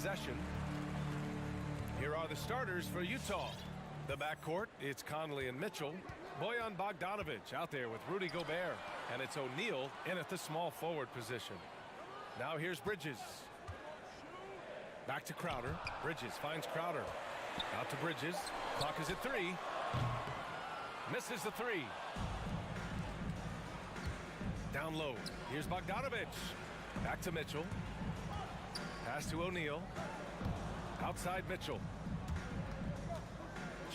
possession. Here are the starters for Utah. The backcourt, it's Conley and Mitchell. Bojan Bogdanovic out there with Rudy Gobert. And it's O'Neal in at the small forward position. Now here's Bridges. Back to Crowder. Bridges finds Crowder. Out to Bridges. Clock is at 3. Misses the 3. Down low. Here's Bogdanovic. Back to Mitchell. Pass to O'Neal. Outside Mitchell.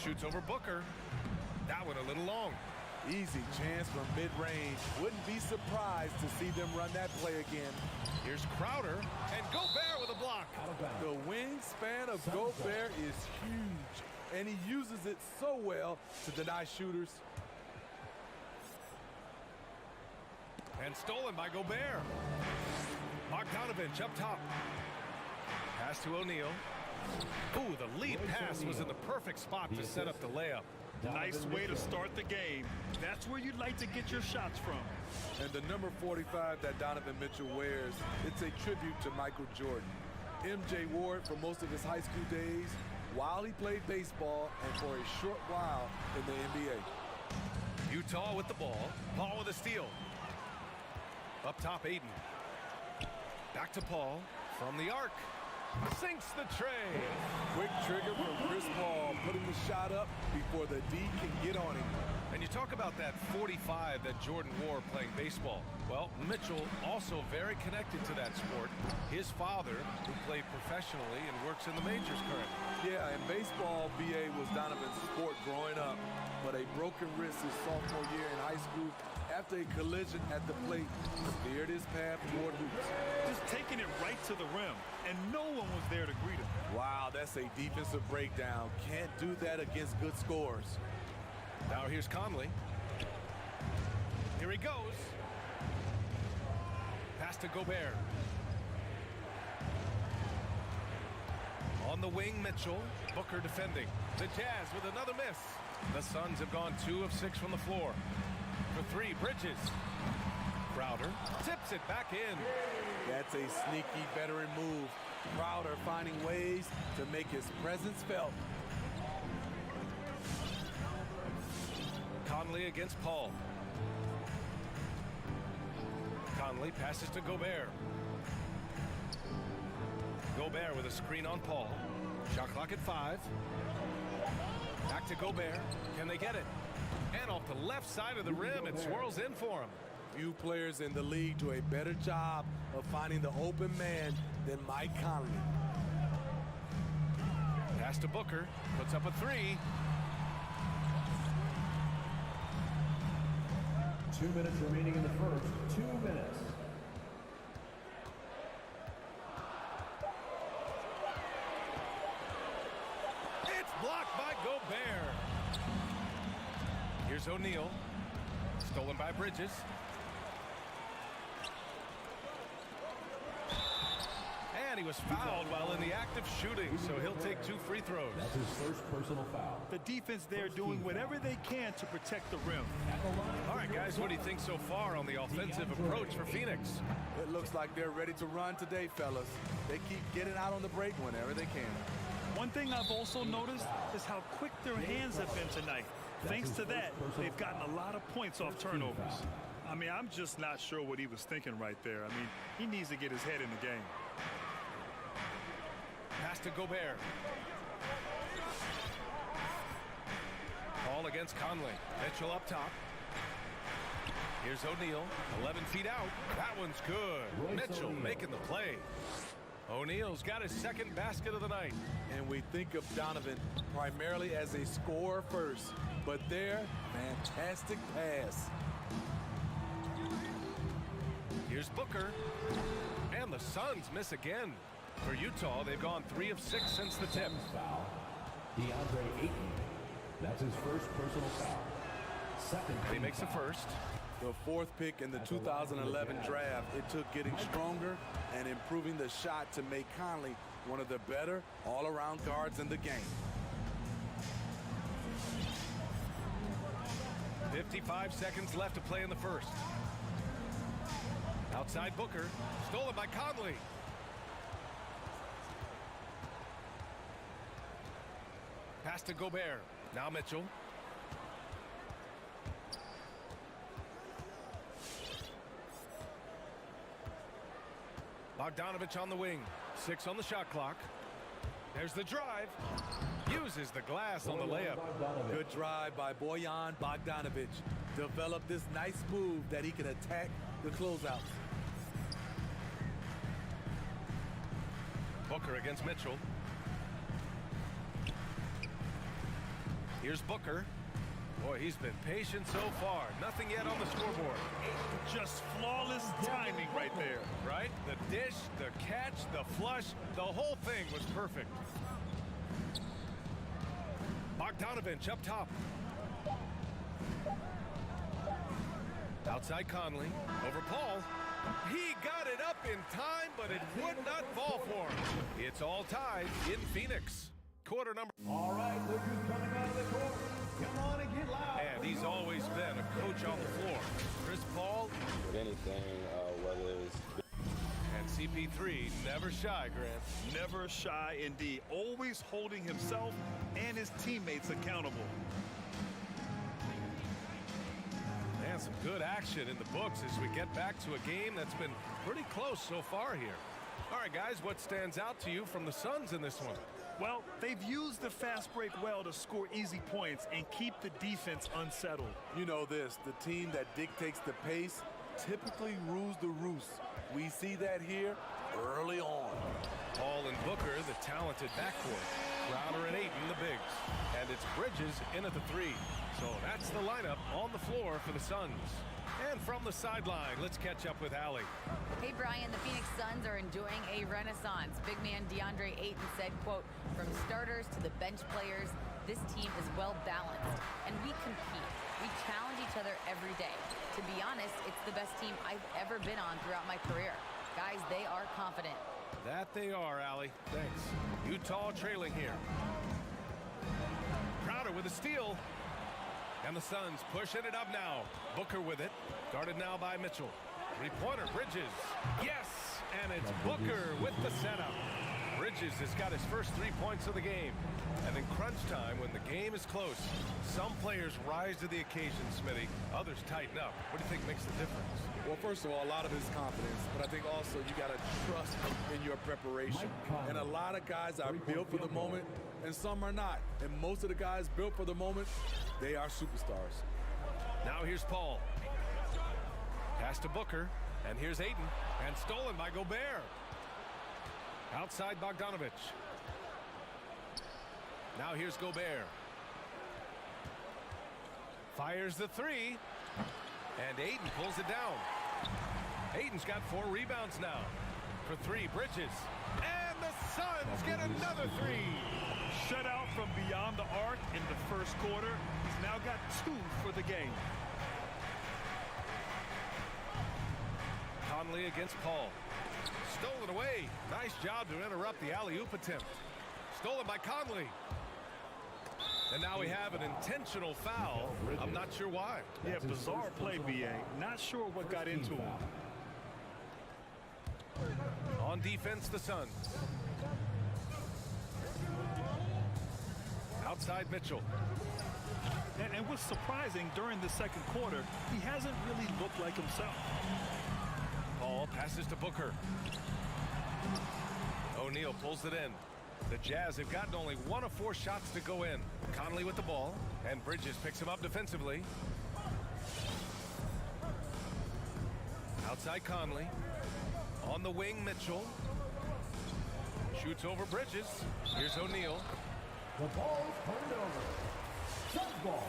Shoots over Booker. That one a little long. Easy chance from mid-range. Wouldn't be surprised to see them run that play again. Here's Crowder, and Gobert with a block. The wingspan of Gobert is huge, and he uses it so well to deny shooters. And stolen by Gobert. Bogdanovic up top. Pass to O'Neal. Ooh, the lead pass was in the perfect spot to set up the layup. Nice way to start the game. That's where you'd like to get your shots from. And the number 45 that Donovan Mitchell wears, it's a tribute to Michael Jordan. MJ wore it for most of his high school days while he played baseball and for a short while in the NBA. Utah with the ball. Paul with a steal. Up top, Aiden. Back to Paul from the arc. Sinks the tray. Quick trigger from Chris Paul, putting the shot up before the D can get on him. And you talk about that 45 that Jordan wore playing baseball. Well, Mitchell also very connected to that sport. His father, who played professionally and works in the majors currently. Yeah, in baseball, BA was Donovan's sport growing up, but a broken wrist his sophomore year in high school after a collision at the plate steered his path toward hoops. Just taking it right to the rim, and no one was there to greet him. Wow, that's a defensive breakdown. Can't do that against good scores. Now here's Conley. Here he goes. Pass to Gobert. On the wing, Mitchell. Booker defending. The Jazz with another miss. The Suns have gone 2 of 6 from the floor. For 3, Bridges. Crowder tips it back in. That's a sneaky veteran move. Crowder finding ways to make his presence felt. Conley against Paul. Conley passes to Gobert. Gobert with a screen on Paul. Shot clock at 5. Back to Gobert. Can they get it? And off the left side of the rim, it swirls in for him. Few players in the league do a better job of finding the open man than Mike Conley. Pass to Booker. Puts up a 3. 2 minutes remaining in the first. 2 minutes. It's blocked by Gobert. Here's O'Neal. Stolen by Bridges. And he was fouled while in the act of shooting, so he'll take 2 free throws. That's his first personal foul. The defense there doing whatever they can to protect the rim. All right, guys, what do you think so far on the offensive approach for Phoenix? It looks like they're ready to run today, fellas. They keep getting out on the break whenever they can. One thing I've also noticed is how quick their hands have been tonight. Thanks to that, they've gotten a lot of points off turnovers. I mean, I'm just not sure what he was thinking right there. I mean, he needs to get his head in the game. Pass to Gobert. Paul against Conley. Mitchell up top. Here's O'Neal. 11 feet out. That one's good. Mitchell making the play. O'Neal's got his second basket of the night. And we think of Donovan primarily as a scorer first, but there, fantastic pass. Here's Booker. And the Suns miss again. For Utah, they've gone 3 of 6 since the tip. Foul. DeAndre Ayton. That's his first personal foul. Second. He makes the first. The 4th pick in the 2011 draft. It took getting stronger and improving the shot to make Conley one of the better all-around guards in the game. 55 seconds left to play in the first. Outside Booker. Stolen by Conley. Pass to Gobert. Now Mitchell. Bogdanovich on the wing. 6 on the shot clock. There's the drive. Uses the glass on the layup. Good drive by Bojan Bogdanovich. Developed this nice move that he can attack the closeouts. Booker against Mitchell. Here's Booker. Boy, he's been patient so far. Nothing yet on the scoreboard. Just flawless timing right there. Right? The dish, the catch, the flush, the whole thing was perfect. Bogdanovich up top. Outside Conley. Over Paul. He got it up in time, but it would not fall for him. It's all tied in Phoenix. Quarter number. All right, look who's coming out of the court. Come on and get loud. And he's always been a coach on the floor. Chris Paul. With anything, whether it's... And CP3, never shy, Grant. Never shy indeed. Always holding himself and his teammates accountable. And some good action in the books as we get back to a game that's been pretty close so far here. All right, guys, what stands out to you from the Suns in this one? Well, they've used the fast break well to score easy points and keep the defense unsettled. You know this, the team that dictates the pace typically rules the roost. We see that here early on. Paul and Booker, the talented backcourt. Crowder and Ayton, the bigs. And it's Bridges in at the 3. So that's the lineup on the floor for the Suns. And from the sideline, let's catch up with Allie. Hey, Brian, the Phoenix Suns are enjoying a renaissance. Big man DeAndre Ayton said, quote, from starters to the bench players, this team is well balanced, and we compete. We challenge each other every day. To be honest, it's the best team I've ever been on throughout my career. Guys, they are confident. That they are, Allie. Thanks. Utah trailing here. Crowder with a steal. And the Suns pushing it up now. Booker with it. Guarded now by Mitchell. Three-pointer, Bridges. Yes! And it's Booker with the setup. Bridges has got his first 3 points of the game. And in crunch time, when the game is close, some players rise to the occasion, Smitty. Others tighten up. What do you think makes the difference? Well, first of all, a lot of it is confidence, but I think also you got to trust in your preparation. And a lot of guys are built for the moment, and some are not. And most of the guys built for the moment, they are superstars. Now here's Paul. Pass to Booker, and here's Ayton, and stolen by Gobert. Outside Bogdanovich. Now here's Gobert. Fires the 3, and Ayton pulls it down. Ayton's got 4 rebounds now. For 3, Bridges. And the Suns get another 3. Shut out from beyond the arc in the first quarter. He's now got 2 for the game. Conley against Paul. Stolen away. Nice job to interrupt the alley-oop attempt. Stolen by Conley. And now we have an intentional foul. I'm not sure why. Yeah, bizarre play, BA. Not sure what got into him. On defense, the Suns. Outside Mitchell. And what's surprising, during the second quarter, he hasn't really looked like himself. Paul passes to Booker. O'Neal pulls it in. The Jazz have gotten only 1 of 4 shots to go in. Conley with the ball, and Bridges picks him up defensively. Outside Conley. On the wing, Mitchell. Shoots over Bridges. Here's O'Neal. The ball's turned over. Suns ball.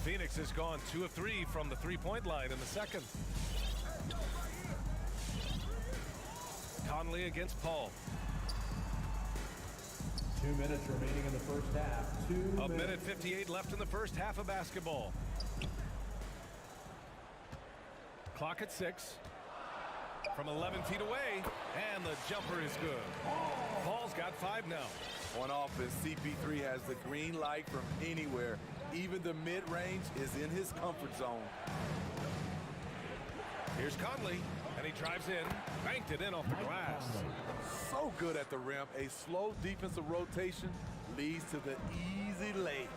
Phoenix has gone 2 of 3 from the three-point line in the second. Conley against Paul. 2 minutes remaining in the first half. 2 minutes. A minute 58 left in the first half of basketball. Clock at 6. From 11 feet away, and the jumper is good. Paul's got 5 now. On offense, CP3 has the green light from anywhere. Even the mid-range is in his comfort zone. Here's Conley, and he drives in, banked it in off the glass. So good at the rim. A slow defensive rotation leads to the easy lay.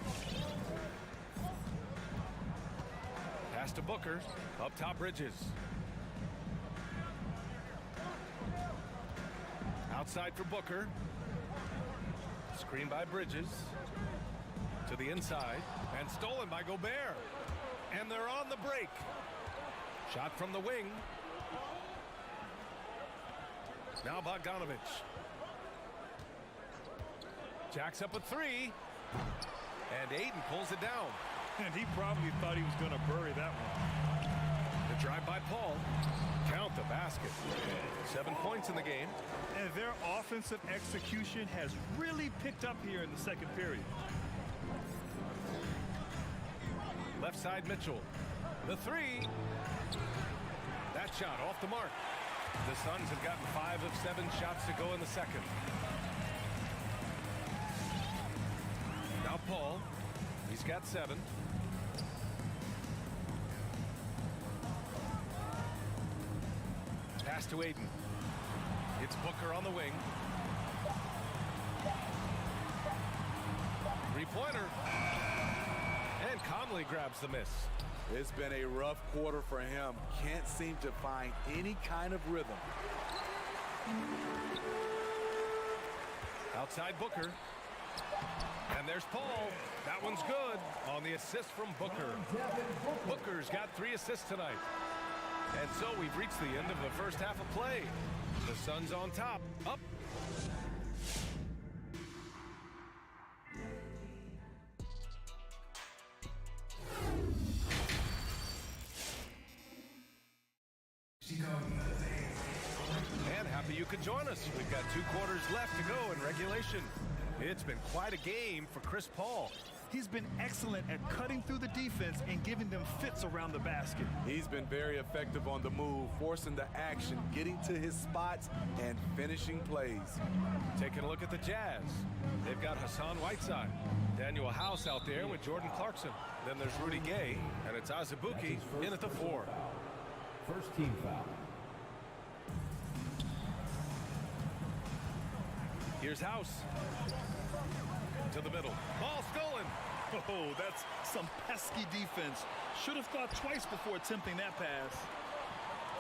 Pass to Booker. Up top, Bridges. Outside for Booker. Screen by Bridges. To the inside. And stolen by Gobert. And they're on the break. Shot from the wing. Now Bogdanovich. Jacks up a three. And Ayton pulls it down. And he probably thought he was going to bury that one. The drive by Paul. Count the basket. 7 points in the game. And their offensive execution has really picked up here in the second period. Left side Mitchell. The three. That shot off the mark. The Suns have gotten 5 of 7 shots to go in the second. Now Paul. He's got 7. Pass to Ayton. It's Booker on the wing. Three-pointer. And Conley grabs the miss. It's been a rough quarter for him. Can't seem to find any kind of rhythm. Outside Booker. And there's Paul. That one's good on the assist from Booker. Booker's got 3 assists tonight. And so we've reached the end of the first half of play. The Suns on top. Up. And happy you could join us. We've got 2 quarters left to go in regulation. It's been quite a game for Chris Paul. He's been excellent at cutting through the defense and giving them fits around the basket. He's been very effective on the move, forcing the action, getting to his spots, and finishing plays. Taking a look at the Jazz. They've got Hassan Whiteside, Daniel House out there with Jordan Clarkson. Then there's Rudy Gay, and it's Azubuike in at the 4. First team foul. Here's House. To the middle. Ball stolen. Oh, that's some pesky defense. Should have thought twice before attempting that pass.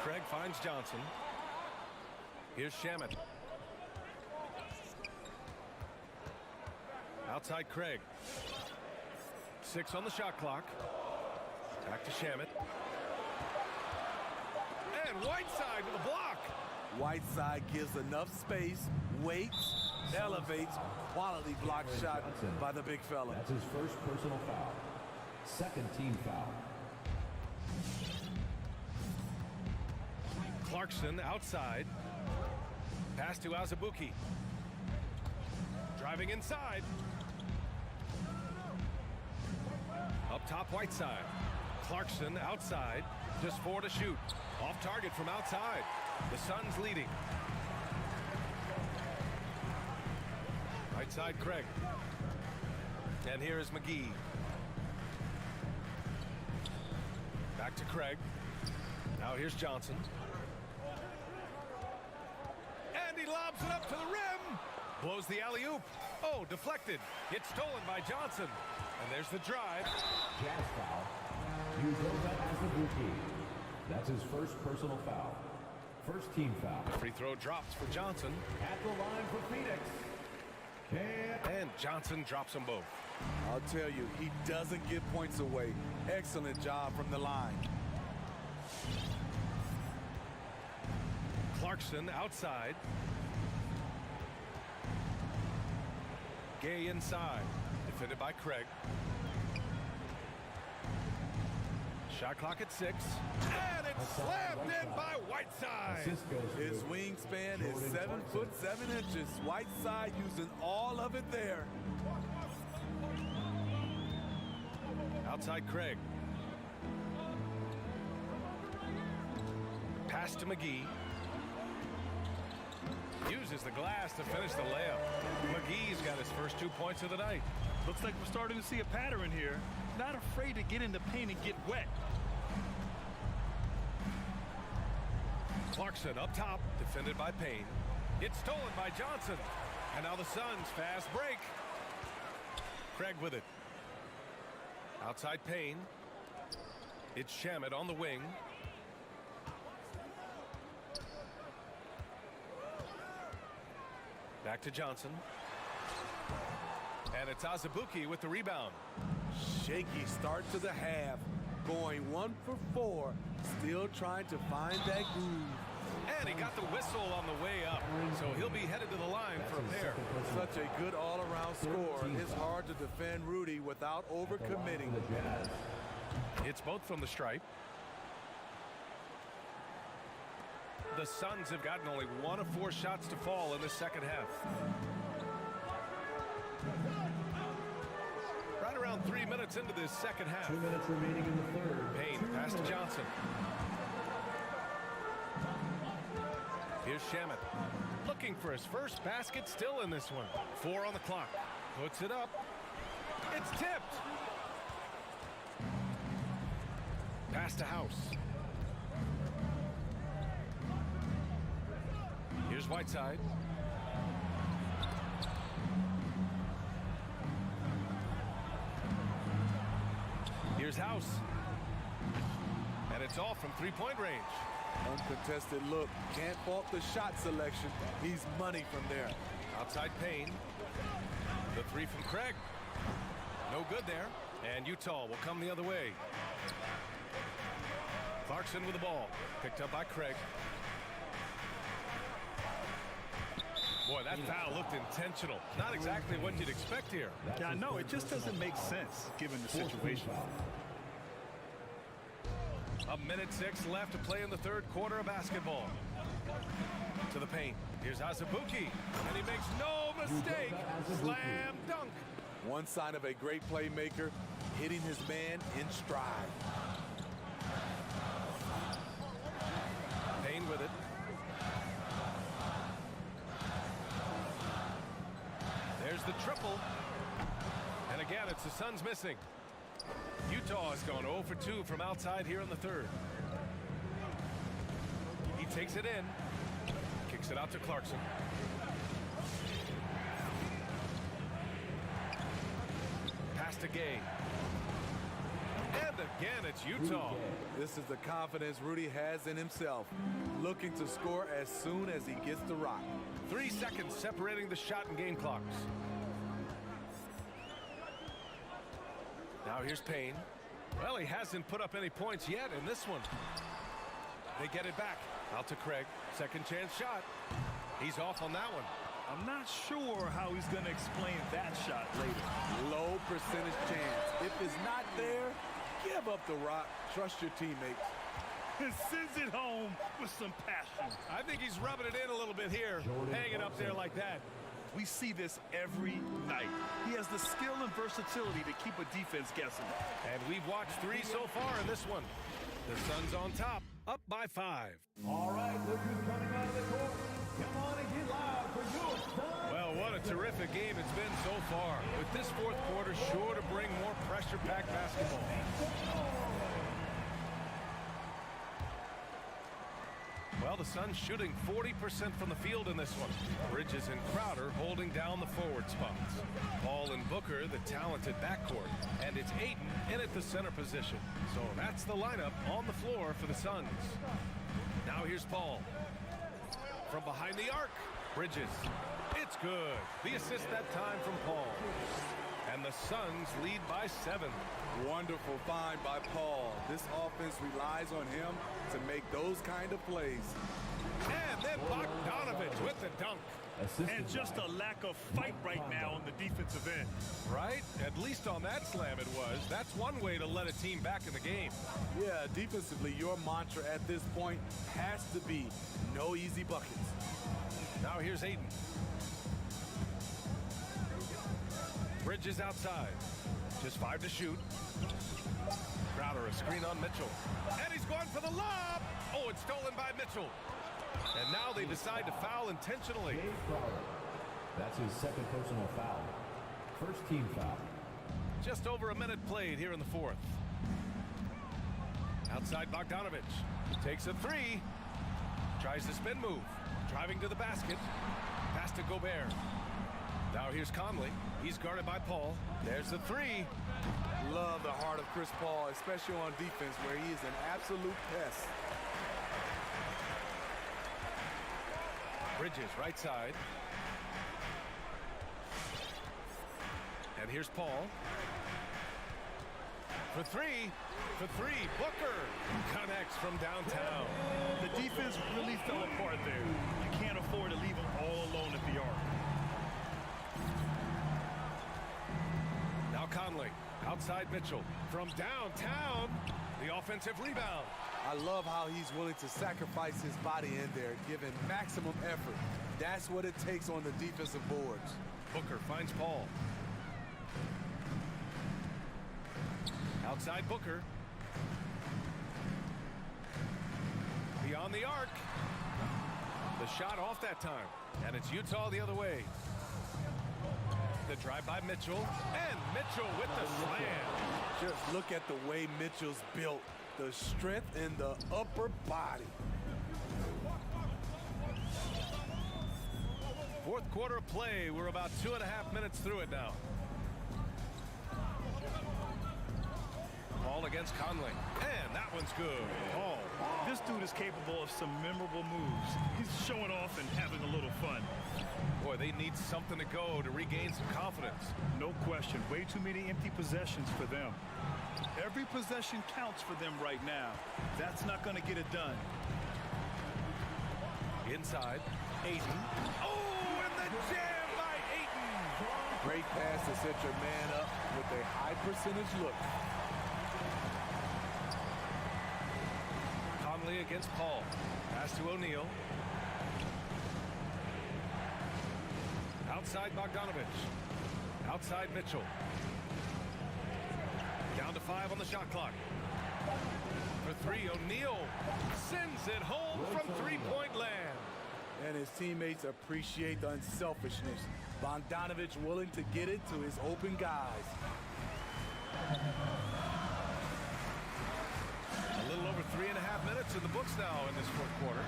Craig finds Johnson. Here's Shamet. Outside Craig. 6 on the shot clock. Back to Shamet. And Whiteside with a block. Whiteside gives enough space, waits, elevates, quality block shot by the big fella. That's his first personal foul. Second team foul. Clarkson outside. Pass to Azubuike. Driving inside. Up top, Whiteside. Clarkson outside. Just 4 to shoot. Off target from outside. The Suns leading. Right side, Craig. And here is McGee. Back to Craig. Now here's Johnson. And he lobs it up to the rim. Blows the alley-oop. Oh, deflected. It's stolen by Johnson. And there's the drive. Jazz foul. Udoka Azubuike. That's his first personal foul. First team foul. Free throw drops for Johnson. At the line for Phoenix. And Johnson drops them both. I'll tell you, he doesn't give points away. Excellent job from the line. Clarkson outside. Gay inside. Defended by Craig. Shot clock at 6. And it's slammed in by Whiteside. His wingspan is 7 foot 7 inches. Whiteside using all of it there. Outside Craig. Pass to McGee. Uses the glass to finish the layup. McGee's got his first 2 points of the night. Looks like we're starting to see a pattern here. Not afraid to get in the paint and get wet. Clarkson up top, defended by Payne. It's stolen by Johnson. And now the Suns fast break. Craig with it. Outside Payne. It's Shamet on the wing. Back to Johnson. And it's Azubuike with the rebound. Shaky start to the half. Going 1 for 4. Still trying to find that groove. And he got the whistle on the way up. So he'll be headed to the line for a pair. Such a good all-around score. It's hard to defend Rudy without overcommitting. It's both from the stripe. The Suns have gotten only 1 of 4 shots to fall in the second half. Right around 3 minutes into this second half. 2 minutes remaining in the third. Payne pass to Johnson. Here's Shamet. Looking for his first basket still in this one. 4 on the clock. Puts it up. It's tipped. Pass to House. Here's Whiteside. Here's House. And it's off from three-point range. Uncontested look. Can't fault the shot selection. He's money from there. Outside Payne. The three from Craig. No good there. And Utah will come the other way. Clarkson with the ball. Picked up by Craig. Boy, that foul looked intentional. Not exactly what you'd expect here. Yeah, no, it just doesn't make sense given the situation. 1:06 left to play in the third quarter of basketball. To the paint. Here's Azubuike. And he makes no mistake. Slam dunk. One sign of a great playmaker, hitting his man in stride. Payne with it. There's the triple. And again, it's the Suns missing. Utah has gone 0 for 2 from outside here in the third. He takes it in. Kicks it out to Clarkson. Pass to Gay. And again, it's Utah. This is the confidence Rudy has in himself. Looking to score as soon as he gets the rock. 3 seconds separating the shot and game clocks. Now here's Payne. Well, he hasn't put up any points yet in this one. They get it back. Out to Craig. Second chance shot. He's off on that one. I'm not sure how he's going to explain that shot later. Low percentage chance. If it's not there, give up the rock. Trust your teammates. Sends it home with some passion. I think he's rubbing it in a little bit here. Hang it up there like that. We see this every night. He has the skill and versatility to keep a defense guessing. And we've watched 3 so far in this one. The Suns on top, up by 5. All right, look who's coming out of the court. Come on and get loud for your Suns. Well, what a terrific game it's been so far. With this fourth quarter sure to bring more pressure-packed basketball. Well, the Suns shooting 40% from the field in this one. Bridges and Crowder holding down the forward spots. Paul and Booker, the talented backcourt. And it's Ayton in at the center position. So that's the lineup on the floor for the Suns. Now here's Paul. From behind the arc, Bridges. It's good. The assist that time from Paul. And the Suns lead by 7. Wonderful find by Paul. This offense relies on him to make those kind of plays. And then Bogdanovich with the dunk. And just a lack of fight right now on the defensive end. Right? At least on that slam it was. That's one way to let a team back in the game. Yeah, defensively, your mantra at this point has to be no easy buckets. Now here's Ayton. Bridges outside. Just 5 to shoot. Crowder a screen on Mitchell. And he's going for the lob. Oh, it's stolen by Mitchell. And now they decide to foul intentionally. That's his second personal foul. First team foul. Just over a minute played here in the fourth. Outside Bogdanovich. Takes a 3. Tries the spin move. Driving to the basket. Pass to Gobert. Now here's Conley. He's guarded by Paul. There's the three. Love the heart of Chris Paul, especially on defense where he is an absolute pest. Bridges, right side. And here's Paul. For three. Booker connects from downtown. The defense really fell apart there. You can't afford to leave them all alone at the arc. Now Conley, outside Mitchell. From downtown, the offensive rebound. I love how he's willing to sacrifice his body in there, giving maximum effort. That's what it takes on the defensive boards. Booker finds Paul. Outside Booker. Beyond the arc. The shot off that time. And it's Utah the other way. The drive by Mitchell. And Mitchell with the slam. Just look at the way Mitchell's built. The strength in the upper body. Fourth quarter play. We're about 2.5 minutes through it now. Paul against Conley. And that one's good. Paul. This dude is capable of some memorable moves. He's showing off and having a little fun. Boy, they need something to go to regain some confidence. No question. Way too many empty possessions for them. Every possession counts for them right now. That's not going to get it done. Inside. Ayton. Oh, and the jam by Ayton. Great pass to set your man up with a high percentage look. Conley against Paul. Pass to O'Neal. Outside Bogdanovich. Outside Mitchell. Down to 5 on the shot clock. For three, O'Neal sends it home from three-point land. And his teammates appreciate the unselfishness. Bogdanovich willing to get it to his open guys. A little over 3.5 minutes in the books now in this fourth quarter.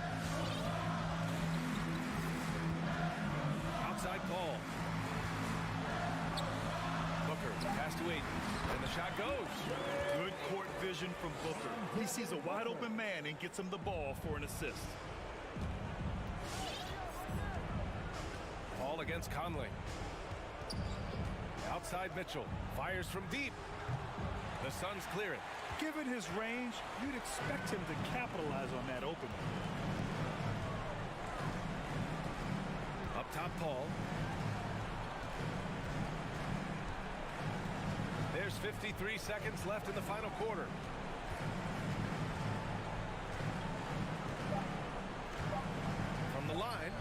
Outside Paul. Booker, pass to Ayton, and the shot goes. Good court vision from Booker. He sees a wide open man and gets him the ball for an assist. Paul against Conley. Outside Mitchell, fires from deep. The Suns clear it. Given his range, you'd expect him to capitalize on that opening. Up top, Paul. There's 53 seconds left in the final quarter. From the line,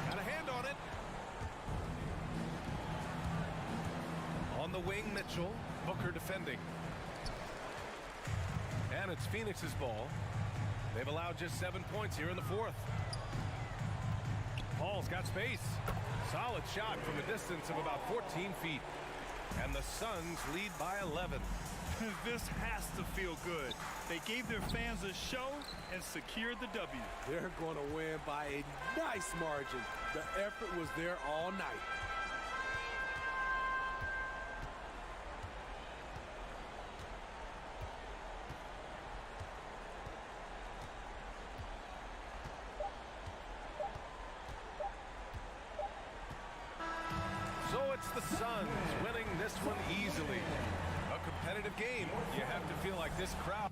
got a hand on it. On the wing, Mitchell. Booker defending. And it's Phoenix's ball. They've allowed just 7 points here in the fourth. Paul's got space. Solid shot from a distance of about 14 feet. And the Suns lead by 11. This has to feel good. They gave their fans a show and secured the W. They're going to win by a nice margin. The effort was there all night. So it's the Suns winning this one easily. A competitive game. You have to feel like this crowd.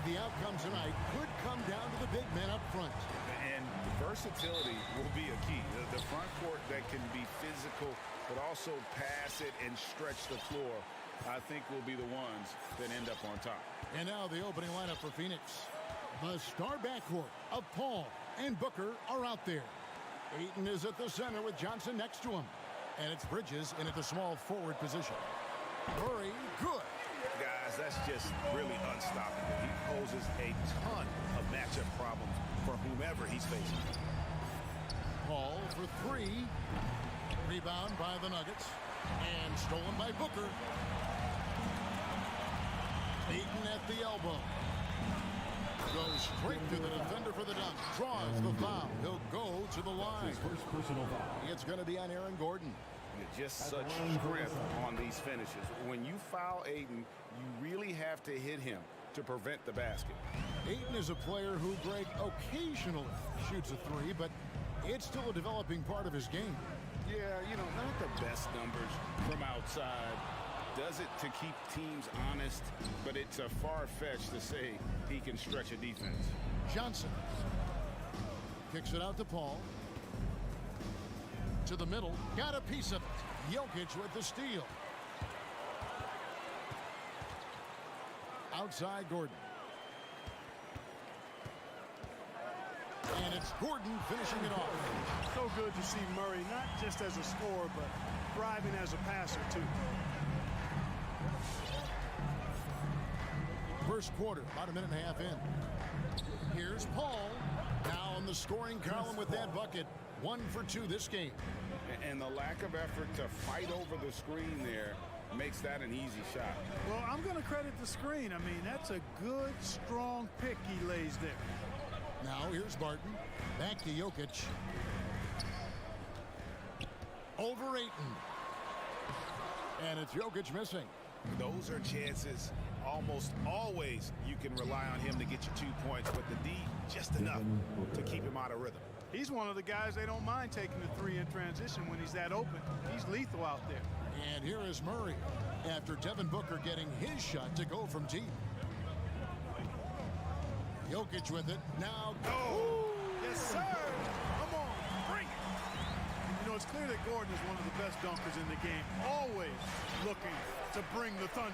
The outcome tonight could come down to the big men up front. And versatility will be a key. The front court that can be physical, but also pass it and stretch the floor, I think will be the ones that end up on top. And now the opening lineup for Phoenix. The star backcourt of Paul and Booker are out there. Ayton is at the center with Johnson next to him. And it's Bridges in at the small forward position. Murray, good. Guys, that's just really unstoppable. He poses a ton of matchup problems for whomever he's facing. Paul for three. Rebound by the Nuggets. And stolen by Booker. Ayton at the elbow. Goes straight to the defender for the dunk. Draws the foul. He'll go to the line. First personal foul. It's going to be on Aaron Gordon. Just such strength on these finishes. When you foul Ayton, you really have to hit him to prevent the basket. Ayton is a player who, Greg, occasionally shoots a three, but it's still a developing part of his game. Yeah, you know, not the best numbers from outside. Does it to keep teams honest, but it's a far-fetched to say he can stretch a defense. Johnson kicks it out to Paul. To the middle, got a piece of it. Jokic with the steal. Outside Gordon. And it's Gordon finishing it off. So good to see Murray, not just as a scorer, but thriving as a passer, too. First quarter, about a minute and a half in. Here's Paul. Now in the scoring column with that bucket. 1 for 2 this game. And the lack of effort to fight over the screen there makes that an easy shot. Well, I'm going to credit the screen. I mean, that's a good, strong pick he lays there. Now here's Barton. Back to Jokic. Over Ayton. And it's Jokic missing. Those are chances. Almost always you can rely on him to get you 2 points, but the D just enough to keep him out of rhythm. He's one of the guys they don't mind taking the three in transition when he's that open. He's lethal out there. And here is Murray after Devin Booker getting his shot to go from deep. Jokic with it. Now go. Oh, yes, sir. Come on, bring it. You know, it's clear that Gordon is one of the best dunkers in the game, always looking to bring the thunder.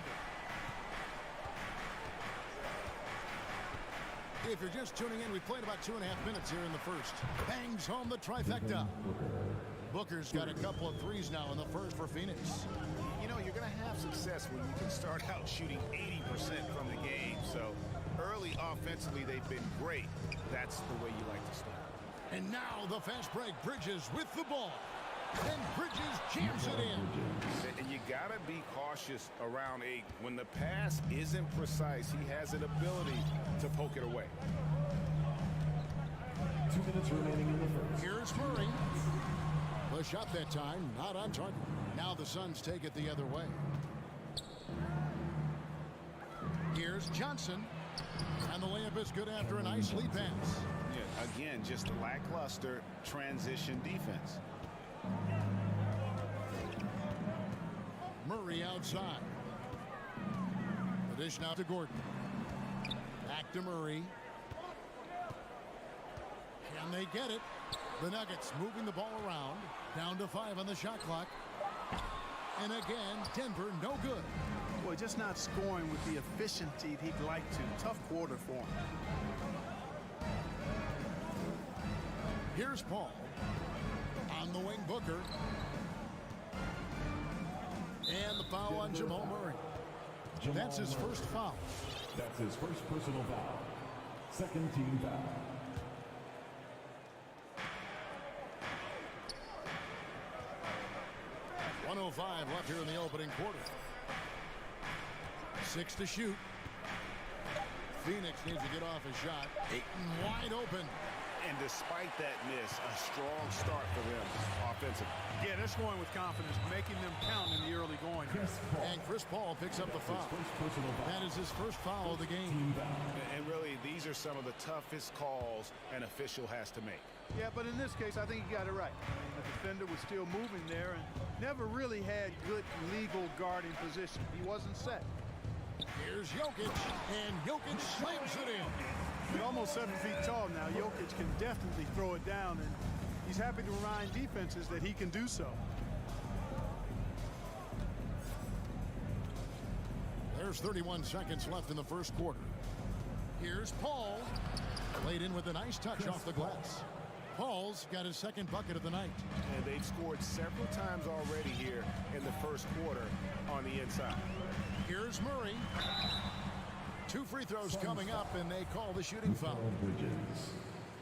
If you're just tuning in, we played about 2.5 minutes here in the first. Bangs home the trifecta. Booker's got a couple of threes now in the first for Phoenix. You know, you're going to have success when you can start out shooting 80% from the game. So early offensively, they've been great. That's the way you like to start. And now the fast break. Bridges with the ball. And Bridges jams it in. And you got to be cautious around Ayton. When the pass isn't precise, he has an ability to poke it away. 2 minutes remaining in the first. Here's Murray. The shot that time, not on target. Now the Suns take it the other way. Here's Johnson. And the layup is good after a nice lead pass. Yeah, again, just lackluster transition defense. Murray outside. The dish now to Gordon. Back to Murray. Can they get it? The Nuggets moving the ball around. Down to 5 on the shot clock. And again, Denver no good. Boy, just not scoring with the efficiency he'd like to. Tough quarter for him. Here's Paul. On the wing, Booker. And the foul on Jamal Murray. That's his first foul. That's his first personal foul. Second team foul. .105 left here in the opening quarter. 6 to shoot. Phoenix needs to get off a shot. Ayton wide open. And despite that miss, a strong start for them offensively. Yeah, they're scoring with confidence, making them count in the early going. And Chris Paul picks up the foul. That is his first foul of the game. And really, these are some of the toughest calls an official has to make. Yeah, but in this case, I think he got it right. I mean, the defender was still moving there and never really had good legal guarding position. He wasn't set. Here's Jokic, and Jokic slams it in. He's almost 7 feet tall now. Jokic can definitely throw it down, and he's happy to remind defenses that he can do so. There's 31 seconds left in the first quarter. Here's Paul. Laid in with a nice touch off the glass. Paul's got his second bucket of the night. And they've scored several times already here in the first quarter on the inside. Here's Murray. 2 free throws coming up, and they call the shooting foul.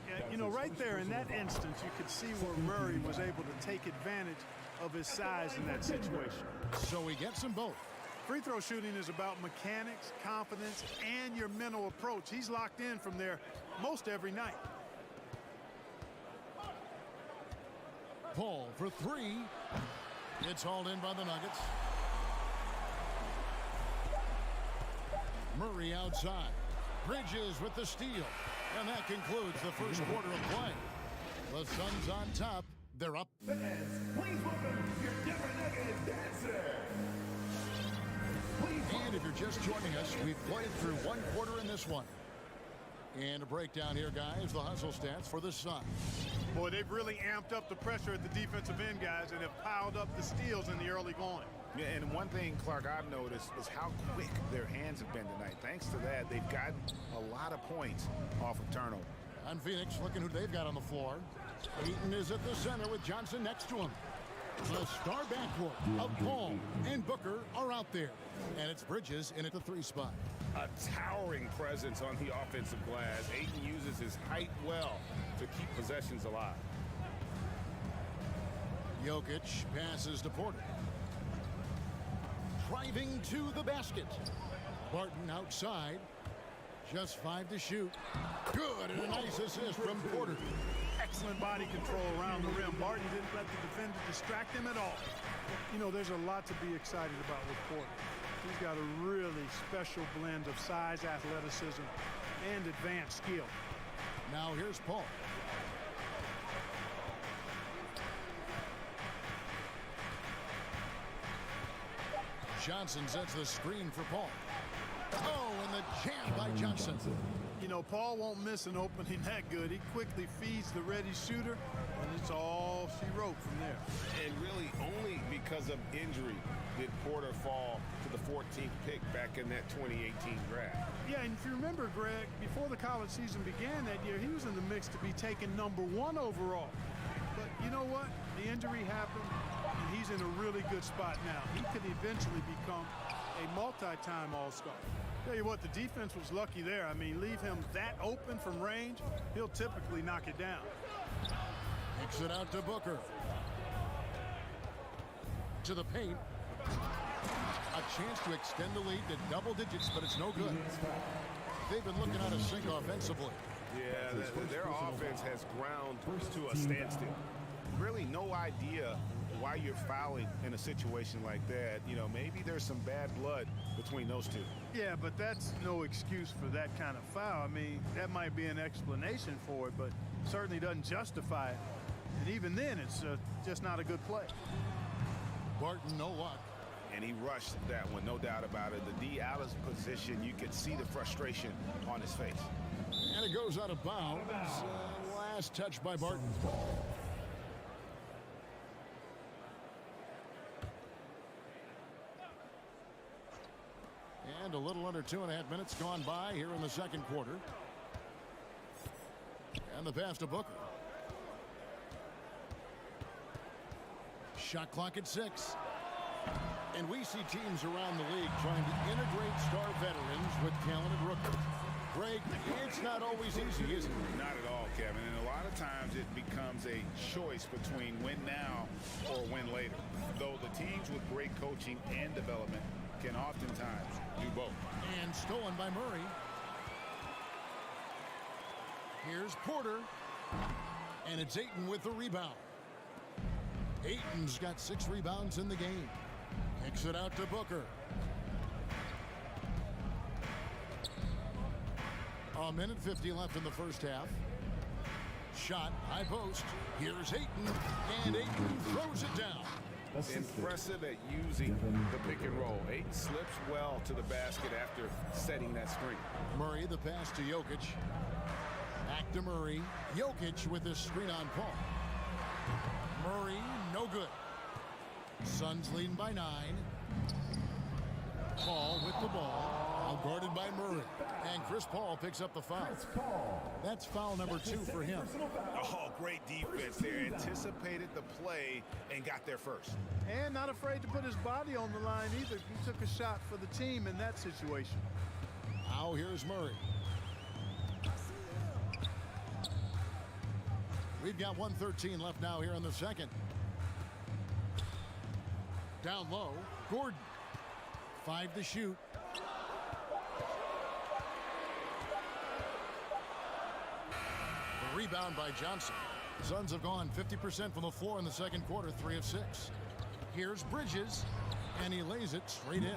Yeah, you know, right there in that instance, you could see where Murray was able to take advantage of his size in that situation. So he gets them both. Free throw shooting is about mechanics, confidence, and your mental approach. He's locked in from there most every night. Paul for 3. It's hauled in by the Nuggets. Murray outside. Bridges with the steal. And that concludes the first quarter of play. The Suns on top. They're up. Fans, please welcome your Denver Nuggets dancer. And if you're just joining us, we've played through one quarter in this one. And a breakdown here, guys, the hustle stats for the Suns. Boy, they've really amped up the pressure at the defensive end, guys, and have piled up the steals in the early going. Yeah, and one thing, Clark, I've noticed is how quick their hands have been tonight. Thanks to that, they've gotten a lot of points off of turnover. On Phoenix, looking who they've got on the floor. Ayton is at the center with Johnson next to him. The star backcourt of Paul and Booker are out there. And it's Bridges in at the 3 spot. A towering presence on the offensive glass. Ayton uses his height well to keep possessions alive. Jokic passes to Porter. Driving to the basket. Barton outside. Just 5 to shoot. Good, and a nice assist from Porter. Excellent body control around the rim. Barton didn't let the defender distract him at all. You know, there's a lot to be excited about with Porter. He's got a really special blend of size, athleticism, and advanced skill. Now here's Paul. Johnson sets the screen for Paul. Oh, and the jam by Johnson. You know, Paul won't miss an opening that good. He quickly feeds the ready shooter, and it's all she wrote from there. And really only because of injury did Porter fall to the 14th pick back in that 2018 draft. Yeah, and if you remember, Greg, before the college season began that year, he was in the mix to be taken #1 overall. But you know what? The injury happened, and he's in a really good spot now. He could eventually become a multi-time All-Star. Tell you what, the defense was lucky there. I mean, leave him that open from range, he'll typically knock it down. Kicks it out to Booker. To the paint. A chance to extend the lead to double digits, but it's no good. They've been looking out of sync offensively. Yeah, their offense has ground to a standstill. Really no idea why you're fouling in a situation like that. You know, maybe there's some bad blood between those two. Yeah, but that's no excuse for that kind of foul. I mean, that might be an explanation for it, but certainly doesn't justify it. And even then, it's just not a good play. Barton, no luck. And he rushed that one, no doubt about it. The D out of position, you could see the frustration on his face. And it goes out of bounds. Last touch by Barton. And a little under 2.5 minutes gone by here in the second quarter. And the pass to Booker. Shot clock at 6. And we see teams around the league trying to integrate star veterans with talented rookies. Greg, it's not always easy, is it? Not at all, Kevin. And a lot of times it becomes a choice between win now or win later. Though the teams with great coaching and development can oftentimes do both. And stolen by Murray. Here's Porter. And it's Ayton with the rebound. Ayton's got 6 rebounds in the game. Kicks it out to Booker. A minute 50 left in the first half. Shot, high post. Here's Ayton, and Ayton throws it down. Impressive at using the pick and roll. Ayton slips well to the basket after setting that screen. Murray, the pass to Jokic. Back to Murray. Jokic with the screen on Paul. Murray, no good. Suns leading by 9. Paul with the ball. Now guarded by Murray. And Chris Paul picks up the foul. That's foul number 2 for him. Oh, great defense there. Anticipated the play and got there first. And not afraid to put his body on the line either. He took a shot for the team in that situation. Now here's Murray. We've got 1:13 left now here in the second. Down low, Gordon. 5 to shoot. The rebound by Johnson. The Suns have gone 50% from the floor in the second quarter, 3 of 6. Here's Bridges, and he lays it straight in.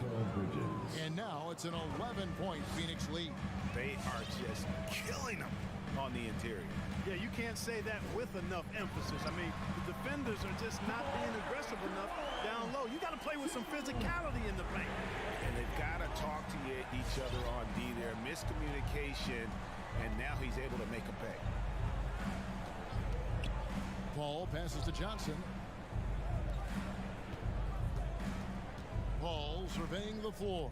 And now it's an 11-point Phoenix lead. They are just killing them on the interior. Yeah, you can't say that with enough emphasis. I mean, the defenders are just not being aggressive enough down low. You got to play with some physicality in the paint. And they've got to talk to each other on D there. Miscommunication, and now he's able to make a pay. Paul passes to Johnson. Paul surveying the floor.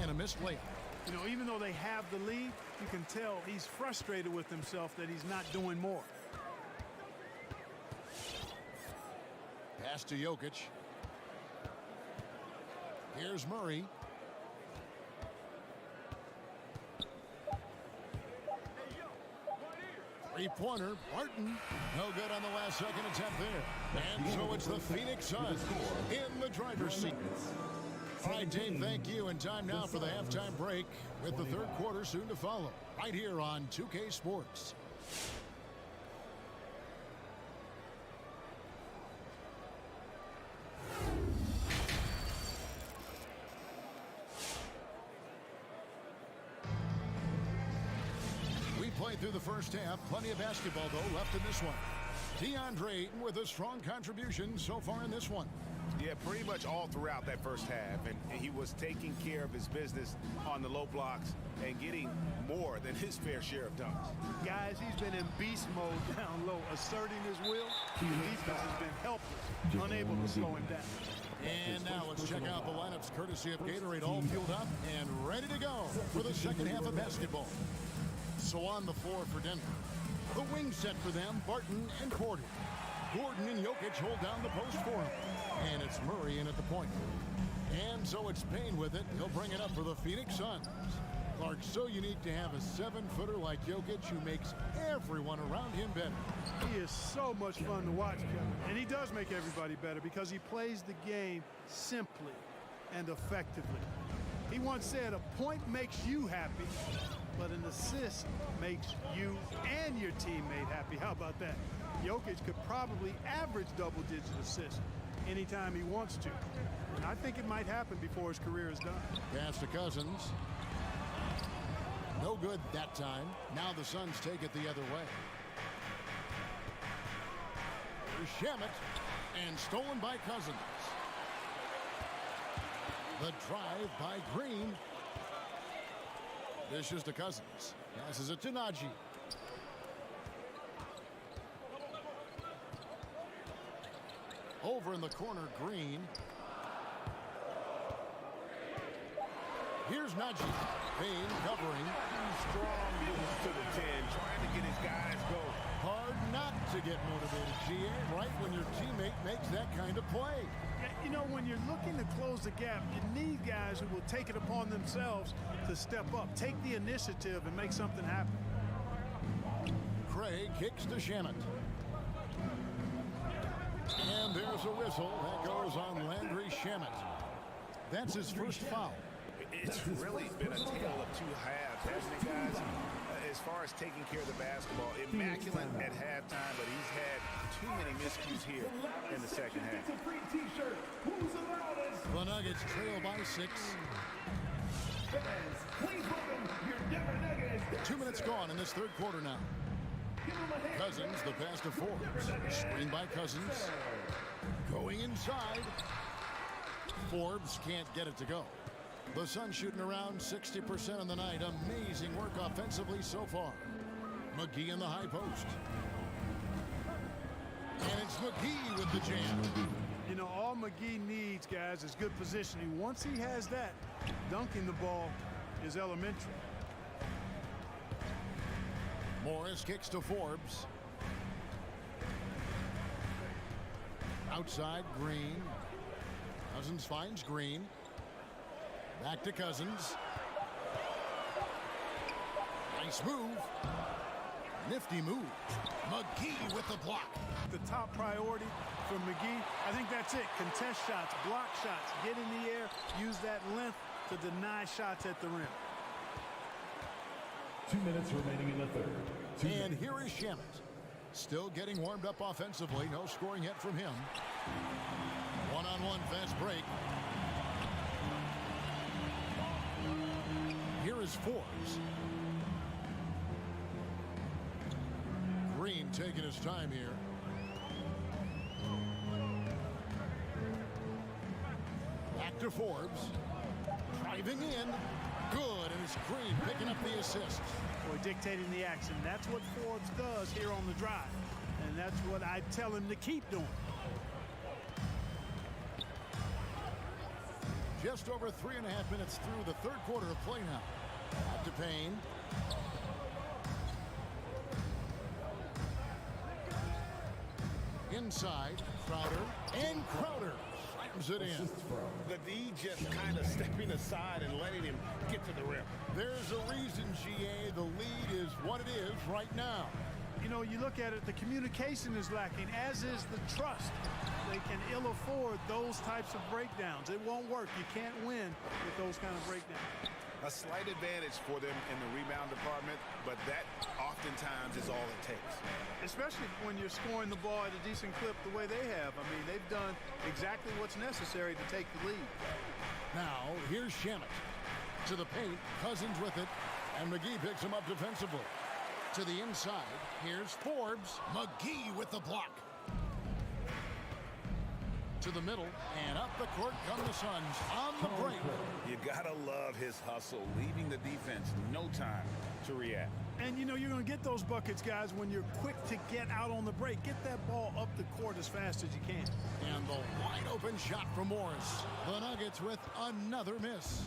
And a missed layup. You know, even though they have the lead, you can tell he's frustrated with himself that he's not doing more. Pass to Jokic. Here's Murray. Three-pointer, Barton. No good on the last second attempt there. And so it's the Phoenix Suns in the driver's seat. All right, Dave, thank you. And time now for the halftime break with the third quarter soon to follow. Right here on 2K Sports. Played through the first half. Plenty of basketball, though, left in this one. DeAndre Ayton with a strong contribution so far in this one. Yeah, pretty much all throughout that first half. And he was taking care of his business on the low blocks and getting more than his fair share of dunks. Guys, he's been in beast mode down low, asserting his will. The defense has been helpless, unable to slow him down. And now let's check out the lineups courtesy of Gatorade, all fueled up and ready to go for the second half of basketball. So on the floor for Denver, the wing set for them, Barton and Porter. Gordon and Jokic hold down the post for him. And it's Murray in at the point. And so it's Payne with it. He'll bring it up for the Phoenix Suns. Clark, so unique to have a 7-footer like Jokic who makes everyone around him better. He is so much fun to watch, Kevin. And he does make everybody better because he plays the game simply and effectively. He once said, a point makes you happy, but an assist makes you and your teammate happy. How about that? Jokic could probably average double-digit assists anytime he wants to. And I think it might happen before his career is done. Pass to Cousins. No good that time. Now the Suns take it the other way. Here's Shamet, and stolen by Cousins. The drive by Green. Dishes to Cousins. Passes it to Najee. Over in the corner, Green. Here's Najee. Payne covering. Strong moves to the 10, trying to get his guys going. Hard not to get motivated, GA, right when your teammate makes that kind of play. You know, when you're looking to close the gap, you need guys who will take it upon themselves to step up, take the initiative, and make something happen. Craig kicks to Shamet. And there's a whistle. That goes on Landry Shamet. That's his first foul. It's really been a tale of two halves, hasn't it, guys? As far as taking care of the basketball, immaculate at halftime, but he's had too many miscues here in the second half. The Nuggets trail by 6. 2 minutes gone in this third quarter now. Cousins, the pass to Forbes. Screen by Cousins. Going inside. Forbes can't get it to go. The Suns shooting around 60% on the night. Amazing work offensively so far. McGee in the high post. And it's McGee with the jam. You know, all McGee needs, guys, is good positioning. Once he has that, dunking the ball is elementary. Morris kicks to Forbes. Outside, Green. Cousins finds Green. Back to Cousins. Nice move. Nifty move. McGee with the block. The top priority for McGee, I think that's it. Contest shots, block shots, get in the air, use that length to deny shots at the rim. 2 minutes remaining in the third. And here is Shamet. Still getting warmed up offensively. No scoring yet from him. One-on-one fast break. Here is Forbes. Green taking his time here. Back to Forbes. Driving in. Good, and it's Green picking up the assist. Boy, dictating the action. That's what Forbes does here on the drive. And that's what I tell him to keep doing. Just over 3.5 minutes through the third quarter of play now. Back to Payne. Inside, Crowder. And Crowder slams it in. The D just kind of stepping aside and letting him get to the rim. There's a reason, GA, the lead is what it is right now. You know, you look at it, the communication is lacking, as is the trust. They can ill afford those types of breakdowns. It won't work. You can't win with those kind of breakdowns. A slight advantage for them in the rebound department, but that oftentimes is all it takes. Especially when you're scoring the ball at a decent clip the way they have. I mean, they've done exactly what's necessary to take the lead. Now, here's Shamet. To the paint, Cousins with it, and McGee picks him up defensively. To the inside, here's Forbes. McGee with the block. To the middle, and up the court come the Suns on the break. You gotta love his hustle, leaving the defense no time to react. And you know you're going to get those buckets, guys, when you're quick to get out on the break. Get that ball up the court as fast as you can. And the wide open shot from Morris. The Nuggets with another miss.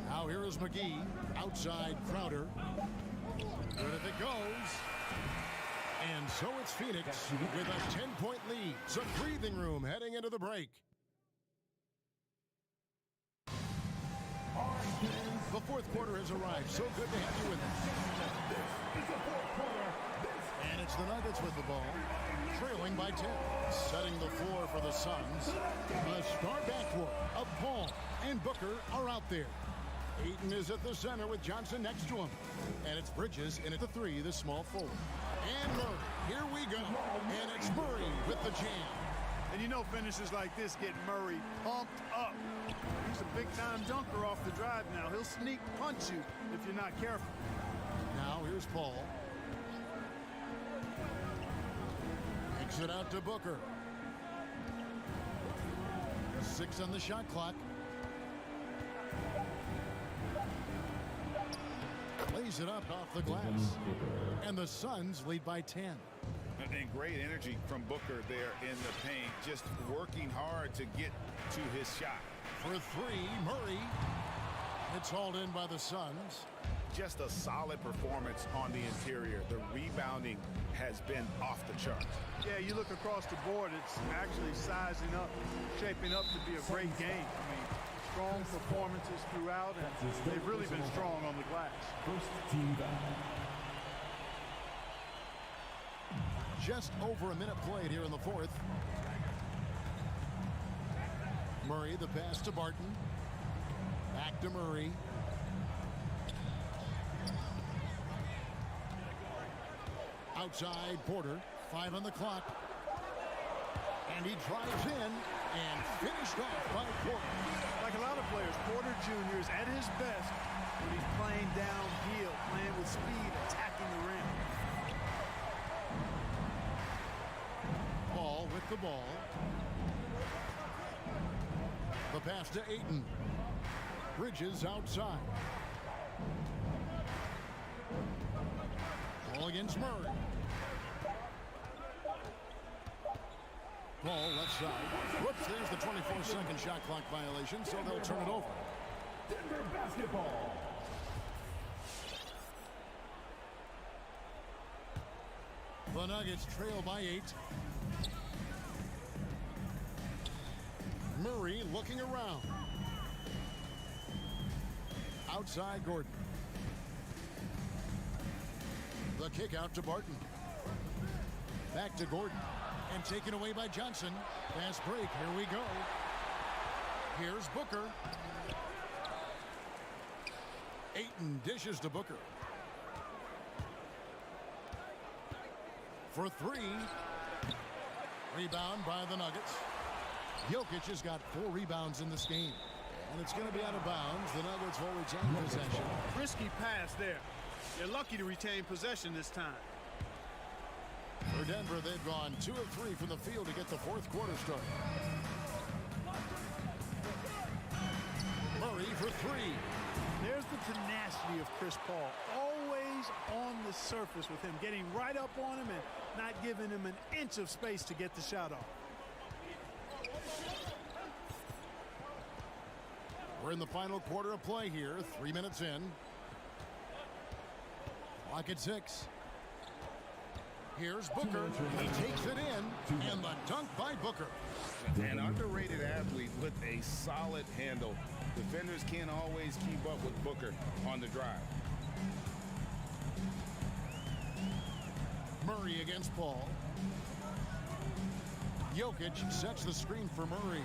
Now here is McGee. Outside Crowder. Good if it goes. And so it's Phoenix with a 10-point lead. Some breathing room heading into the break. The fourth quarter has arrived. So good to have you with us. And it's the Nuggets with the ball, trailing by 10. Setting the floor for the Suns. The star backcourt of Paul and Booker are out there. Ayton is at the center with Johnson next to him. And it's Bridges in at the 3, the small forward. And Murray, here we go. And it's Murray with the jam. And you know finishes like this get Murray pumped up. He's a big-time dunker off the drive now. He'll sneak punch you if you're not careful. Now here's Paul. Kicks it out to Booker. 6 on the shot clock. Lays it up off the glass. And the Suns lead by 10. And great energy from Booker there in the paint, just working hard to get to his shot. For 3, Murray. It's hauled in by the Suns. Just a solid performance on the interior. The rebounding has been off the charts. Yeah, you look across the board, it's actually sizing up, shaping up to be a great game. I mean, strong performances throughout, and they've really been strong on the glass. First team foul. Just over a minute played here in the fourth. Murray, the pass to Barton. Back to Murray. Outside Porter. 5 on the clock. And he drives in and finished off by Porter. Like a lot of players, Porter Jr. is at his best when he's playing downhill, playing with speed, attacking the rim. Paul with the ball. The pass to Ayton. Bridges outside. Ball against Murray. Ball left side. Whoops, there's the 24-second shot clock violation, so they'll turn it over. Denver basketball. The Nuggets trail by 8. Murray looking around. Outside Gordon. The kick out to Barton. Back to Gordon. And taken away by Johnson. Fast break. Here we go. Here's Booker. Ayton dishes to Booker. for three. Rebound by the Nuggets. Jokic has got 4 rebounds in this game. And it's going to be out of bounds. The Nuggets will retain possession. Risky pass there. They're lucky to retain possession this time. For Denver, they've gone 2 of 3 from the field to get the fourth quarter started. Murray for 3. There's the tenacity of Chris Paul. Always on the surface with him, getting right up on him and not giving him an inch of space to get the shot off. We're in the final quarter of play here, 3 minutes in. Clock at 6. Here's Booker. He takes it in, and the dunk by Booker. An underrated athlete with a solid handle. Defenders can't always keep up with Booker on the drive. Murray against Paul. Jokic sets the screen for Murray.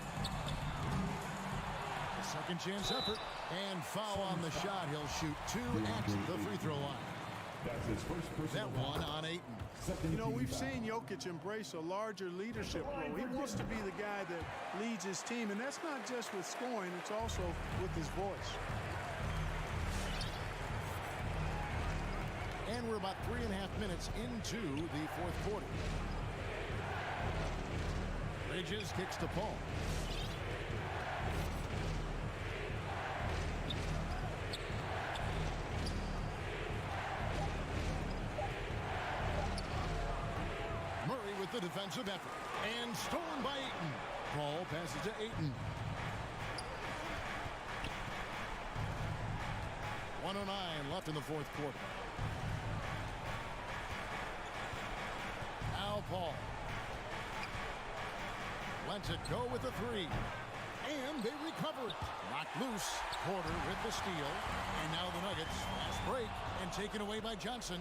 A second chance effort, and foul on the shot. He'll shoot 2 at the free throw line. That's his first personal That one on Ayton. You know, we've seen Jokic embrace a larger leadership role. He wants to be the guy that leads his team, and that's not just with scoring, it's also with his voice. And we're about 3.5 minutes into the fourth quarter. Bridges kicks to Paul. Murray with the defensive effort. And stolen by Ayton. Paul passes to Ayton. 1:09 left in the fourth quarter. Now Paul. Lets it go with the 3. And they recover it. Knocked loose. Porter with the steal. And now the Nuggets. Fast break. And taken away by Johnson.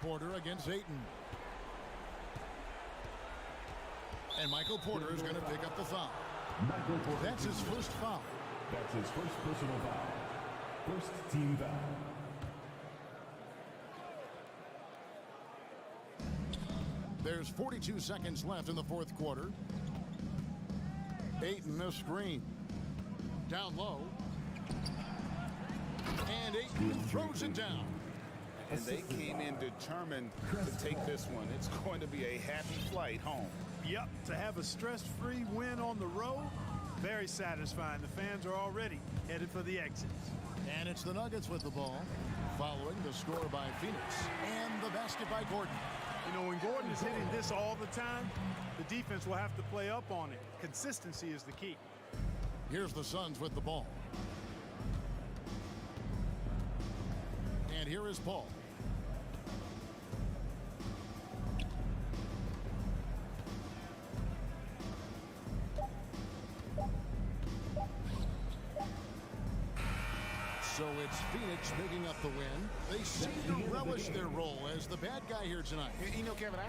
Porter against Ayton. And Michael Porter is going to pick up the foul. That's his first foul. That's his first personal foul. First team foul. There's 42 seconds left in the fourth quarter. Ayton a screen. Down low. And Ayton throws it down. And they came in determined to take this one. It's going to be a happy flight home. Yep, to have a stress-free win on the road, very satisfying. The fans are already headed for the exits. And it's the Nuggets with the ball, following the score by Phoenix and the basket by Gordon. You know, when Gordon is hitting this all the time, the defense will have to play up on it. Consistency is the key. Here's the Suns with the ball. And here is Paul. So it's Phoenix picking up the win. They seem to relish their role as the bad guy here tonight. You know, Kevin,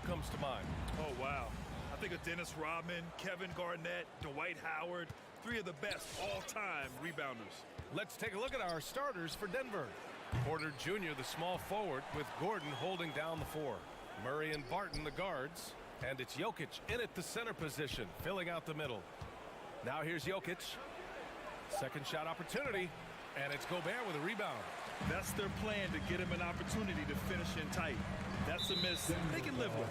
comes to mind? Oh, wow. I think of Dennis Rodman, Kevin Garnett, Dwight Howard, 3 of the best all-time rebounders. Let's take a look at our starters for Denver. Porter Jr., the small forward, with Gordon holding down the 4. Murray and Barton, the guards. And it's Jokic in at the center position, filling out the middle. Now here's Jokic. Second shot opportunity. And it's Gobert with a rebound. That's their plan, to get him an opportunity to finish in tight. That's a miss they can live with.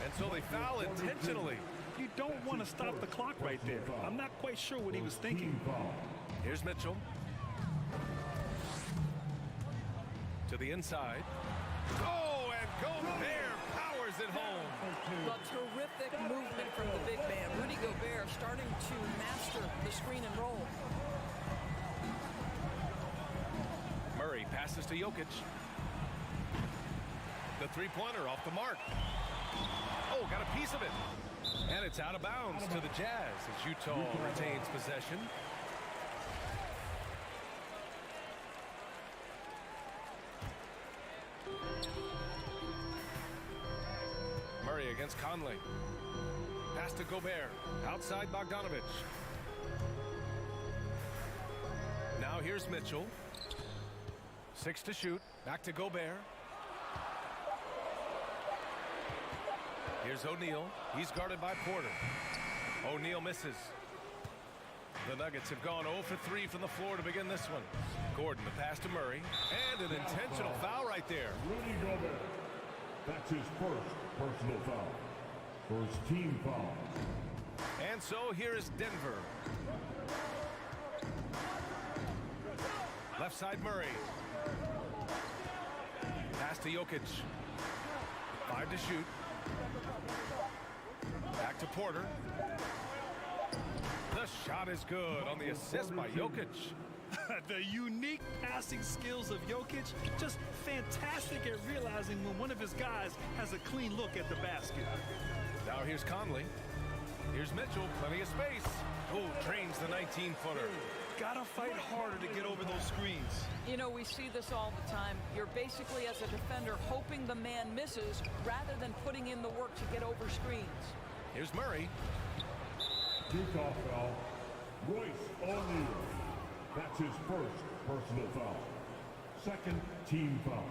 And so they foul intentionally. You don't want to stop the clock right there. I'm not quite sure what he was thinking. Here's Mitchell. To the inside. Oh, and Gobert powers it home. A terrific movement from the big man. Rudy Gobert starting to master the screen and roll. Murray passes to Jokic. The three-pointer off the mark. Oh, got a piece of it. And it's out of bounds to the Jazz as Utah retains possession. Murray against Conley. Pass to Gobert. Outside Bogdanovich. Now here's Mitchell. 6 to shoot. Back to Gobert. Here's O'Neal. He's guarded by Porter. O'Neal misses. The Nuggets have gone 0 for 3 from the floor to begin this one. Gordon, the pass to Murray. And an intentional foul right there. Rudy Gobert. That's his first personal foul. First team foul. And so here is Denver. Left side Murray. Pass to Jokic. 5 to shoot. Back to Porter. The shot is good on the assist by Jokic. The unique passing skills of Jokic, just fantastic at realizing when one of his guys has a clean look at the basket. Now here's Conley. Here's Mitchell, plenty of space. Oh, trains the 19-footer. Gotta fight harder to get over those screens. You know, we see this all the time. You're basically, as a defender, hoping the man misses rather than putting in the work to get over screens. Here's Murray. Utah foul. Royce O'Neal. That's his first personal foul. Second team foul.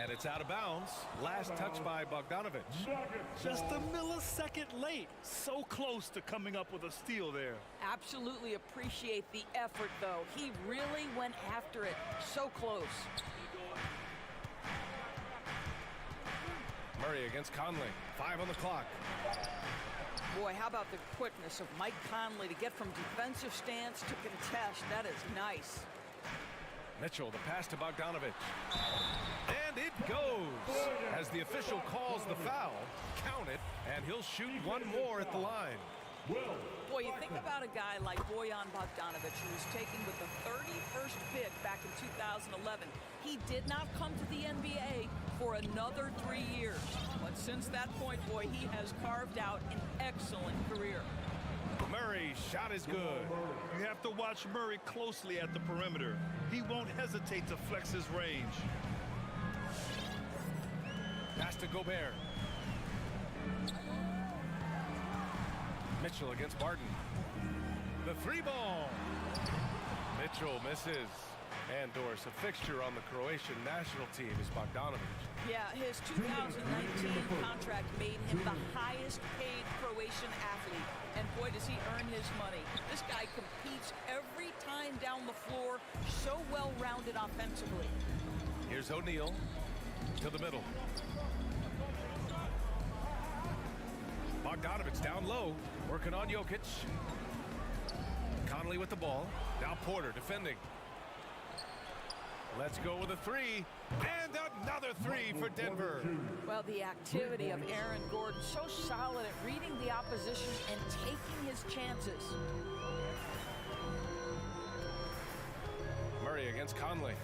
And it's out of bounds. Last touch by Bogdanovich. Just a millisecond late. So close to coming up with a steal there. Absolutely appreciate the effort, though. He really went after it. So close. Murray against Conley. 5 on the clock. Boy, how about the quickness of Mike Conley to get from defensive stance to contest. That is nice. Mitchell, the pass to Bogdanovich. And it goes. As the official calls the foul, count it, and he'll shoot one more at the line. Boy, you think about a guy like Bojan Bogdanovic, who was taken with the 31st pick back in 2011. He did not come to the NBA for another 3 years. But since that point, boy, he has carved out an excellent career. Murray's shot is good. You have to watch Murray closely at the perimeter. He won't hesitate to flex his range. Pass to Gobert. Mitchell against Barton. The 3-ball. Mitchell misses. And Doris, a fixture on the Croatian national team is Bogdanovich. Yeah, his 2019 contract made him the highest paid Croatian athlete. And boy, does he earn his money. This guy competes every time down the floor, so well-rounded offensively. Here's O'Neal to the middle. Bogdanovich down low, working on Jokic. Conley with the ball. Now Porter defending. Let's go with a 3. And another 3 for Denver. Well, the activity of Aaron Gordon, so solid at reading the opposition and taking his chances. Murray against Conley.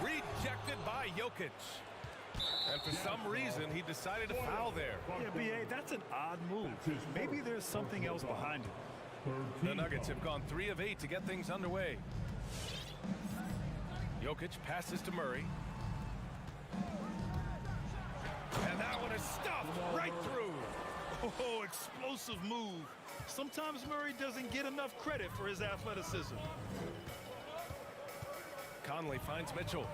Rejected by Jokic. And for some reason, he decided to foul there. Yeah, B.A., that's an odd move. Maybe there's something else behind it. The Nuggets have gone 3 of 8 to get things underway. Jokic passes to Murray. Oh, explosive move. Sometimes Murray doesn't get enough credit for his athleticism. Conley finds Mitchell.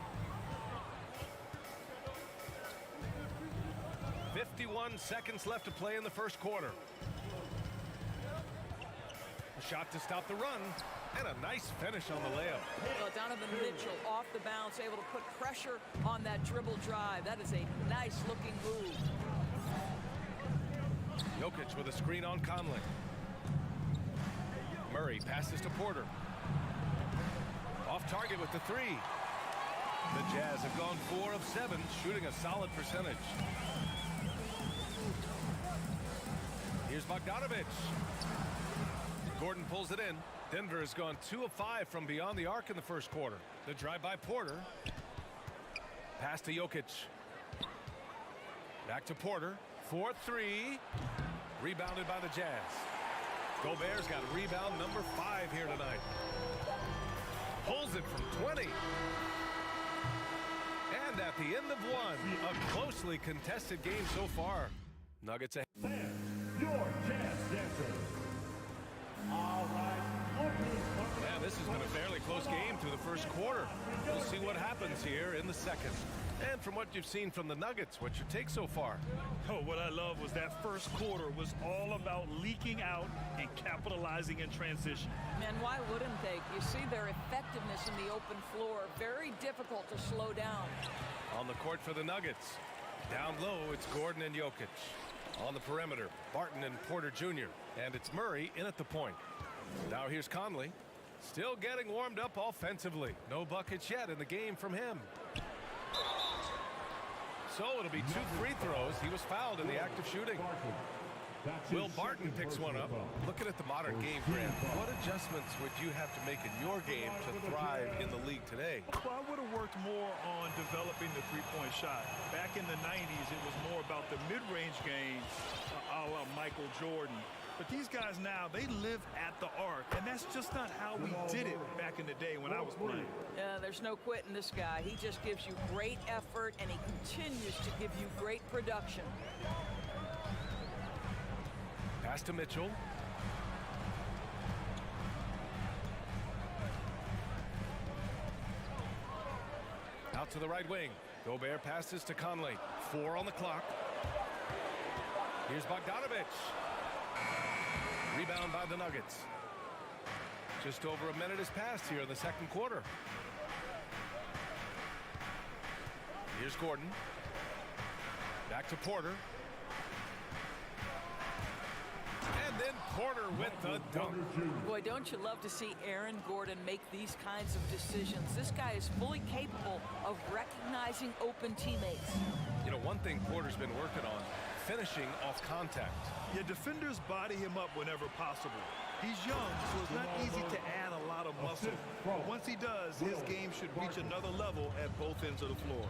51 seconds left to play in the first quarter. A shot to stop the run, and a nice finish on the layup. Well, Donovan Mitchell off the bounce, able to put pressure on that dribble drive. That is a nice-looking move. Jokic with a screen on Conley. Murray passes to Porter. Off target with the three. The Jazz have gone 4 of 7, shooting a solid percentage. Here's Bogdanovic. Gordon pulls it in. Denver has gone 2 of 5 from beyond the arc in the first quarter. The drive by Porter. Pass to Jokic. Back to Porter. 4-3. Rebounded by the Jazz. Gobert's got rebound number 5 here tonight. Pulls it from 20. And at the end of one, a closely contested game so far. Nuggets ahead. Your Jazz dancers. All right. Man, this has been a fairly close game through the first quarter. We'll see what happens here in the second. And from what you've seen from the Nuggets, what's your take so far? Oh, what I love was that first quarter was all about leaking out and capitalizing in transition. And why wouldn't they? You see their effectiveness in the open floor. Very difficult to slow down. On the court for the Nuggets. Down low, it's Gordon and Jokic. On the perimeter, Barton and Porter Jr. And it's Murray in at the point. Now here's Conley. Still getting warmed up offensively. No buckets yet in the game from him. So it'll be 2 free throws. He was fouled in the act of shooting. Will Barton picks one up. Looking at the modern game, Grant, what adjustments would you have to make in your game to thrive in the league today? Well, I would have worked more on developing the three-point shot. Back in the 90s, it was more about the mid-range game, a la Michael Jordan. But these guys now, they live at the arc, and that's just not how we did it back in the day when I was playing. Yeah, there's no quitting this guy. He just gives you great effort, and he continues to give you great production. Pass to Mitchell. Out to the right wing. Gobert passes to Conley. 4 on the clock. Here's Bogdanovic. Rebound by the Nuggets. Just over a minute has passed here in the second quarter. Here's Gordon. Back to Porter. And then Porter with the dunk. Boy, don't you love to see Aaron Gordon make these kinds of decisions? This guy is fully capable of recognizing open teammates. You know, one thing Porter's been working on, finishing off contact. Yeah, defenders body him up whenever possible. He's young, so it's not easy to add a lot of muscle. But once he does, his game should reach another level at both ends of the floor.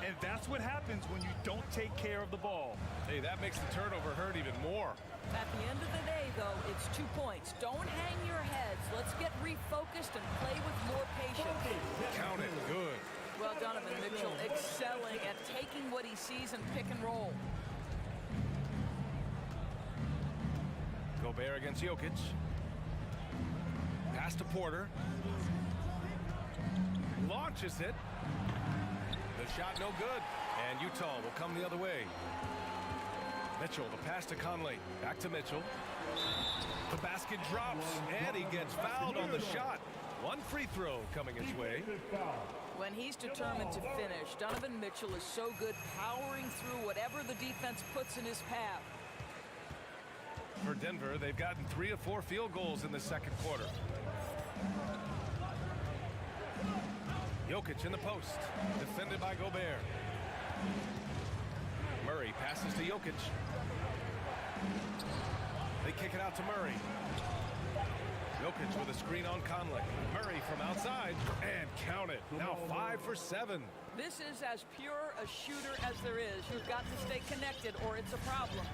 And that's what happens when you don't take care of the ball. Hey, that makes the turnover hurt even more. At the end of the day, though, it's 2 points. Don't hang your heads. Let's get refocused and play with more patience. Count it. Good. Well, Donovan Mitchell excelling at taking what he sees in pick and roll. Gobert against Jokic. Pass to Porter. Launches it. The shot no good. And Utah will come the other way. Mitchell, the pass to Conley. Back to Mitchell. The basket drops, and he gets fouled on the shot. 1 free throw coming his way. When he's determined to finish, Donovan Mitchell is so good powering through whatever the defense puts in his path. For Denver, they've gotten 3 of 4 field goals in the second quarter. Jokic in the post, defended by Gobert. Murray passes to Jokic. They kick it out to Murray. Jokic with a screen on Conley. Murray from outside, and count it. Now 5 for 7. This is as pure a shooter as there is. You've got to stay connected or it's a problem.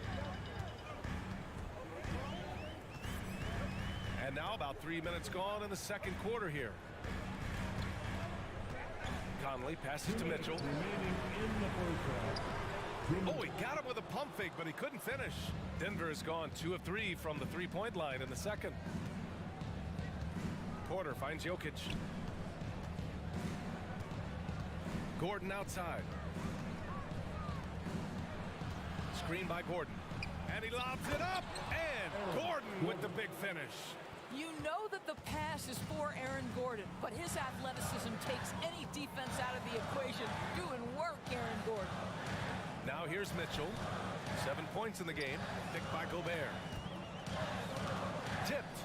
And now about 3 minutes gone in the second quarter here. Conley passes to Mitchell. Oh, he got him with a pump fake, but he couldn't finish. Denver has gone 2 of 3 from the three-point line in the second. Porter finds Jokic. Gordon outside. Screen by Gordon. And he lobs it up. And Gordon with the big finish. You know that the pass is for Aaron Gordon, but his athleticism takes any defense out of the equation. Doing work, Aaron Gordon. Now here's Mitchell. 7 points in the game. Picked by Gobert. Tipped.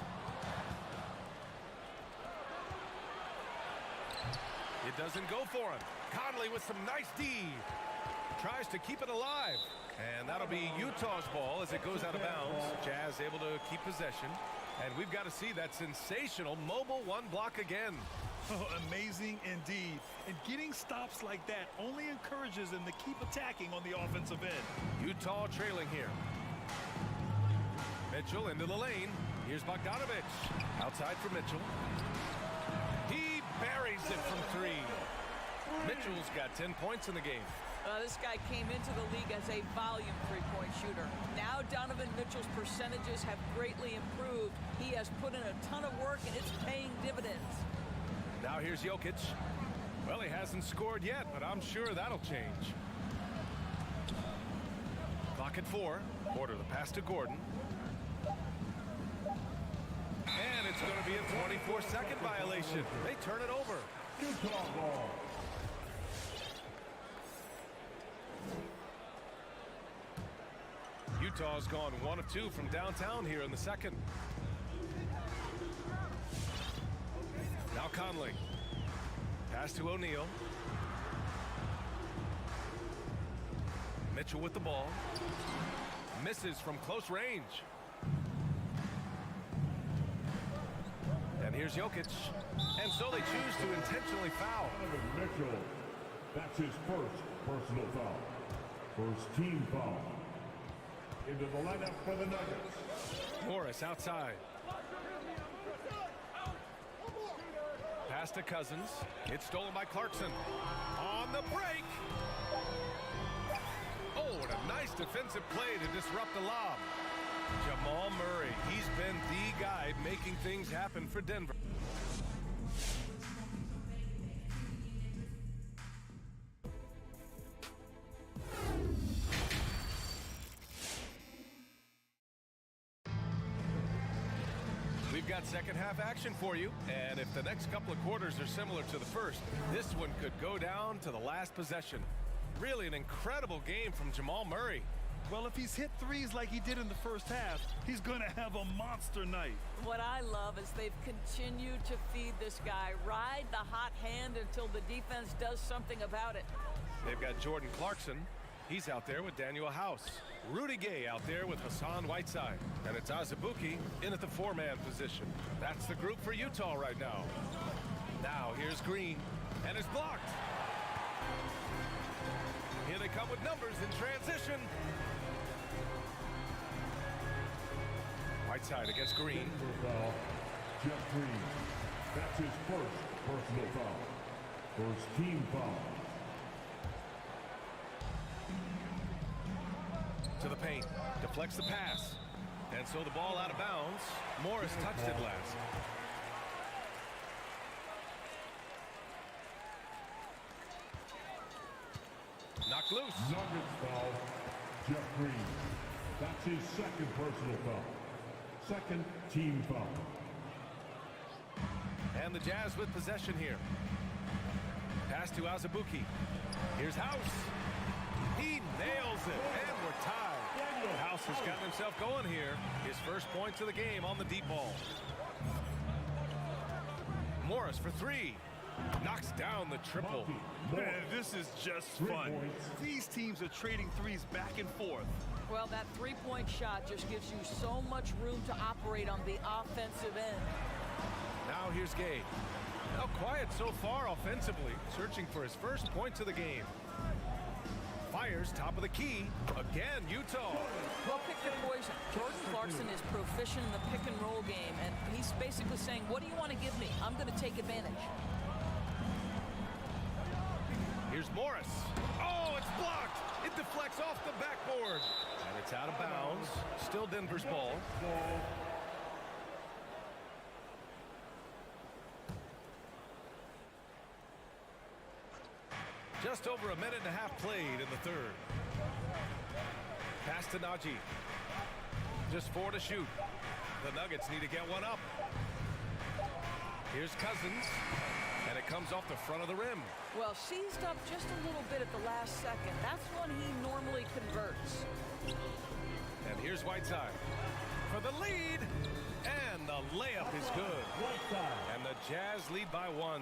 It doesn't go for him. Conley with some nice D. Tries to keep it alive. And that'll be Utah's ball as it goes out of bounds. Jazz able to keep possession. And we've got to see that sensational mobile one block again. Oh, amazing indeed. And getting stops like that only encourages them to keep attacking on the offensive end. Utah trailing here. Mitchell into the lane. Here's Bogdanovich. Outside for Mitchell. He buries it from 3. Mitchell's got 10 points in the game. This guy came into the league as a volume three-point shooter. Now Donovan Mitchell's percentages have greatly improved. He has put in a ton of work, and it's paying dividends. Now here's Jokic. Well, he hasn't scored yet, but I'm sure that'll change. Clock at 4. Porter the pass to Gordon. And it's going to be a 24-second violation. They turn it over. Utah ball. Utah's gone 1 of 2 from downtown here in the second. Now Conley. Pass to O'Neal. Mitchell with the ball. Misses from close range. And here's Jokic. And so they choose to intentionally foul. Donovan Mitchell. That's his first personal foul. First team foul. Into the lineup for the Nuggets. Morris outside. Pass to Cousins. It's stolen by Clarkson. On the break. Oh, and a nice defensive play to disrupt the lob. Jamal Murray. He's been the guy making things happen for Denver. We've got second half action for you, and if the next couple of quarters are similar to the first, this one could go down to the last possession. Really an incredible game from Jamal Murray. Well, if he's hit threes like he did in the first half, he's going to have a monster night. What I love is they've continued to feed this guy. Ride the hot hand until the defense does something about it. They've got Jordan Clarkson. He's out there with Daniel House. Rudy Gay out there with Hassan Whiteside. And it's Azubuike in at the 4-man position. That's the group for Utah right now. Now here's Green, and it's blocked. Here they come with numbers in transition. Whiteside against Green. Foul. Jeff Green. That's his first personal foul. First team foul. To the paint, deflects the pass, and so the ball out of bounds. Morris touched it last. Knocked loose. Nuggets foul. Jeff Green. That's his second personal foul. Second team foul. And the Jazz with possession here. Pass to Azubuike. Here's House. He nails it, and we're tied. House has gotten himself going here. His first points of the game on the deep ball. Morris for 3. Knocks down the triple. Man, this is just fun. These teams are trading threes back and forth. Well, that three-point shot just gives you so much room to operate on the offensive end. Now here's Gay. Now quiet so far offensively, searching for his first points of the game. Fires top of the key. Again, Utah. Well, pick your poison. Jordan Clarkson is proficient in the pick and roll game, and he's basically saying, what do you want to give me? I'm going to take advantage. Here's Morris. Oh, it's blocked. It deflects off the backboard. And it's out of bounds. Still Denver's ball. Just over a minute and a half played in the third. Pass to Najee. Just 4 to shoot. The Nuggets need to get one up. Here's Cousins. And it comes off the front of the rim. Well, seized up just a little bit at the last second. That's when he normally converts. And here's Whiteside for the lead. And the layup is good. And the Jazz lead by 1.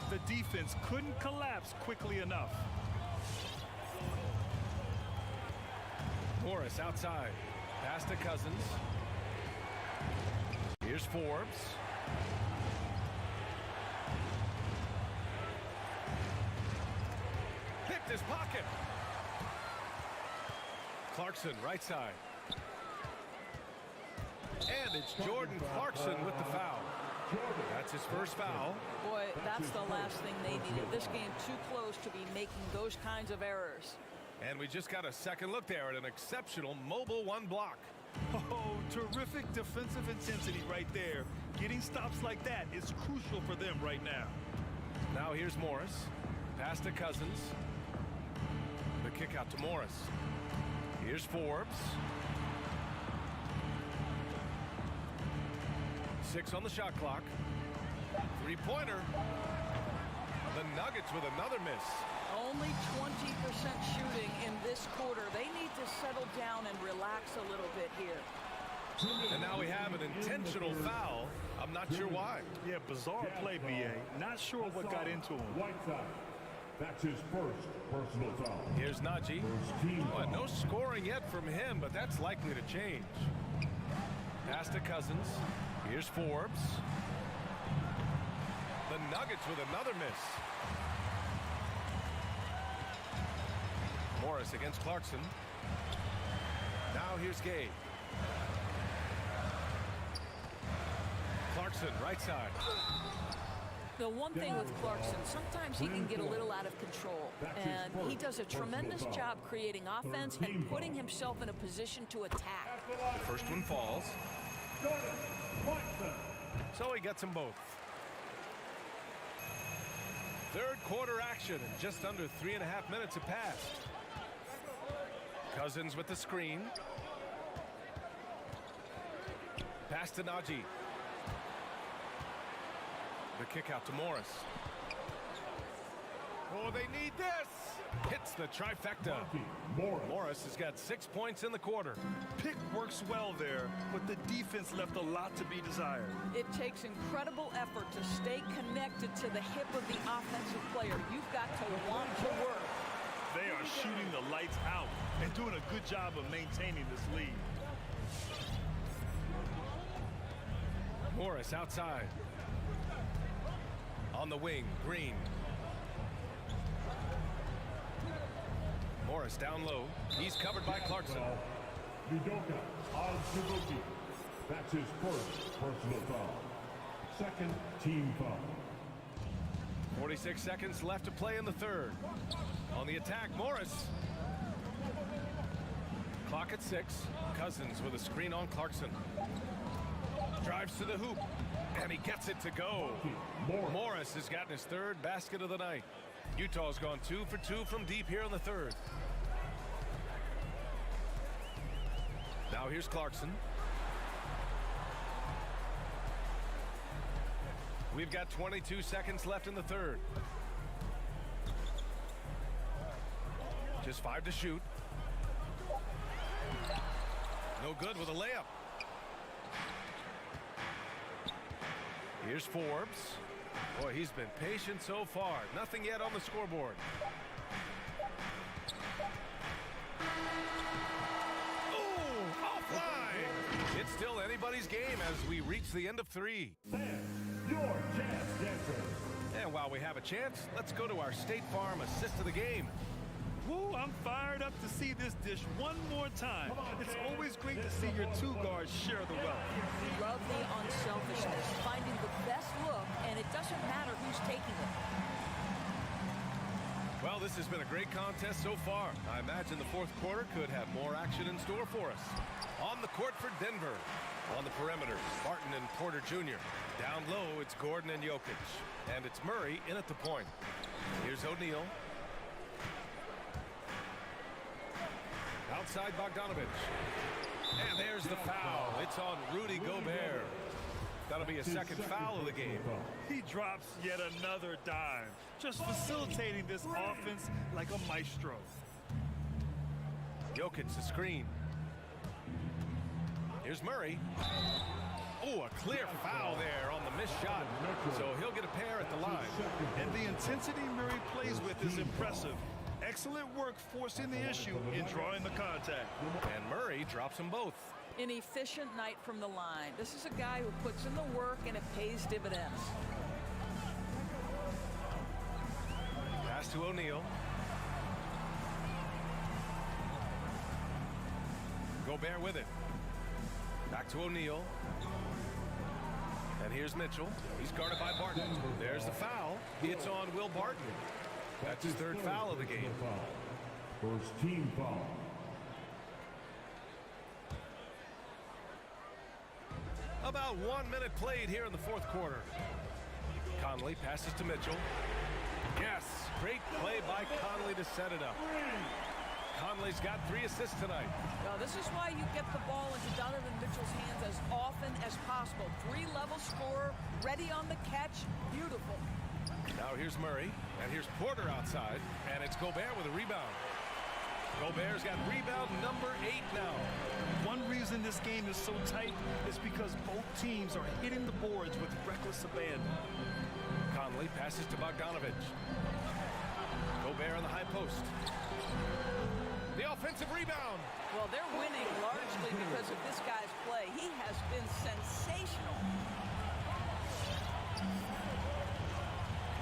The defense couldn't collapse quickly enough. Morris outside. Pass to Cousins. Here's Forbes. Picked his pocket. Clarkson right side. And it's Jordan Clarkson with the foul. That's his first foul. Boy, that's the last thing they needed. This game too close to be making those kinds of errors. And we just got a second look there at an exceptional mobile 1 block. Oh, terrific defensive intensity right there. Getting stops like that is crucial for them right now. Now here's Morris. Pass to Cousins. The kick out to Morris. Here's Forbes. 6 on the shot clock. 3-pointer. The Nuggets with another miss. Only 20% shooting in this quarter. They need to settle down and relax a little bit here. And now we have an intentional foul. I'm not sure why. Yeah, bizarre play, B.A. Not sure what got into him. Whiteside. That's his first personal foul. Here's Najee. Well, no scoring yet from him, but that's likely to change. Pass to Cousins. Here's Forbes. The Nuggets with another miss. Morris against Clarkson. Now here's Gay. Clarkson right side. The one thing with Clarkson, sometimes he can get a little out of control. And he does a tremendous job creating offense and putting himself in a position to attack. The first one falls. So he gets them both. Third quarter action, and just under 3.5 minutes have passed. Cousins with the screen. Pass to Najee. The kick out to Morris. Oh, they need this. Hits the trifecta. Morris has got 6 points in the quarter. Pick works well there, but the defense left a lot to be desired. It takes incredible effort to stay connected to the hip of the offensive player. You've got to want to work. They are shooting the lights out and doing a good job of maintaining this lead. Morris outside. On the wing, Green. Morris down low. He's covered by Clarkson. Udoka Azubuike. That's his first personal foul. Second team foul. 46 seconds left to play in the third. On the attack, Morris. Clock at 6. Cousins with a screen on Clarkson. Drives to the hoop, and he gets it to go. Morris has gotten his third basket of the night. Utah's gone 2 for 2 from deep here in the third. Now here's Clarkson. We've got 22 seconds left in the third. Just 5 to shoot. No good with a layup. Here's Forbes. Boy, he's been patient so far. Nothing yet on the scoreboard. Oh, offline. It's still anybody's game as we reach the end of 3. Your Jazz Dancers. And while we have a chance, let's go to our State Farm assist of the game. Woo, I'm fired up to see this dish one more time. It's always great to see your two guards share the wealth. Love the unselfishness, finding the best look, and it doesn't matter who's taking it. Well, this has been a great contest so far. I imagine the fourth quarter could have more action in store for us. On the court for Denver. On the perimeter, Barton and Porter Jr. Down low, it's Gordon and Jokic. And it's Murray in at the point. Here's O'Neal. Outside Bogdanovic. And there's the foul. It's on Rudy Gobert. That'll be a second foul of the game. He drops yet another dime, just facilitating this offense like a maestro. Jokic the screen. Here's Murray. Oh, a clear foul there on the missed shot. So he'll get a pair at the line. And the intensity Murray plays with is impressive. Excellent work forcing the issue in drawing the contact. And Murray drops them both. An efficient night from the line. This is a guy who puts in the work and it pays dividends. Pass to O'Neal. Gobert with it. Back to O'Neal. And here's Mitchell. He's guarded by Barton. There's the foul. It's on Will Barton. That's his third foul of the game. First team foul. About 1 minute played here in the fourth quarter. Conley passes to Mitchell. Yes, great play by Conley to set it up. Conley's got 3 assists tonight. Well, this is why you get the ball into Donovan Mitchell's hands as often as possible. 3-level scorer, ready on the catch, beautiful. Now here's Murray, and here's Porter outside, and it's Gobert with a rebound. Gobert's got rebound number 8 now. One reason this game is so tight is because both teams are hitting the boards with reckless abandon. Conley passes to Bogdanovic. Gobert on the high post. The offensive rebound. Well, they're winning largely because of this guy's play. He has been sensational.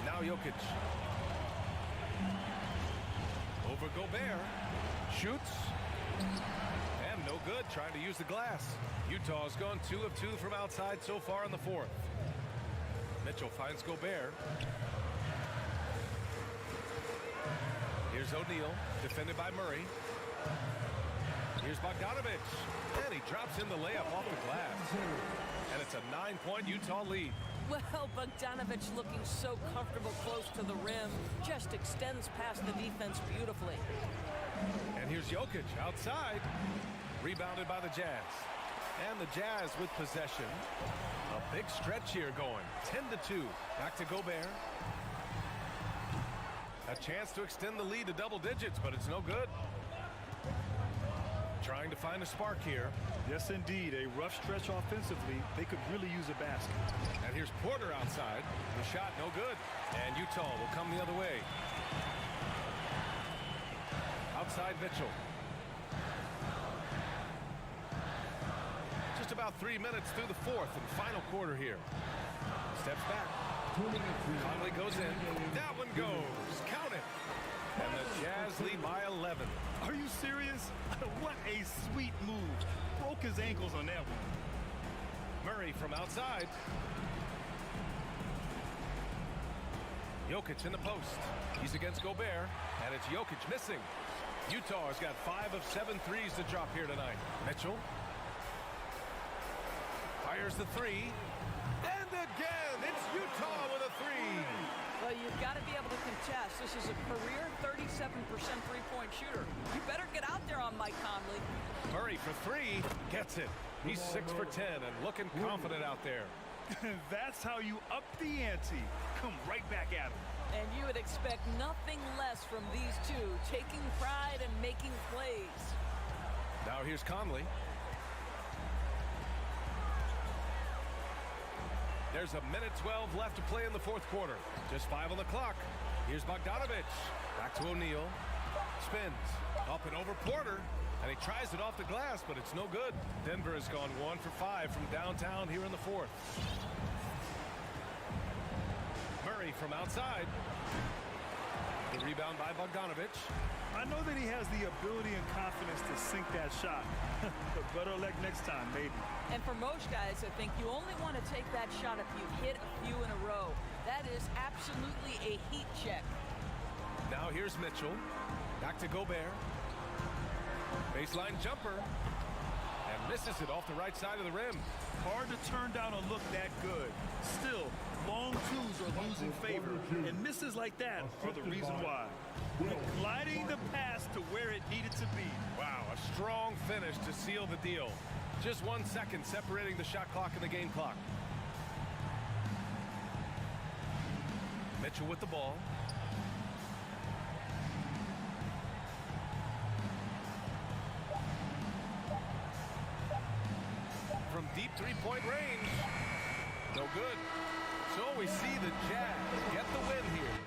Now Jokic. Over Gobert. Shoots. And no good, trying to use the glass. Utah's gone 2 of 2 from outside so far in the fourth. Mitchell finds Gobert. Here's O'Neal, defended by Murray. Here's Bogdanovic. And he drops in the layup off the glass. And it's a 9-point Utah lead. Well, Bogdanovic looking so comfortable close to the rim. Just extends past the defense beautifully. And here's Jokic outside. Rebounded by the Jazz. And the Jazz with possession. A big stretch here going. 10-2. Back to Gobert. A chance to extend the lead to double digits, but it's no good. Trying to find a spark here. Yes, indeed. A rough stretch offensively. They could really use a basket. And here's Porter outside. The shot no good. And Utah will come the other way. Outside Mitchell. Just about 3 minutes through the fourth and final quarter here. Steps back. Conley goes in. That one goes. Count it. And the Jazz lead by 11. Are you serious? What a sweet move. Broke his ankles on that one. Murray from outside. Jokic in the post. He's against Gobert. And it's Jokic missing. Utah has got 5 of 7 threes to drop here tonight. Mitchell. Fires the 3. And again, it's Utah with a 3. Well, you've got to be able to contest. This is a career 37% three-point shooter. You better get out there on Mike Conley. Murray for 3. Gets it. He's 6 for 10 and looking confident out there. That's how you up the ante. Come right back at him. And you would expect nothing less from these two, taking pride and making plays. Now here's Conley. There's a minute 12 left to play in the fourth quarter. Just 5 on the clock. Here's Bogdanovic. Back to O'Neal. Spins. Up and over Porter. And he tries it off the glass, but it's no good. Denver has gone 1 for 5 from downtown here in the fourth. Murray from outside. The rebound by Bogdanovic. I know that he has the ability and confidence to sink that shot. But better luck next time, maybe. And for most guys, I think you only want to take that shot if you hit a few in a row. That is absolutely a heat check. Now here's Mitchell. Back to Gobert. Baseline jumper. And misses it off the right side of the rim. Hard to turn down a look that good. Still, long twos are losing favor, and misses like that are the reason why. Gliding the pass to where it needed to be. Wow, a strong finish to seal the deal. Just 1 second separating the shot clock and the game clock. Mitchell with the ball. From deep three-point range. No good. So we see the Jazz get the win here.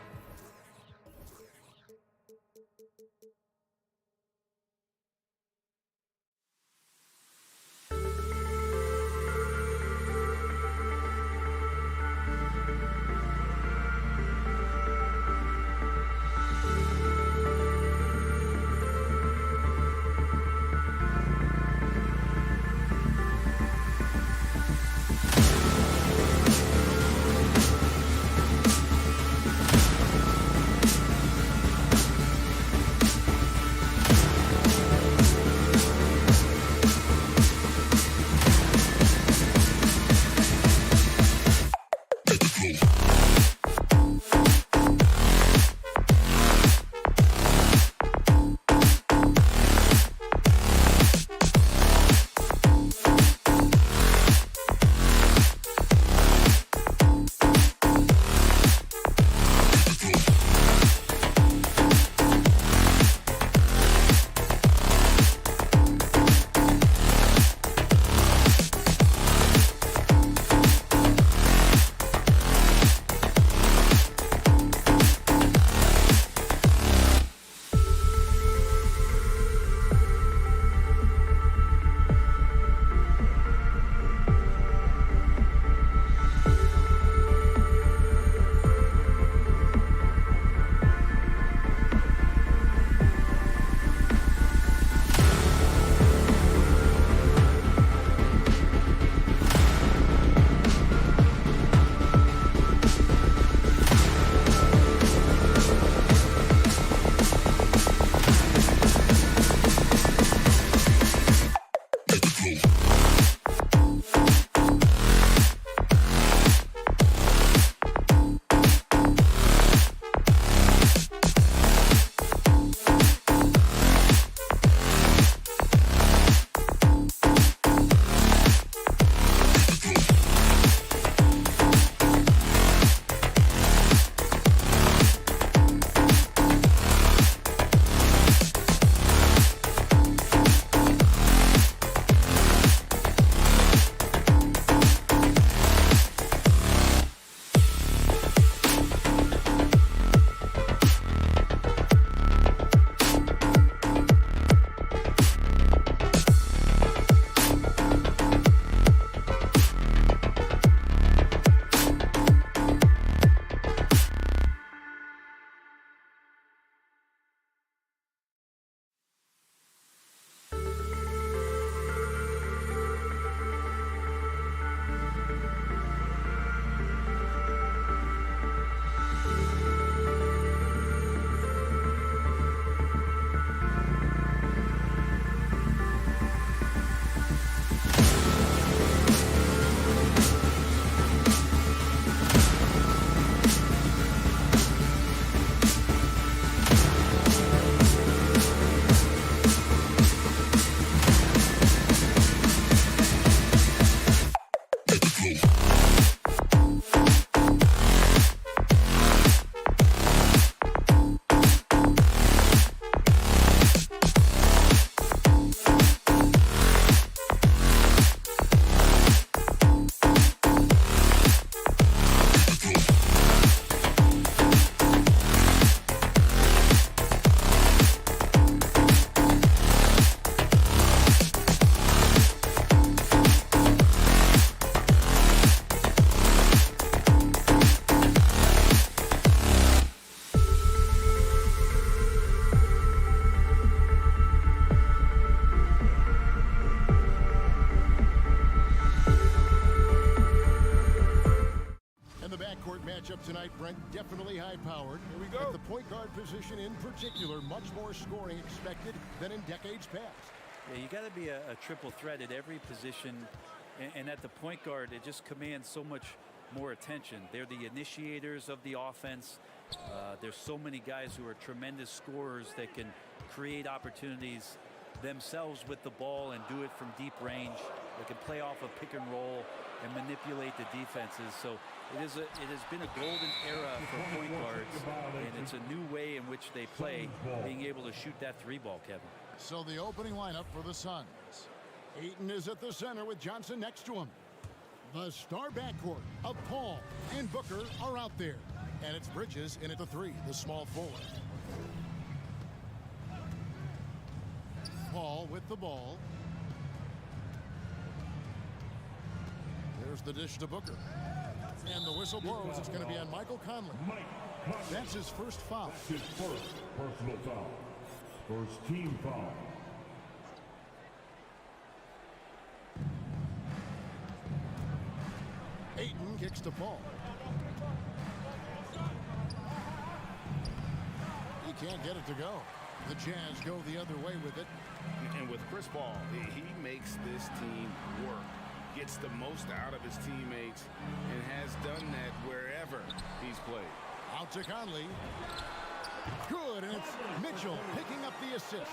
tonight, Brent, definitely high-powered. Here we go. At the point guard position in particular, much more scoring expected than in decades past. Yeah, you got to be a triple threat at every position, and at the point guard, it just commands so much more attention. They're the initiators of the offense. There's so many guys who are tremendous scorers that can create opportunities themselves with the ball and do it from deep range. They can play off a pick and roll and manipulate the defenses. So it has been a golden era for point guards, and it's a new way in which they play, being able to shoot that three ball, Kevin. So the opening lineup for the Suns. Ayton is at the center with Johnson next to him. The star backcourt of Paul and Booker are out there. And it's Bridges in at the three, the small forward. Paul with the ball. There's the dish to Booker. And the whistle blows. It's going to be on Michael Conley. That's his first foul. That's his first personal foul. First team foul. Ayton kicks to Paul. He can't get it to go. The Jazz go the other way with it. And with Chris Paul, he makes this team work, gets the most out of his teammates, and has done that wherever he's played. Out to Conley. Good, and it's Mitchell picking up the assist.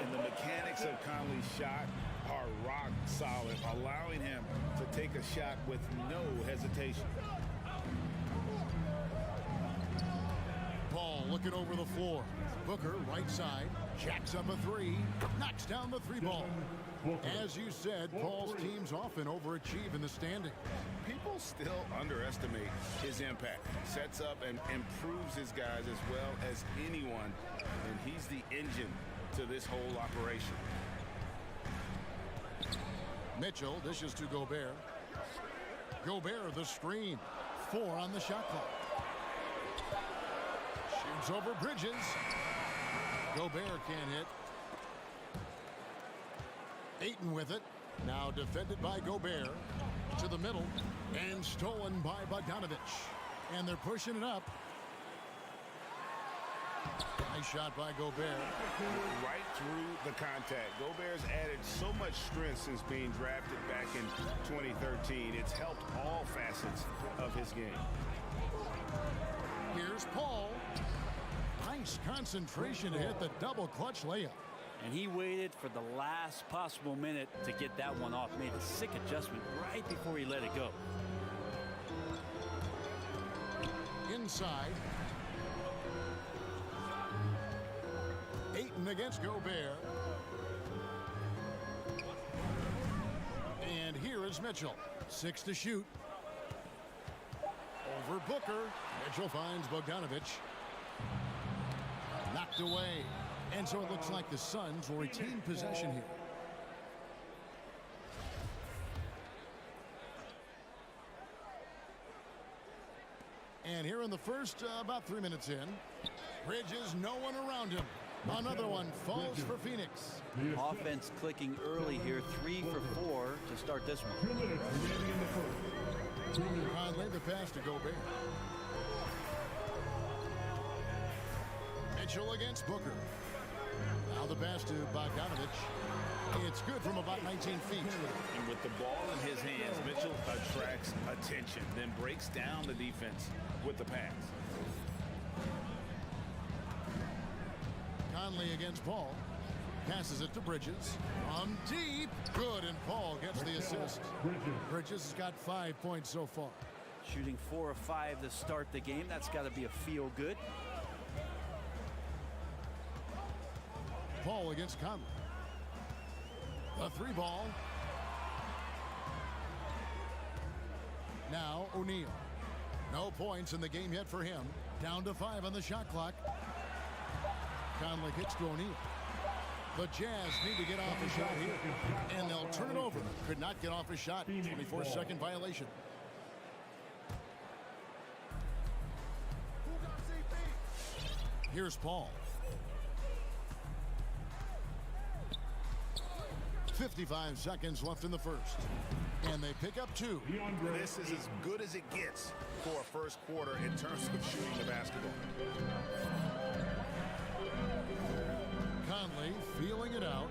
And the mechanics of Conley's shot are rock solid, allowing him to take a shot with no hesitation. Paul looking over the floor. Booker, right side, jacks up a three, knocks down the three ball. As you said, Paul's teams often overachieve in the standings. People still underestimate his impact. Sets up and improves his guys as well as anyone, and he's the engine to this whole operation. Mitchell dishes to Gobert. Gobert, the screen. 4 on the shot clock. Shoots over Bridges. Gobert can't hit. Ayton with it. Now defended by Gobert. To the middle. And stolen by Bogdanovich. And they're pushing it up. Nice shot by Gobert. Right through the contact. Gobert's added so much strength since being drafted back in 2013. It's helped all facets of his game. Here's Paul. Nice concentration to hit the double clutch layup. And he waited for the last possible minute to get that one off. Made a sick adjustment right before he let it go. Inside. Ayton against Gobert. And here is Mitchell. 6 to shoot. Over Booker. Mitchell finds Bogdanovich. Knocked away. And so it looks like the Suns will retain possession here. And here in the first, about 3 minutes in, Bridges, no one around him. Another one falls for Phoenix. Offense clicking early here, 3 for 4 to start this one. 2 minutes remaining in the first. Conley, the pass to Gobert. Mitchell against Booker. Now the pass to Bogdanovich. It's good from about 19 feet. And with the ball in his hands, Mitchell attracts attention, then breaks down the defense with the pass. Conley against Paul. Passes it to Bridges. From deep. Good, and Paul gets the assist. Bridges has got 5 points so far. Shooting 4 of 5 to start the game. That's got to be a feel good. Paul against Conley. The 3 ball. Now O'Neal. No points in the game yet for him. Down to 5 on the shot clock. Conley kicks to O'Neal. The Jazz need to get off a shot here. And they'll turn it over. Could not get off a shot. 24-second violation. Here's Paul. 55 seconds left in the first. And they pick up 2. This is as good as it gets for a first quarter in terms of shooting the basketball. Conley feeling it out.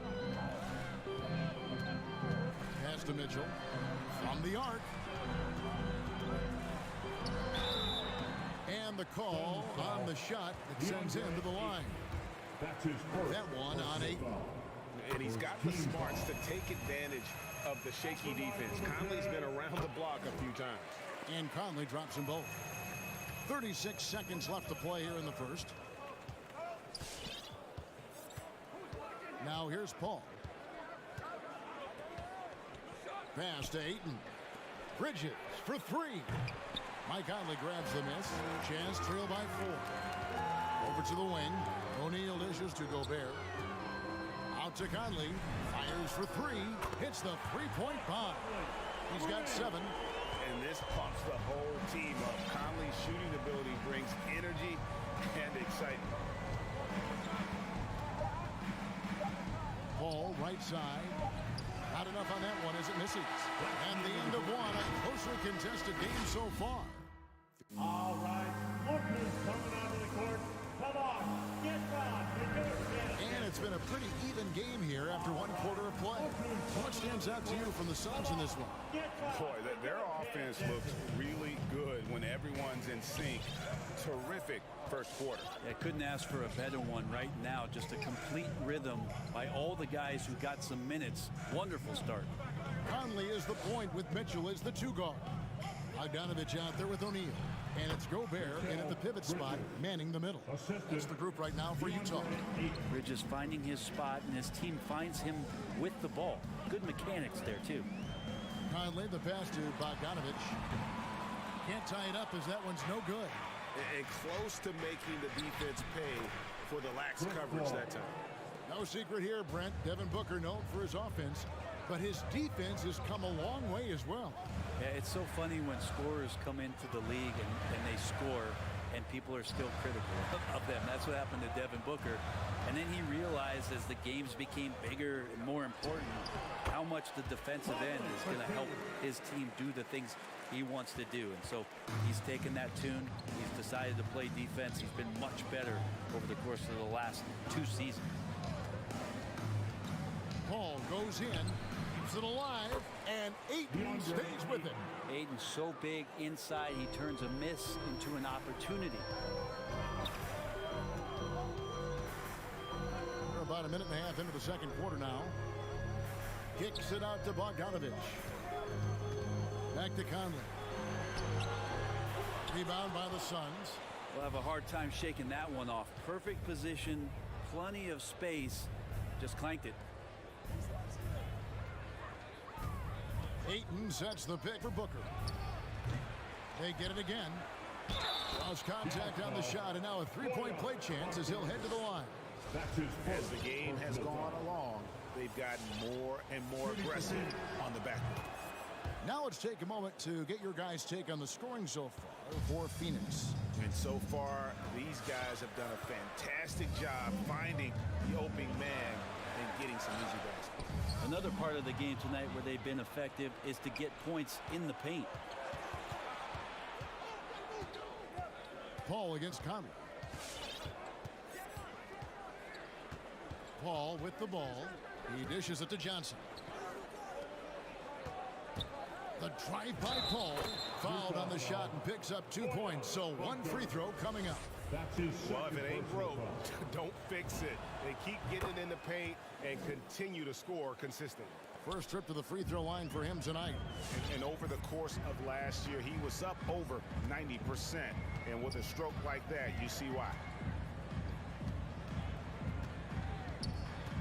Pass to Mitchell. From the arc. And the call on the shot that sends him to the line. That's his first. That one on 8. And he's got the smarts to take advantage of the shaky defense. Conley's been around the block a few times. And Conley drops them both. 36 seconds left to play here in the first. Now here's Paul. Pass to Ayton. Bridges for 3. Mike Conley grabs the miss. Chance trail by 4. Over to the wing. O'Neal dishes to Gobert. Out to Conley. Fires for 3. Hits the three-point bomb. He's got 7. And this pumps the whole team up. Conley's shooting ability brings energy and excitement. Paul, right side. Not enough on that one as it misses. And the end of one. A closely contested game so far. All right, Booker's coming onto the court. Come on, get back. And it's been a pretty even game here after 1 quarter of play. What stands out to you from the Suns in this one? Boy, their offense looks really good when everyone's in sync. Terrific first quarter. I couldn't ask for a better one right now. Just a complete rhythm by all the guys who got some minutes. Wonderful start. Conley is the point with Mitchell as the 2 guard. Bogdanovich out there with O'Neal. And it's Gobert in at the pivot spot, manning the middle. That's the group right now for Utah. Bridges finding his spot, and his team finds him with the ball. Good mechanics there, too. Conley, the pass to Bogdanovich. Can't tie it up as that one's no good. And close to making the defense pay for the lax coverage that time. No secret here, Brent. Devin Booker known for his offense, but his defense has come a long way as well. Yeah, it's so funny when scorers come into the league and they score, and people are still critical of them. That's what happened to Devin Booker. And then he realized as the games became bigger and more important, how much the defensive end is going to help his team do the things he wants to do. And so he's taken that tune. He's decided to play defense. He's been much better over the course of the last 2 seasons. Paul goes in, keeps it alive, and Ayton stays with it. Ayton's so big inside, he turns a miss into an opportunity. We're about a minute and a half into the second quarter now. Kicks it out to Bogdanovich. Back to Conley. Rebound by the Suns. We'll have a hard time shaking that one off. Perfect position, plenty of space, just clanked it. Ayton sets the pick for Booker. They get it again. Lost contact on the shot, and now a three-point play chance as he'll head to the line. As the game has gone along, they've gotten more and more aggressive on the backcourt. Now let's take a moment to get your guys' take on the scoring so far for Phoenix. And so far, these guys have done a fantastic job finding the opening man and getting some easy baskets. Another part of the game tonight where they've been effective is to get points in the paint. Paul against Conley. Paul with the ball. He dishes it to Johnson. The drive by Paul. Fouled on the shot and picks up 2 points. So 1 free throw coming up. Well, if it ain't broke, don't fix it. They keep getting in the paint and continue to score consistently. First trip to the free throw line for him tonight. And over the course of last year, he was up over 90%. And with a stroke like that, you see why.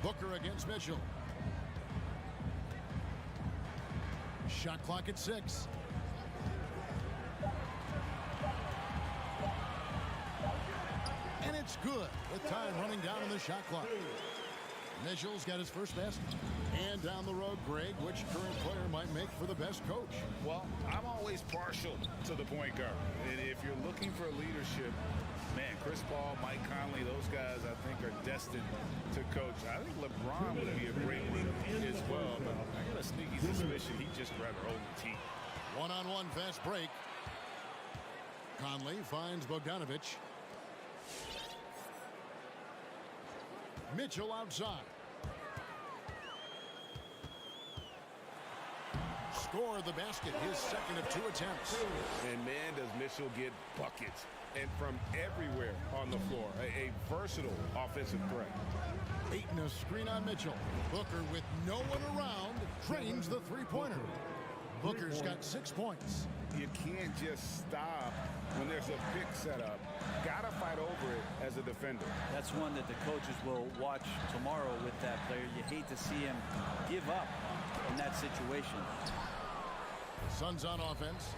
Booker against Mitchell. Shot clock at 6. And it's good with time running down on the shot clock. Mitchell's got his first basket. And down the road, Greg, which current player might make for the best coach? Well, I'm always partial to the point guard. And if you're looking for leadership, man, Chris Paul, Mike Conley, those guys I think are destined to coach. I think LeBron would be a great leader as well. situation, he'd just rather hold the team. One-on-one fast break. Conley finds Bogdanovich. Mitchell outside. Score the basket, his second of 2 attempts. And man, does Mitchell get buckets. And from everywhere on the floor. A versatile offensive threat. Ayton a screen on Mitchell. Booker with no one around drains the three-pointer. Booker's got 6 points. You can't just stop when there's a pick set up. Gotta fight over it as a defender. That's one that the coaches will watch tomorrow with that player. You hate to see him give up in that situation. Suns on offense.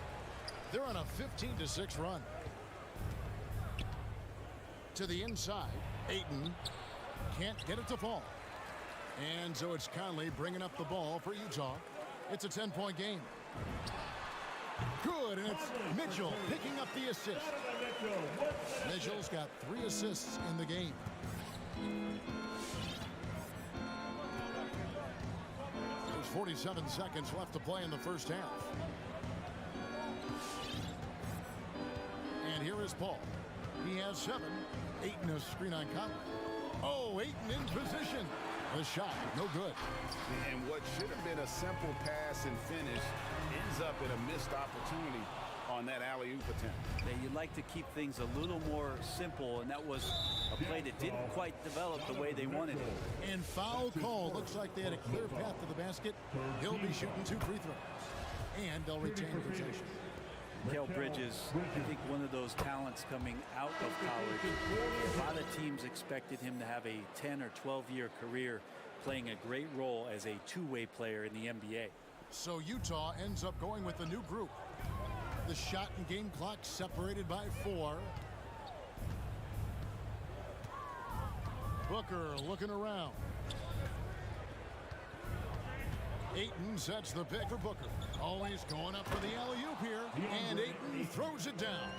They're on a 15-6 run. To the inside, Ayton can't get it to fall. And so it's Conley bringing up the ball for Utah. It's a 10-point game. Good, and it's Mitchell picking up the assist. Mitchell's got 3 assists in the game. There's 47 seconds left to play in the first half. And here is Paul. He has 7. Ayton a screen on Conley. Oh, Ayton in position. The shot, no good. And what should have been a simple pass and finish ends up in a missed opportunity on that alley-oop attempt. Yeah, you'd like to keep things a little more simple, and that was a play that didn't quite develop the way they wanted it. And foul call. Looks like they had a clear path to the basket. He'll be shooting 2 free throws. And they'll retain possession. Mikal Bridges, I think one of those talents coming out of college. A lot of teams expected him to have a 10 or 12-year career playing a great role as a two-way player in the NBA. So Utah ends up going with the new group. The shot and game clock separated by 4. Booker looking around. Ayton sets the pick for Booker. Always going up for the alley-oop here. And Ayton throws it down.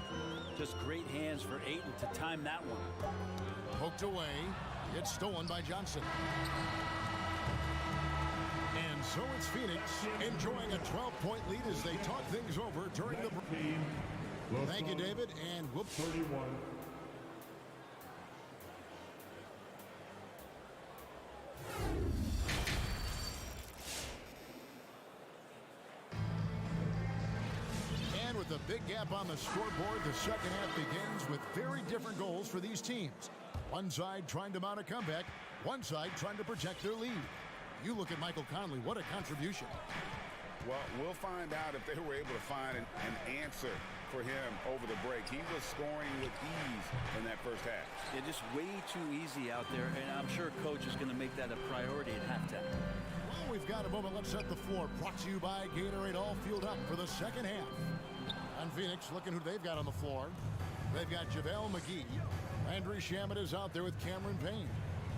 Just great hands for Ayton to time that one. Poked away. It's stolen by Johnson. And so it's Phoenix enjoying a 12-point lead as they talk things over during the break. Thank you, David. And whoops. 31. With a big gap on the scoreboard, the second half begins with very different goals for these teams. One side trying to mount a comeback, one side trying to protect their lead. You look at Michael Conley, what a contribution. Well, we'll find out if they were able to find an answer for him over the break. He was scoring with ease in that first half. Yeah, just way too easy out there, and I'm sure coach is going to make that a priority at halftime. Well, we've got a moment. Let's set the floor. Brought to you by Gatorade. All fueled up for the second half. And Phoenix looking who they've got on the floor. They've got JaVale McGee. Andrew Shamet is out there with Cameron Payne.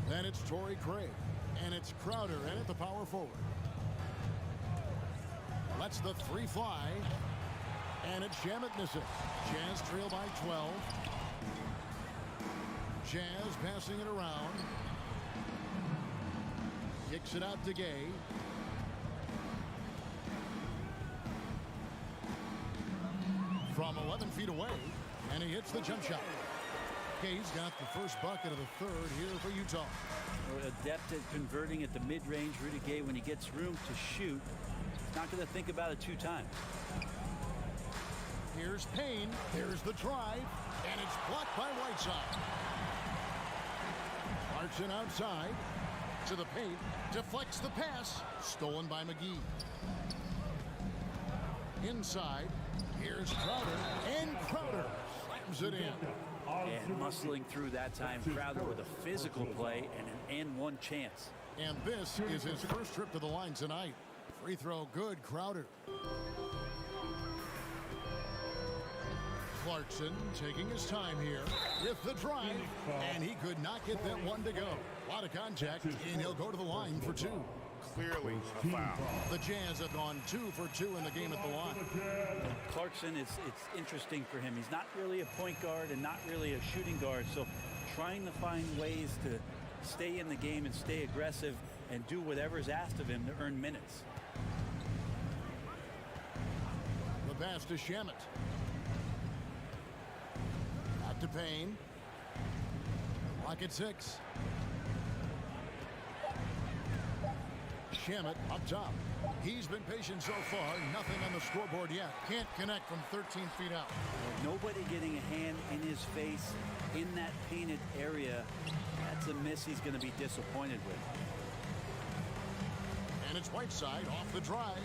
Then it's Torrey Craig. And it's Crowder in at the power forward. Lets the 3 fly. And it's Shamet missing. Jazz trail by 12. Jazz passing it around. Kicks it out to Gay. From 11 feet away, and he hits the jump shot. Gay's got the first bucket of the third here for Utah. Adept at converting at the mid-range. Rudy Gay, when he gets room to shoot, he's not going to think about it 2 times. Here's Payne. There's the drive, and it's blocked by Whiteside. Clarkson outside to the paint, deflects the pass, stolen by McGee. Inside. Here's Crowder, and Crowder slams it in. And muscling through that time, Crowder with a physical play and an and-one chance. And this is his first trip to the line tonight. Free throw good, Crowder. Clarkson taking his time here with the drive, and he could not get that one to go. A lot of contact, and he'll go to the line for 2. Clearly a foul. The Jazz have gone 2 for 2 in the game at the line. Clarkson, it's interesting for him. He's not really a point guard and not really a shooting guard, so trying to find ways to stay in the game and stay aggressive and do whatever's asked of him to earn minutes. pass to Shamet. Back to Payne. Lock at 6. Shamet up top. He's been patient so far. Nothing on the scoreboard yet. Can't connect from 13 feet out. Nobody getting a hand in his face in that painted area. That's a miss he's going to be disappointed with. And it's Whiteside off the drive.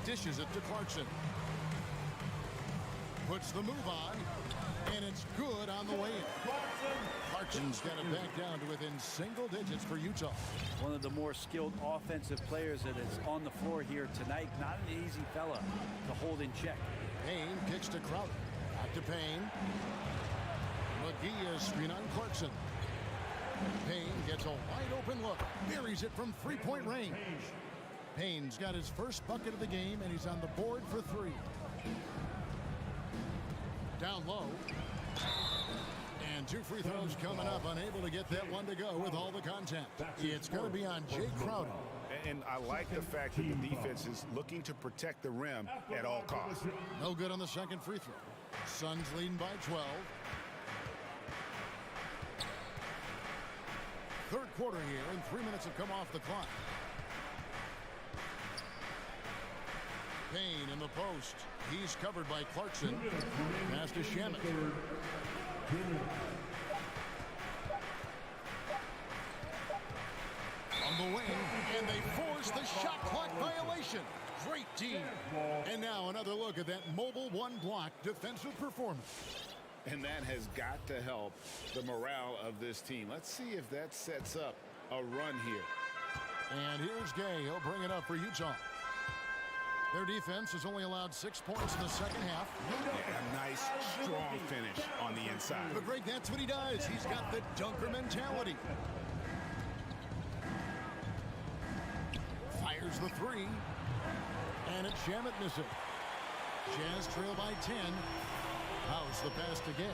Dishes it to Clarkson. Puts the move on. And it's good on the way in. Clarkson's got it back down to within single digits for Utah. One of the more skilled offensive players that is on the floor here tonight. Not an easy fella to hold in check. Payne kicks to Crowder. Back to Payne. McGee is screen on Clarkson. Payne gets a wide open look. Buries it from three-point range. Payne's got his first bucket of the game, and he's on the board for 3. Down low. And 2 free throws coming up. Unable to get that one to go with all the contact. It's going to be on Jay Crowder. And I like the fact that the defense is looking to protect the rim at all costs. No good on the second free throw. Suns leading by 12. Third quarter here, and 3 minutes have come off the clock. Payne in the post. He's covered by Clarkson. Pass to Shamet. On the wing, and they force the shot clock violation. Great D. And now another look at that mobile one block defensive performance. And that has got to help the morale of this team. Let's see if that sets up a run here. And here's Gay. He'll bring it up for Utah. Their defense has only allowed 6 points in the second half. Yeah, a nice, strong finish on the inside. But Greg, that's what he does. He's got the dunker mentality. Fires the 3. And it's Shamet misses. Jazz trail by 10. House the pass to Gay.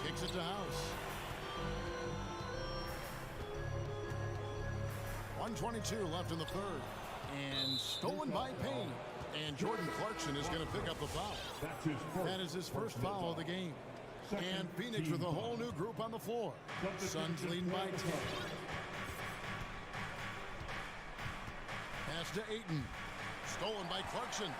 Kicks it to House. 1:22 left in the third. And stolen by Payne. And Jordan Clarkson is going to pick up the foul. That is his first foul of the game. And Phoenix with a whole new group on the floor. Suns leading by 10. Pass to Ayton. Stolen by Clarkson.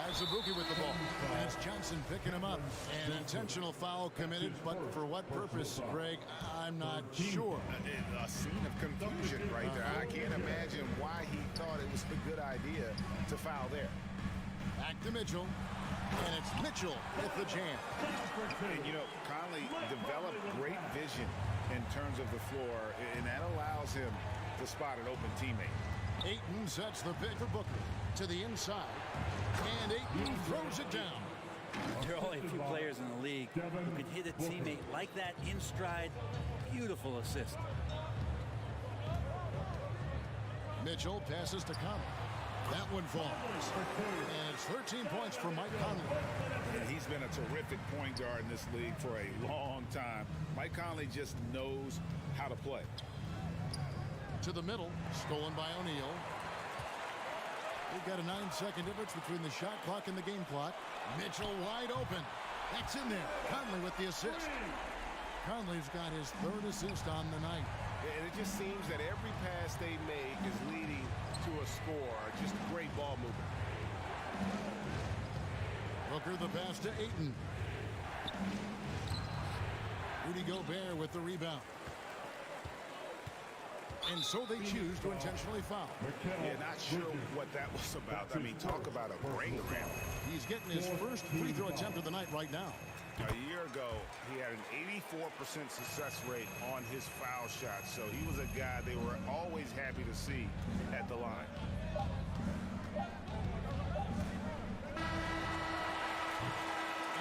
Has Azubuike with the ball. And it's Johnson picking him up. An intentional foul committed, but for what purpose, Greg, I'm not sure. A scene of confusion right there. I can't imagine why he thought it was a good idea to foul there. Back to Mitchell. And it's Mitchell with the jam. And, you know, Conley developed great vision in terms of the floor, and that allows him to spot an open teammate. Ayton sets the pick for Booker to the inside. And Ayton throws it down. There are only a few players in the league who can hit a teammate like that in stride. Beautiful assist. Mitchell passes to Conley. That one falls. And it's 13 points for Mike Conley. And he's been a terrific point guard in this league for a long time. Mike Conley just knows how to play. To the middle, stolen by O'Neal. We've got a 9-second difference between the shot clock and the game clock. Mitchell wide open. That's in there. Conley with the assist. Conley's got his third assist on the night. And it just seems that every pass they make is leading to a score. Just great ball movement. Booker the pass to Ayton. Rudy Gobert with the rebound. And so they choose to intentionally foul. Yeah, not sure what that was about. I mean, talk about a brain cramp. He's getting his first free throw attempt of the night right now. A year ago, he had an 84% success rate on his foul shot, so he was a guy they were always happy to see at the line.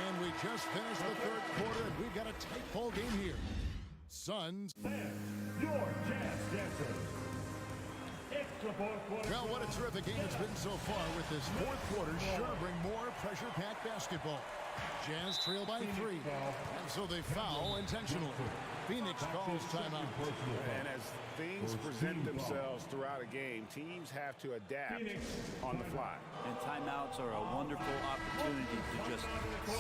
And we just finished the third quarter, and we've got a tight ball game here. Suns. Your Jazz Dancers. It's the fourth quarter. Well, what a terrific game it's been so far, with this fourth quarter sure to bring more pressure-packed basketball. Jazz trail by 3. And so they foul intentionally. Phoenix calls timeout. And as things present themselves throughout a game, teams have to adapt on the fly. And timeouts are a wonderful opportunity to just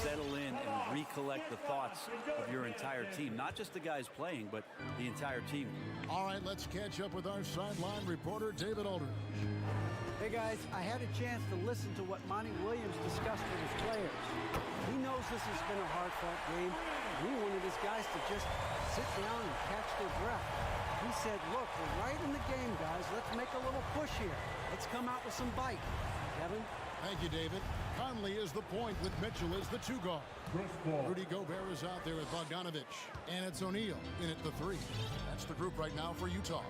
settle in and recollect the thoughts of your entire team. Not just the guys playing, but the entire team. All right, let's catch up with our sideline reporter, David Aldridge. Hey, guys, I had a chance to listen to what Monty Williams discussed with his players. He knows this has been a hard-fought game. He wanted his guys to just sit down and catch their breath. He said, look, we're right in the game, guys. Let's make a little push here. Let's come out with some bite. Kevin? Thank you, David. Conley is the point with Mitchell as the 2 guard. Rudy Gobert is out there with Bogdanovich. And it's O'Neal in at the 3. That's the group right now for Utah.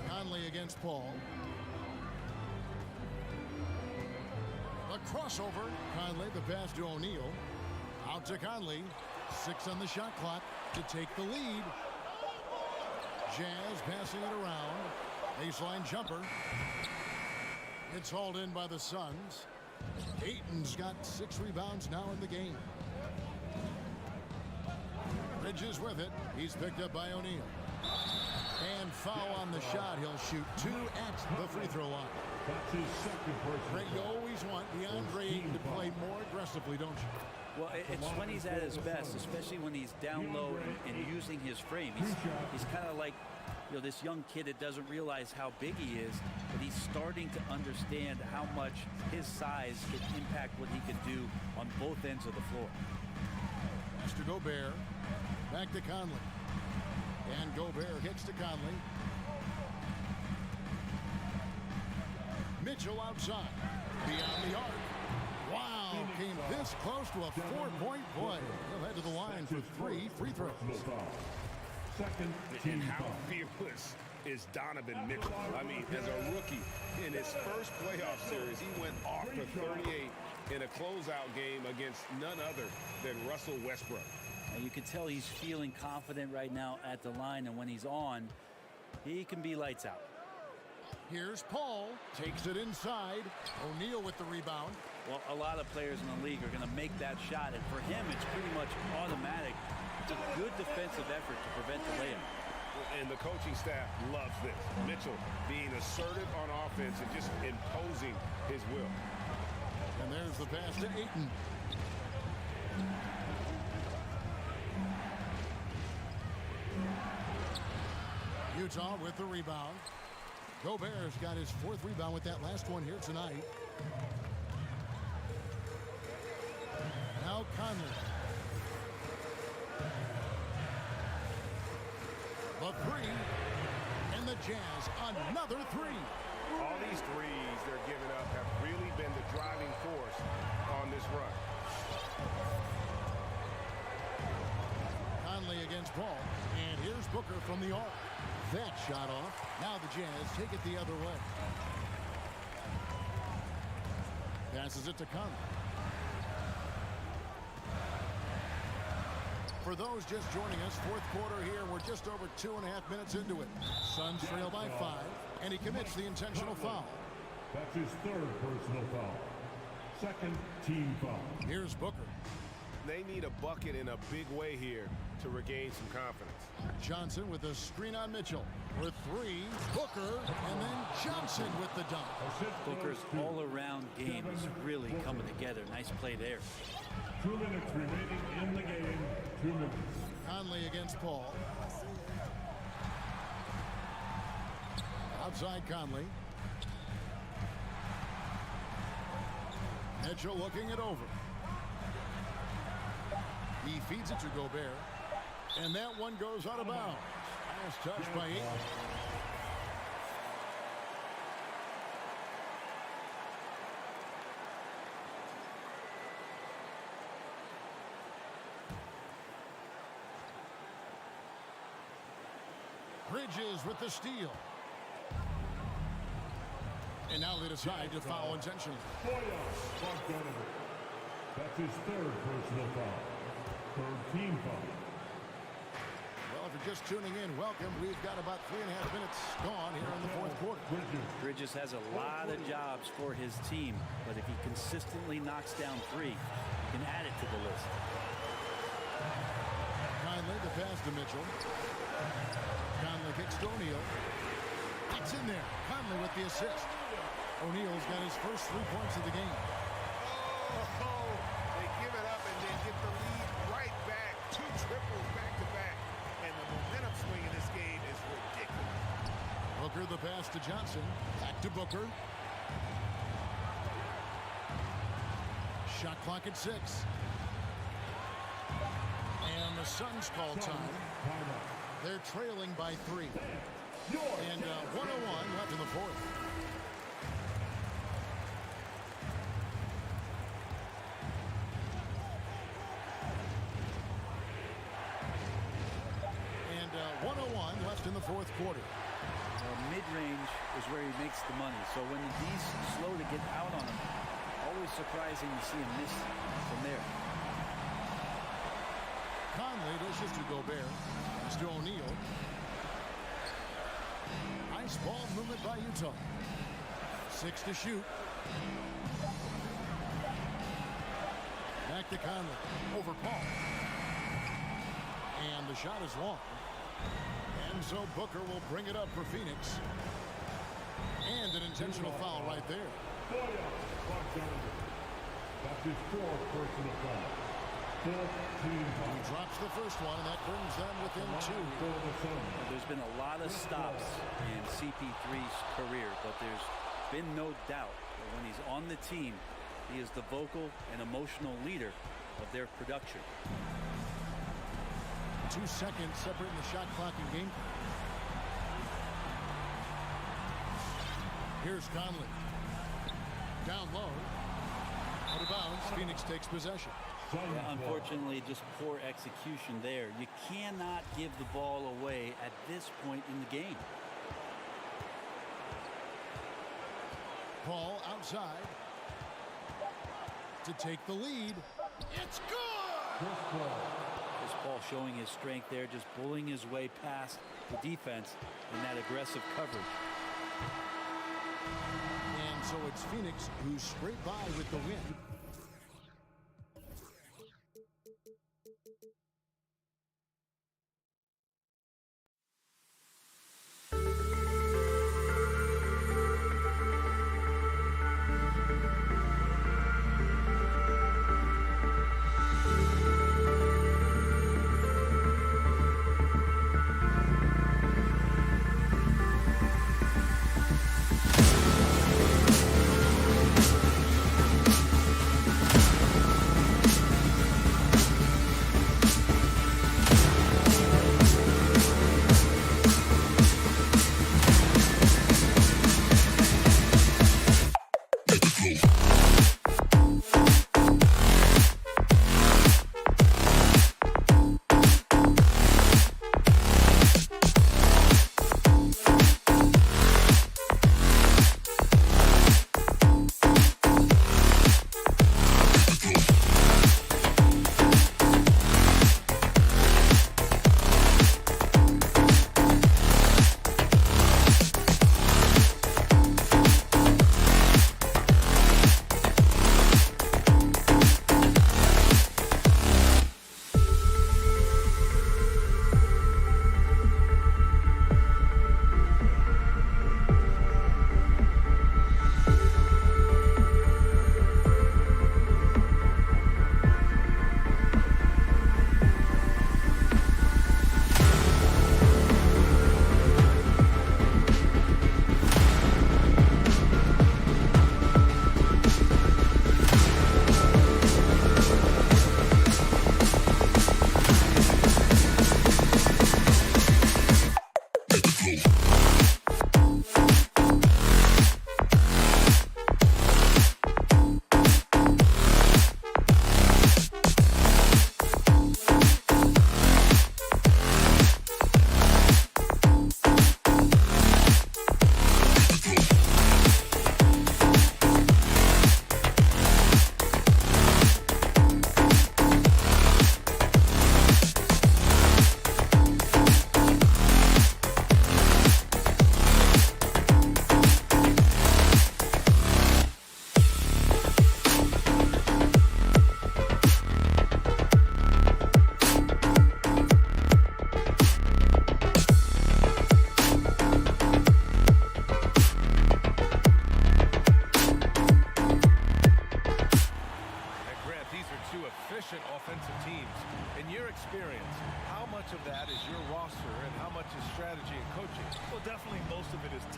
Conley against Paul. The crossover. Conley, the pass to O'Neal. Out to Conley. 6 on the shot clock to take the lead. Jazz passing it around. Baseline jumper. It's hauled in by the Suns. Ayton's got 6 rebounds now in the game. Bridges with it. He's picked up by O'Neal. And foul on the shot. He'll shoot 2 at the free throw line. That's his second personal Greg, you always want DeAndre Ayton to play more aggressively, don't you? Well, it's when he's at his best, especially when he's down low and using his frame. He's kind of like, you know, this young kid that doesn't realize how big he is, but he's starting to understand how much his size can impact what he can do on both ends of the floor. Mr. Gobert. Back to Conley. And Gobert hits to Conley. Mitchell outside. Beyond the arc. Wow, came this close to a 4-point play. He'll head to the line for 3 free throws. Second And how fearless is Donovan Mitchell? I mean, as a rookie, in his first playoff series, he went off for 38 in a closeout game against none other than Russell Westbrook. And you can tell he's feeling confident right now at the line, and when he's on, he can be lights out. Here's Paul. Takes it inside. O'Neal with the rebound. Well, a lot of players in the league are going to make that shot, and for him, it's pretty much automatic. It's a good defensive effort to prevent the layup. And the coaching staff loves this. Mitchell being assertive on offense and just imposing his will. And there's the pass to Ayton. Utah with the rebound. Gobert's got his 4th rebound with that last one here tonight. Now Conley. The 3. And the Jazz another 3. All these threes they're giving up have really been the driving force on this run. Conley against Paul. And here's Booker from the arc. That shot off. Now the Jazz take it the other way. Passes it to Conley. For those just joining us, 4th quarter here. We're just over 2.5 minutes into it. Suns trail by 5, and he commits the intentional foul. That's his 3rd personal foul. Second team foul. Here's Booker. They need a bucket in a big way here to regain some confidence. Johnson with a screen on Mitchell. For 3, Booker, and then Johnson with the dunk. Booker's all-around game is really coming together. Nice play there. 2 minutes remaining in the game. 2 minutes. Conley against Paul. Outside Conley. Mitchell looking it over. He feeds it to Gobert. And that one goes out of bounds. Last touch by Ayton. Bridges with the steal. And now they decide to foul intentionally. That's his 3rd personal foul. 3rd team foul. Well, if you're just tuning in, welcome. We've got about 3.5 minutes gone here in the fourth quarter. Bridges has a lot of jobs for his team, but if he consistently knocks down 3, he can add it to the list. Conley, the pass to Mitchell. Conley kicks to O'Neal. It's in there. Conley with the assist. O'Neal's got his first 3 points of the game. Oh, they give it up and then get the lead right back. 2 triples back-to-back. And the momentum swing in this game is ridiculous. Booker, the pass to Johnson. Back to Booker. Shot clock at 6. And the Suns call time. They're trailing by 3. And 1:01 left in the fourth. And 1:01 left in the fourth quarter. Mid-range is where he makes the money. So when the D's slow to get out on him, always surprising to see him miss from there. Conley dishes to Gobert. It's to O'Neal. Nice ball movement by Utah. 6 to shoot. Back to Conley. Over Paul. And the shot is long. And so Booker will bring it up for Phoenix. And an intentional foul right there. That's his 4th personal foul. He drops the first one, and that brings them within 2. There's been a lot of stops in CP3's career, but there's been no doubt that when he's on the team, he is the vocal and emotional leader of their production. 2 seconds separating the shot clock and game clock. Here's Conley. Down low. Out of bounds. Phoenix takes possession. Yeah, unfortunately, just poor execution there. You cannot give the ball away at this point in the game. Paul outside to take the lead. It's good! Chris Paul showing his strength there, just bullying his way past the defense in that aggressive coverage. And so it's Phoenix who's straight by with the win.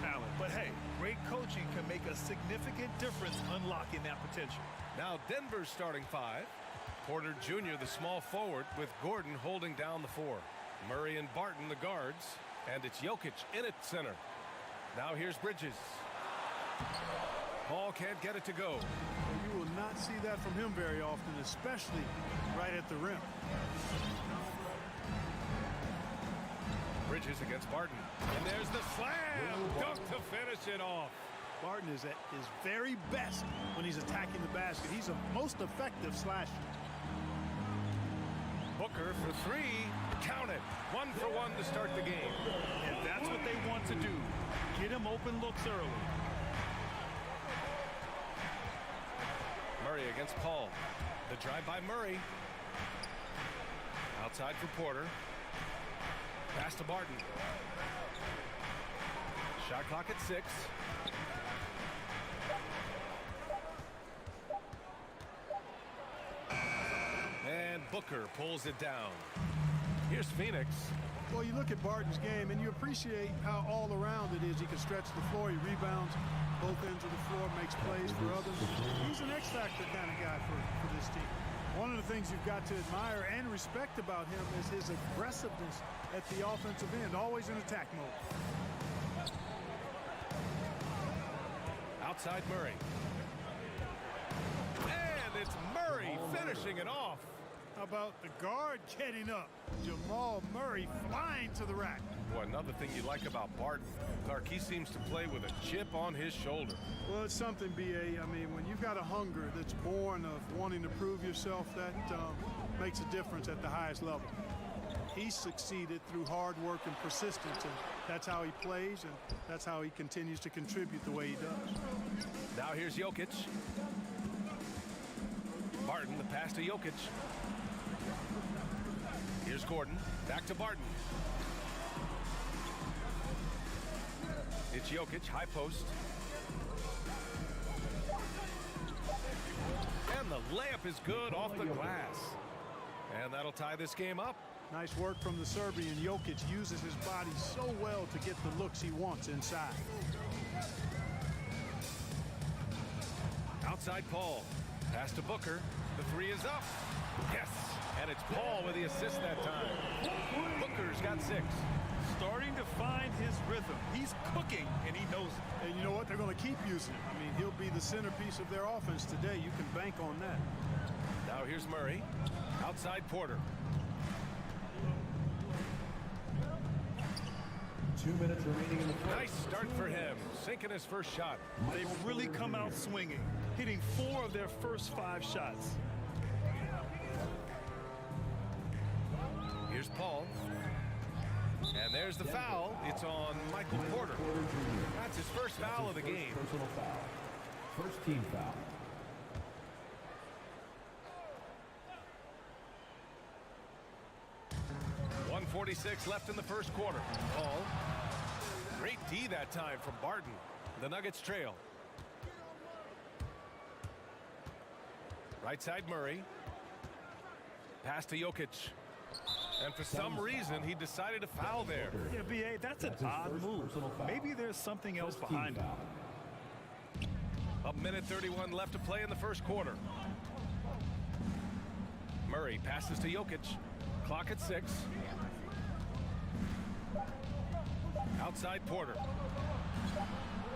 talent. But hey, great coaching can make a significant difference unlocking that potential. Now Denver's starting 5. Porter Jr., the small forward, with Gordon holding down the 4. Murray and Barton, the guards. And it's Jokic in at center. Now here's Bridges. Paul can't get it to go. You will not see that from him very often, especially right at the rim. Bridges against Barton. And there's the slam. Dunk to finish it off. Barton is at his very best when he's attacking the basket. He's a most effective slasher. Booker for 3. Count it. 1 for 1 to start the game. And that's what they want to do. Get him open looks early. Murray against Paul. The drive by Murray. Outside for Porter. Pass to Barton. Shot clock at 6. And Booker pulls it down. Here's Phoenix. Well, you look at Barton's game, and you appreciate how all-around it is. He can stretch the floor. He rebounds both ends of the floor, makes plays for others. He's an X-factor kind of guy for this team. One of the things you've got to admire and respect about him is his aggressiveness at the offensive end, always in attack mode. Outside Murray. And it's Murray finishing it off. How about the guard getting up? Jamal Murray flying to the rack. Boy, another thing you like about Barton, Clark, he seems to play with a chip on his shoulder. Well, it's something, B.A. I mean, when you've got a hunger that's born of wanting to prove yourself, that makes a difference at the highest level. He succeeded through hard work and persistence, and that's how he plays, and that's how he continues to contribute the way he does. Now here's Jokic. Barton, the pass to Jokic. Here's Gordon. Back to Barton. It's Jokic, high post. And the layup is good off the glass. And that'll tie this game up. Nice work from the Serbian. Jokic uses his body so well to get the looks he wants inside. Outside Paul. Pass to Booker. The 3 is up. Yes. And it's Paul with the assist that time. Booker's got 6. Starting to find his rhythm. He's cooking, and he knows it. And you know what? They're going to keep using him. I mean, he'll be the centerpiece of their offense today. You can bank on that. Now here's Murray. Outside Porter. 2 minutes remaining in the fourth. Nice start for him. Sinking his first shot. They've really come out swinging, hitting 4 of their first 5 shots. Here's Paul. And there's the foul. It's on Michael Porter. That's his first foul of the game. Personal foul. First team foul. .146 left in the first quarter. Paul. Great D that time from Barton. The Nuggets trail. Right side Murray. Pass to Jokic. And for some reason, he decided to foul there. Yeah, B.A., that's an odd move. Maybe there's something else behind it. A minute 31 left to play in the first quarter. Murray passes to Jokic. Clock at 6. Outside Porter.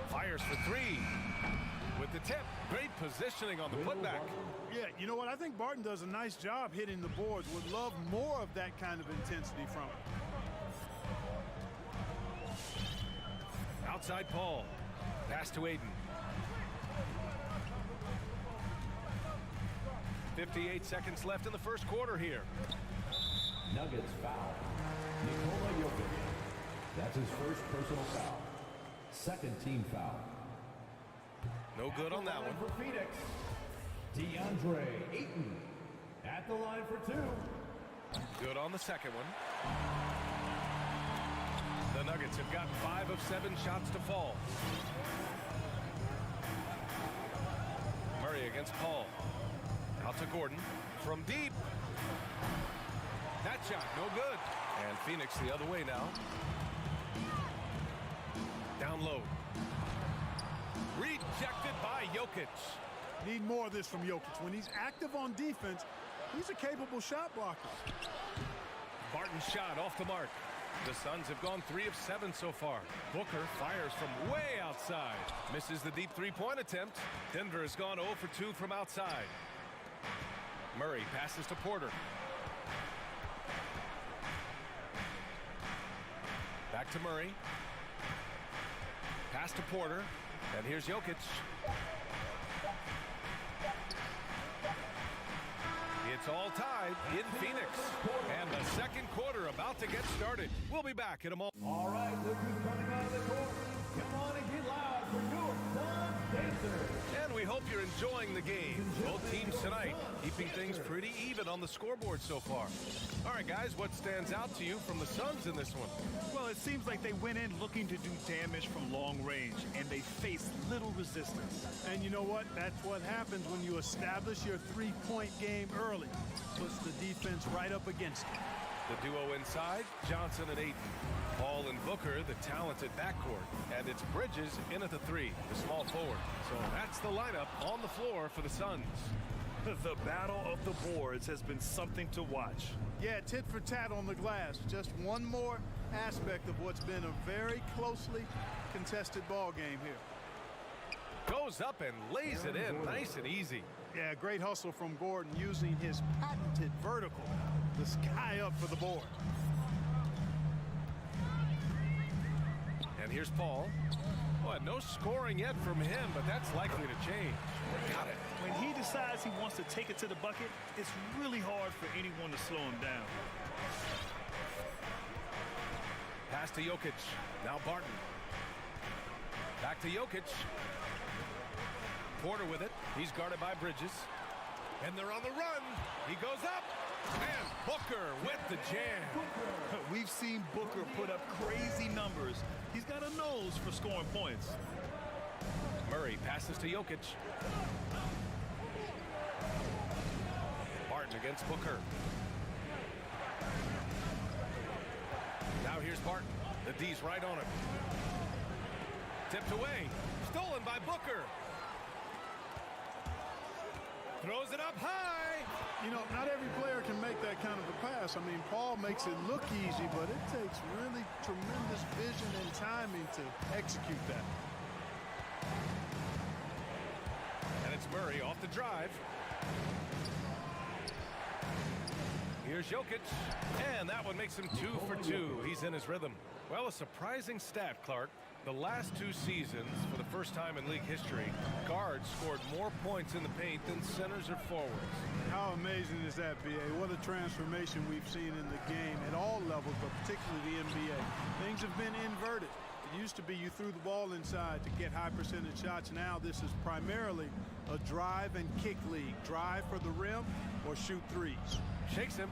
Fires for 3. With the tip. Great positioning on the putback. Yeah, you know what? I think Barton does a nice job hitting the boards. Would love more of that kind of intensity from him. Outside Paul. Pass to Aiden. 58 seconds left in the first quarter here. Nuggets foul. Nikola Jokic. That's his first personal foul. Second team foul. No good on that one. For Phoenix, DeAndre Ayton at the line for 2. Good on the second one. The Nuggets have got 5 of 7 shots to fall. Murray against Paul. Out to Gordon. From deep. That shot, no good. And Phoenix the other way now. Down unload. Rejected by Jokic. Need more of this from Jokic. When he's active on defense, he's a capable shot blocker. Barton's shot off the mark. The Suns have gone 3 of 7 so far. Booker fires from way outside. Misses the deep three-point attempt. Denver has gone 0 for 2 from outside. Murray passes to Porter. Back to Murray. Pass to Porter. And here's Jokic. It's all tied in Phoenix. And the second quarter about to get started. We'll be back in a moment. All right, look who's coming out of the court. Come on and get loud for your Suns Pacers. And we hope you're enjoying the game. Both teams tonight keeping things pretty even on the scoreboard so far. All right, guys, what stands out to you from the Suns in this one? Well, it seems like they went in looking to do damage from long range, and they faced little resistance. And you know what? That's what happens when you establish your three-point game early. Puts the defense right up against it. The duo inside, Johnson and Ayton. Paul and Booker, the talented backcourt. And it's Bridges in at the 3, the small forward. So that's the lineup on the floor for the Suns. The battle of the boards has been something to watch. Yeah, tit for tat on the glass. Just one more aspect of what's been a very closely contested ball game here. Goes up and lays it in nice and easy. Yeah, great hustle from Gordon using his patented vertical to sky up for the board. And here's Paul. Well, no scoring yet from him, but that's likely to change. Got it. When he decides he wants to take it to the bucket, it's really hard for anyone to slow him down. Pass to Jokic. Now Barton. Back to Jokic. Porter with it. He's guarded by Bridges. And they're on the run. He goes up. And Booker with the jam. We've seen Booker put up crazy numbers. He's got a nose for scoring points. Murray passes to Jokic. Barton against Booker. Now here's Barton. The D's right on him. Tipped away. Stolen by Booker. Throws it up high. You know, not every player can make that kind of a pass. I mean, Paul makes it look easy, but it takes really tremendous vision and timing to execute that. And it's Murray off the drive. Here's Jokic. And that one makes him 2 for 2. He's in his rhythm. Well, a surprising stat, Clark. The last 2 seasons, for the first time in league history, guards scored more points in the paint than centers or forwards. How amazing is that, B.A.? What a transformation we've seen in the game at all levels, but particularly the NBA. Things have been inverted. It used to be you threw the ball inside to get high percentage shots. Now this is primarily a drive and kick league. Drive for the rim or shoot threes. Shakes him,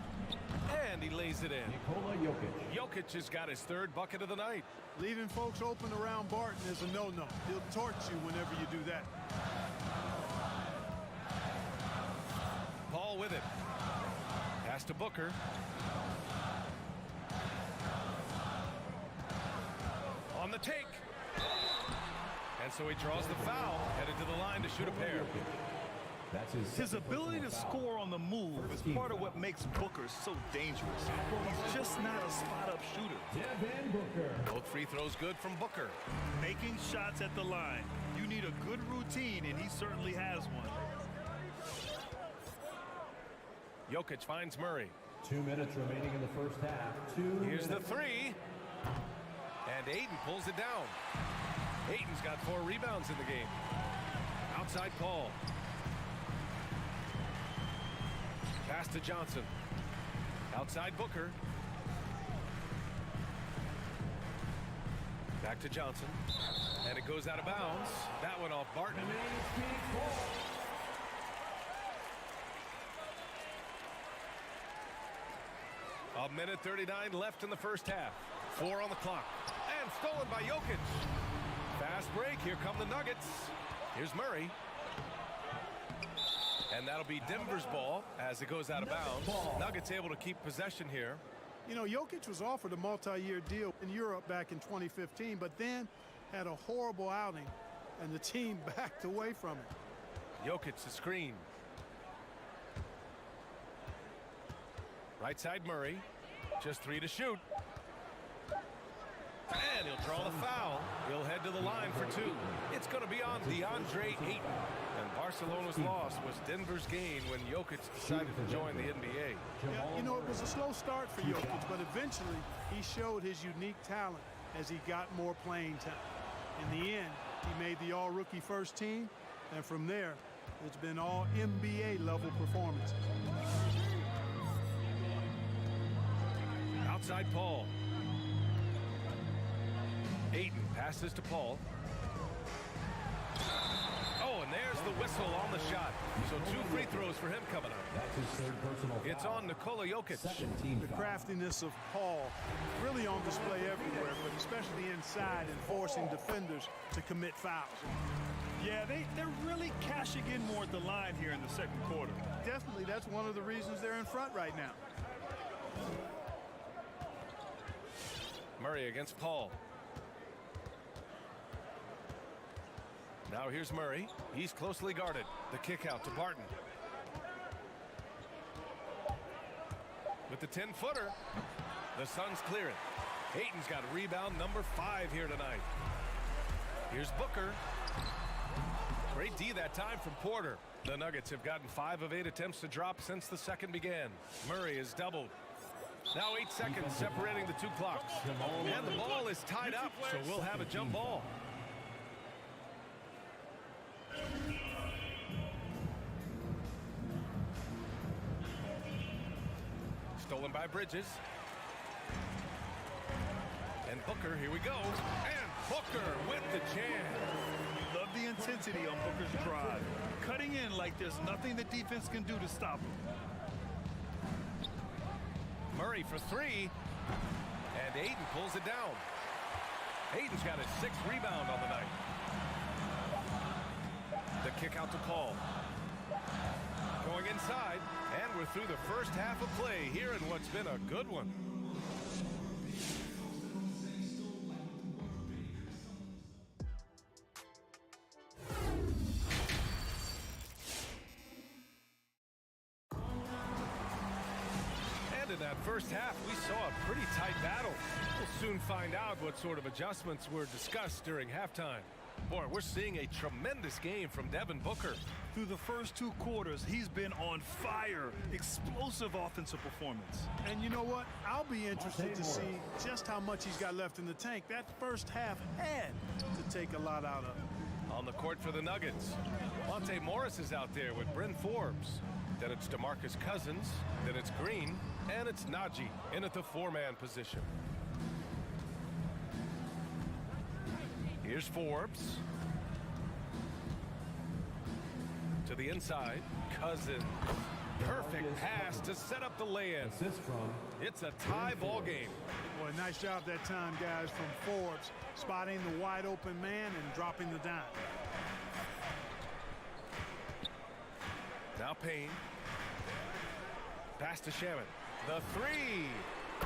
and he lays it in. Nikola Jokic. Jokic has got his 3rd bucket of the night. Leaving folks open around Barton is a no-no. He'll torch you whenever you do that. Paul with it. Pass to Booker. On the take. And so he draws the foul, headed to the line to shoot a pair. His ability to score on the move is part of what makes Booker so dangerous. He's just not a spot-up shooter. Devin Booker. Both free throws good from Booker. Making shots at the line. You need a good routine, and he certainly has one. Jokic finds Murray. 2 minutes remaining in the first half. Here's the 3. And Ayton pulls it down. Ayton's got 4 rebounds in the game. Outside Paul. Pass to Johnson. Outside Booker. Back to Johnson. And it goes out of bounds. That one off Barton. A minute 39 left in the first half. 4 on the clock. And stolen by Jokic. Fast break. Here come the Nuggets. Here's Murray. And that'll be Denver's ball as it goes out of bounds. Nuggets able to keep possession here. You know, Jokic was offered a multi-year deal in Europe back in 2015, but then had a horrible outing, and the team backed away from it. Jokic the screen. Right side Murray. Just 3 to shoot. And he'll draw the foul. He'll head to the line for 2. It's going to be on DeAndre Ayton. And Barcelona's loss was Denver's gain when Jokic decided to join the NBA. Yeah, you know, it was a slow start for Jokic, but eventually he showed his unique talent as he got more playing time. In the end, he made the all-rookie first team, and from there, it's been all NBA-level performances. Outside Paul. Ayton passes to Paul. Oh, and there's the whistle on the shot. So 2 free throws for him coming up. That's his third personal foul. It's on Nikola Jokic. Second team The foul. craftiness of Paul really on display everywhere, but especially inside and forcing defenders to commit fouls. Yeah, they're really cashing in more at the line here in the second quarter. Definitely, that's one of the reasons they're in front right now. Murray against Paul. Now here's Murray. He's closely guarded. The kick out to Barton. With the 10-footer, the Suns clear it. Ayton's got rebound number 5 here tonight. Here's Booker. Great D that time from Porter. The Nuggets have gotten 5 of 8 attempts to drop since the second began. Murray is doubled. Now 8 seconds separating the 2 clocks. And the ball is tied up, so we'll have a jump ball. Stolen by Bridges. And Booker, here we go. And Booker with the jam. Love the intensity on Booker's drive. Cutting in like there's nothing the defense can do to stop him. Murray for 3. And Ayton pulls it down. Ayton's got his 6th rebound on the night. The kick out to Paul. Going inside, and we're through the first half of play here in what's been a good one. And in that first half, we saw a pretty tight battle. We'll soon find out what sort of adjustments were discussed during halftime. Boy, we're seeing a tremendous game from Devin Booker. Through the first 2 quarters, he's been on fire. Explosive offensive performance. And you know what? I'll be interested to see just how much he's got left in the tank. That first half had to take a lot out of him. On the court for the Nuggets, Monte Morris is out there with Bryn Forbes. Then it's DeMarcus Cousins. Then it's Green. And it's Najee in at the 4-man position. Here's Forbes. To the inside. Cousins. Perfect pass to set up the lay-in. It's a tie ball game. Boy, nice job that time, guys, from Forbes, spotting the wide open man and dropping the dime. Now Payne. Pass to Shamet. The 3.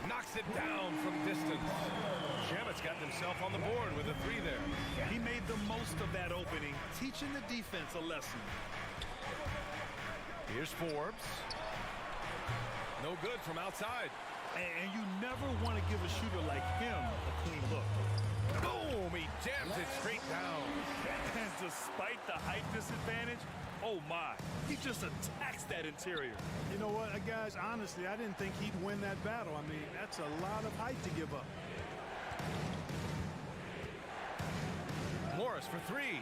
Knocks it down from distance. Shamet's got himself on the board with a 3 there. He made the most of that opening, teaching the defense a lesson. Here's Forbes. No good from outside. And you never want to give a shooter like him a clean look. Boom! He jams it straight down. And despite the height disadvantage, oh my, he just attacks that interior. You know what, guys, honestly, I didn't think he'd win that battle. I mean, that's a lot of height to give up. Morris for 3.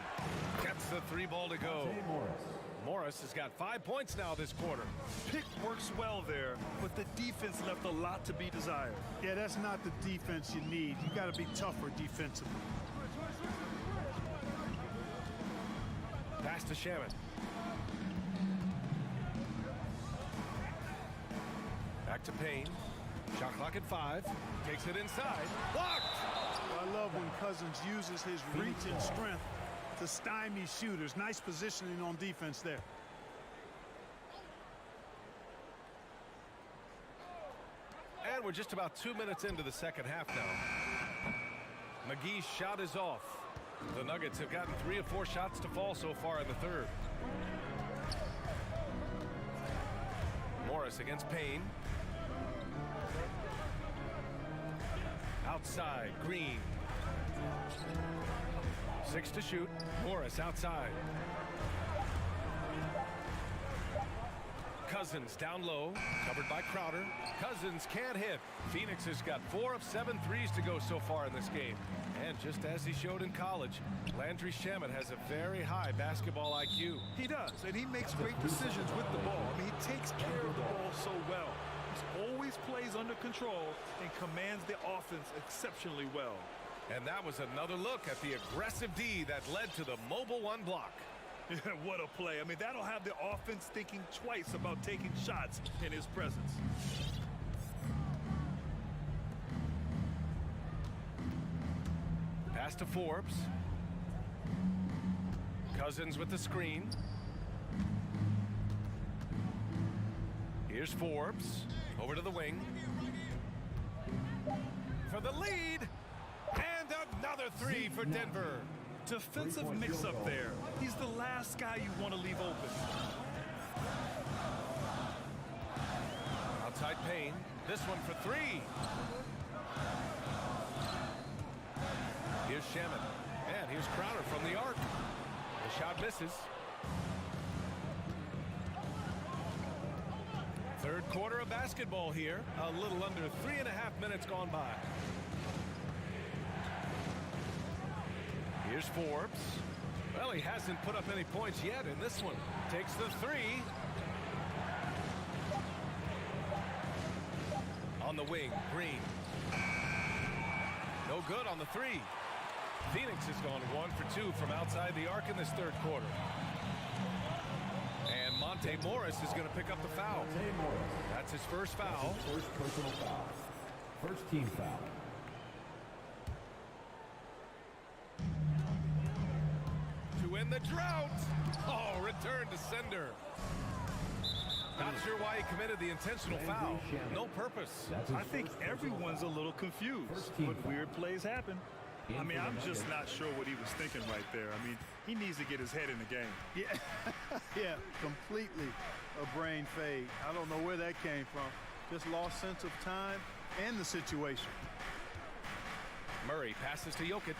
Gets the 3 ball to go. Morris has got 5 points now this quarter. Pick works well there, but the defense left a lot to be desired. Yeah, that's not the defense you need. You got to be tougher defensively. Pass to Shamet. Back to Payne. Shot clock at 5. Takes it inside. Blocked! I love when Cousins uses his reach and strength to stymie shooters. Nice positioning on defense there. And we're just about 2 minutes into the second half now. McGee's shot is off. The Nuggets have gotten 3 of 4 shots to fall so far in the third. Morris against Payne. Outside, Green. 6 to shoot. Morris outside. Cousins down low, covered by Crowder. Cousins can't hit. Phoenix has got 4 of 7 threes to go so far in this game. And just as he showed in college, Landry Shamet has a very high basketball IQ. He does, and he makes great decisions with the ball. I mean, he takes care of the ball so well. He always plays under control and commands the offense exceptionally well. And that was another look at the aggressive D that led to the mobile 1 block. What a play. I mean, that'll have the offense thinking twice about taking shots in his presence. Pass to Forbes. Cousins with the screen. Here's Forbes. Over to the wing. For the lead. And another 3 for Denver. Defensive mix-up there. He's the last guy you want to leave open. Outside Payne. This one for 3. Here's Shamet. And here's Crowder from the arc. The shot misses. Third quarter of basketball here. A little under 3.5 minutes gone by. Here's Forbes. Well, he hasn't put up any points yet in this one. Takes the 3. On the wing, Green. No good on the 3. Phoenix has gone 1 for 2 from outside the arc in this third quarter. And Monte Morris is going to pick up the foul. That's his first foul. First personal foul. First team foul. To end the drought. Oh, return to sender. Not sure why he committed the intentional foul. No purpose. I think everyone's a little confused, but weird plays happen. I mean, I'm just not sure what he was thinking right there. I mean, he needs to get his head in the game. Yeah, yeah, completely a brain fade. I don't know where that came from. Just lost sense of time and the situation. Murray passes to Jokic.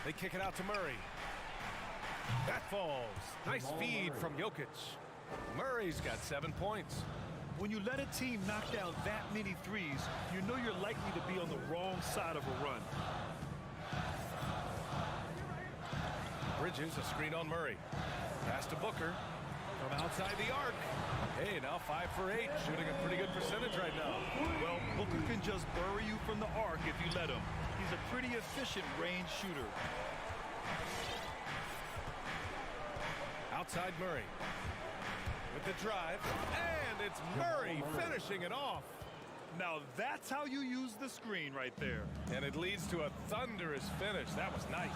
They kick it out to Murray. That falls. Nice feed from Jokic. Murray's got 7 points. When you let a team knock down that many threes, you know you're likely to be on the wrong side of a run. Bridges, a screen on Murray. Pass to Booker from outside the arc. Hey, now 5 for 8, shooting a pretty good percentage right now. Well, Booker can just bury you from the arc if you let him. He's a pretty efficient range shooter. Outside Murray with the drive, and it's Murray finishing it off. Now that's how you use the screen right there. And it leads to a thunderous finish. That was nice.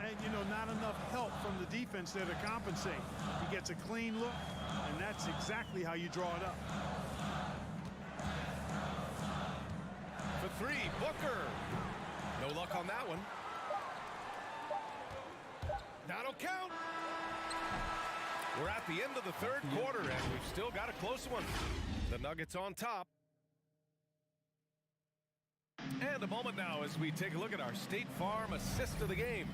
And, you know, not enough help from the defense there to compensate. He gets a clean look, and that's exactly how you draw it up. For 3, Booker. No luck on that one. That'll count. We're at the end of the third quarter, and we've still got a close one. The Nuggets on top. And a moment now as we take a look at our State Farm assist of the game.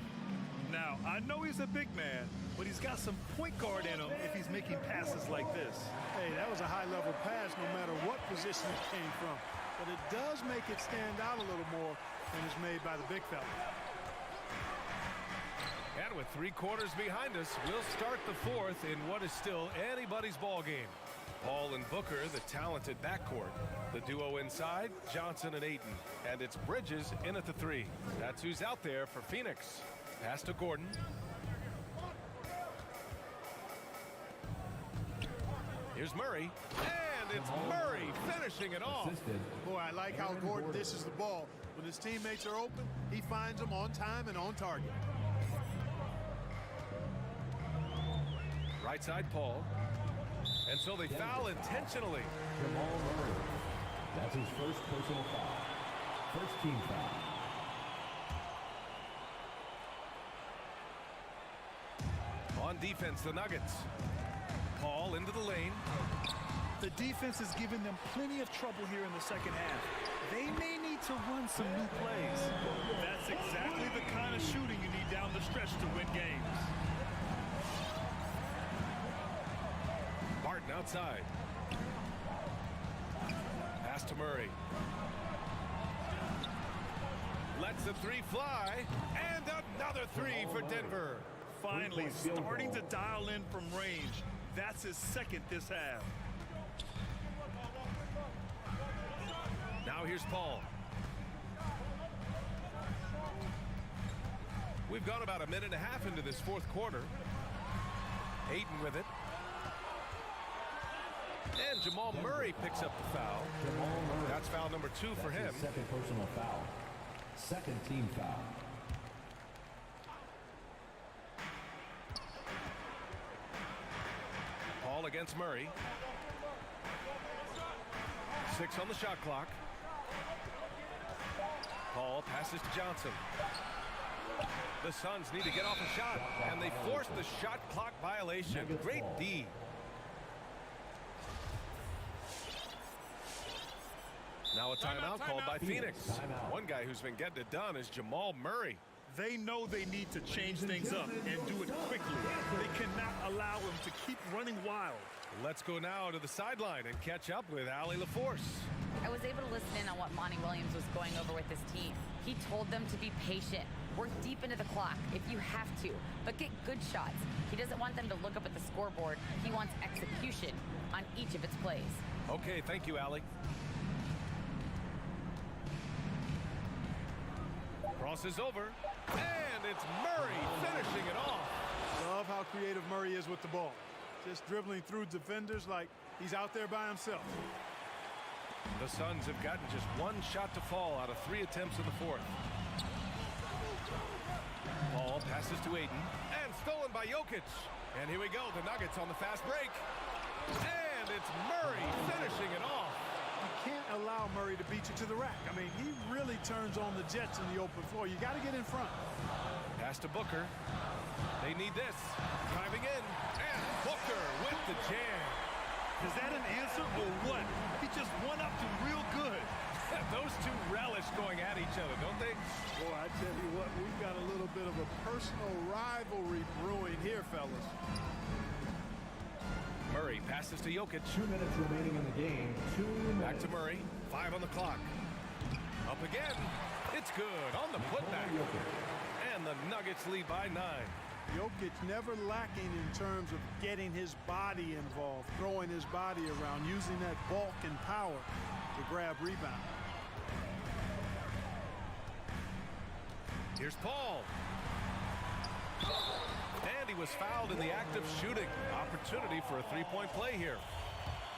Now, I know he's a big man, but he's got some point guard in him if he's making passes like this. Hey, that was a high-level pass no matter what position it came from. But it does make it stand out a little more than is made by the big fella. And with 3 quarters behind us, we'll start the fourth in what is still anybody's ball game. Paul and Booker, the talented backcourt. The duo inside, Johnson and Ayton. And it's Bridges in at the 3. That's who's out there for Phoenix. Pass to Gordon. Here's Murray. And it's Murray finishing it off. Boy, I like how Gordon dishes the ball. When his teammates are open, he finds them on time and on target. Right side, Paul. And so they foul intentionally. Jamal Murray. That's his first personal foul. First team foul. On defense, the Nuggets. Paul into the lane. The defense is giving them plenty of trouble here in the second half. They may need to run some new plays. That's exactly the kind of shooting you need down the stretch to win games. Barton outside. Pass to Murray. Lets the three fly. And another three for Denver. Finally starting to dial in from range. That's his second this half. Now here's Paul. We've gone about a minute and a half into this fourth quarter. Ayton with it. And Jamal Murray picks up the foul. That's foul number 2 for him. Second personal foul. Second team foul. Paul against Murray. 6 on the shot clock. Paul passes to Johnson. The Suns need to get off a shot, and they force the shot clock violation. Great D. Now a timeout called by Phoenix. One guy who's been getting it done is Jamal Murray. They know they need to change things up and do it quickly. They cannot allow him to keep running wild. Let's go now to the sideline and catch up with Allie LaForce. I was able to listen in on what Monty Williams was going over with his team. He told them to be patient, work deep into the clock if you have to, but get good shots. He doesn't want them to look up at the scoreboard. He wants execution on each of its plays. Okay, thank you, Allie. Crosses over, and it's Murray finishing it off. Love how creative Murray is with the ball. Just dribbling through defenders like he's out there by himself. The Suns have gotten just one shot to fall out of 3 attempts in the fourth. Paul passes to Ayton, and stolen by Jokic. And here we go, the Nuggets on the fast break. And it's Murray finishing it off. You can't allow Murray to beat you to the rack. I mean, he really turns on the Jets in the open floor. You got to get in front. Pass to Booker. They need this. Driving in, and Booker with the jam. Is that an answer or what? He just one-upped him real good. Those two relish going at each other, don't they? Boy, I tell you what, we've got a little bit of a personal rivalry brewing here, fellas. Murray passes to Jokic. 2 minutes remaining in the game. 2 minutes. Back to Murray. 5 on the clock. Up again. It's good on the putback. And the Nuggets lead by 9. Jokic never lacking in terms of getting his body involved, throwing his body around, using that bulk and power to grab rebound. Here's Paul. And he was fouled in the act of shooting. Opportunity for a three-point play here.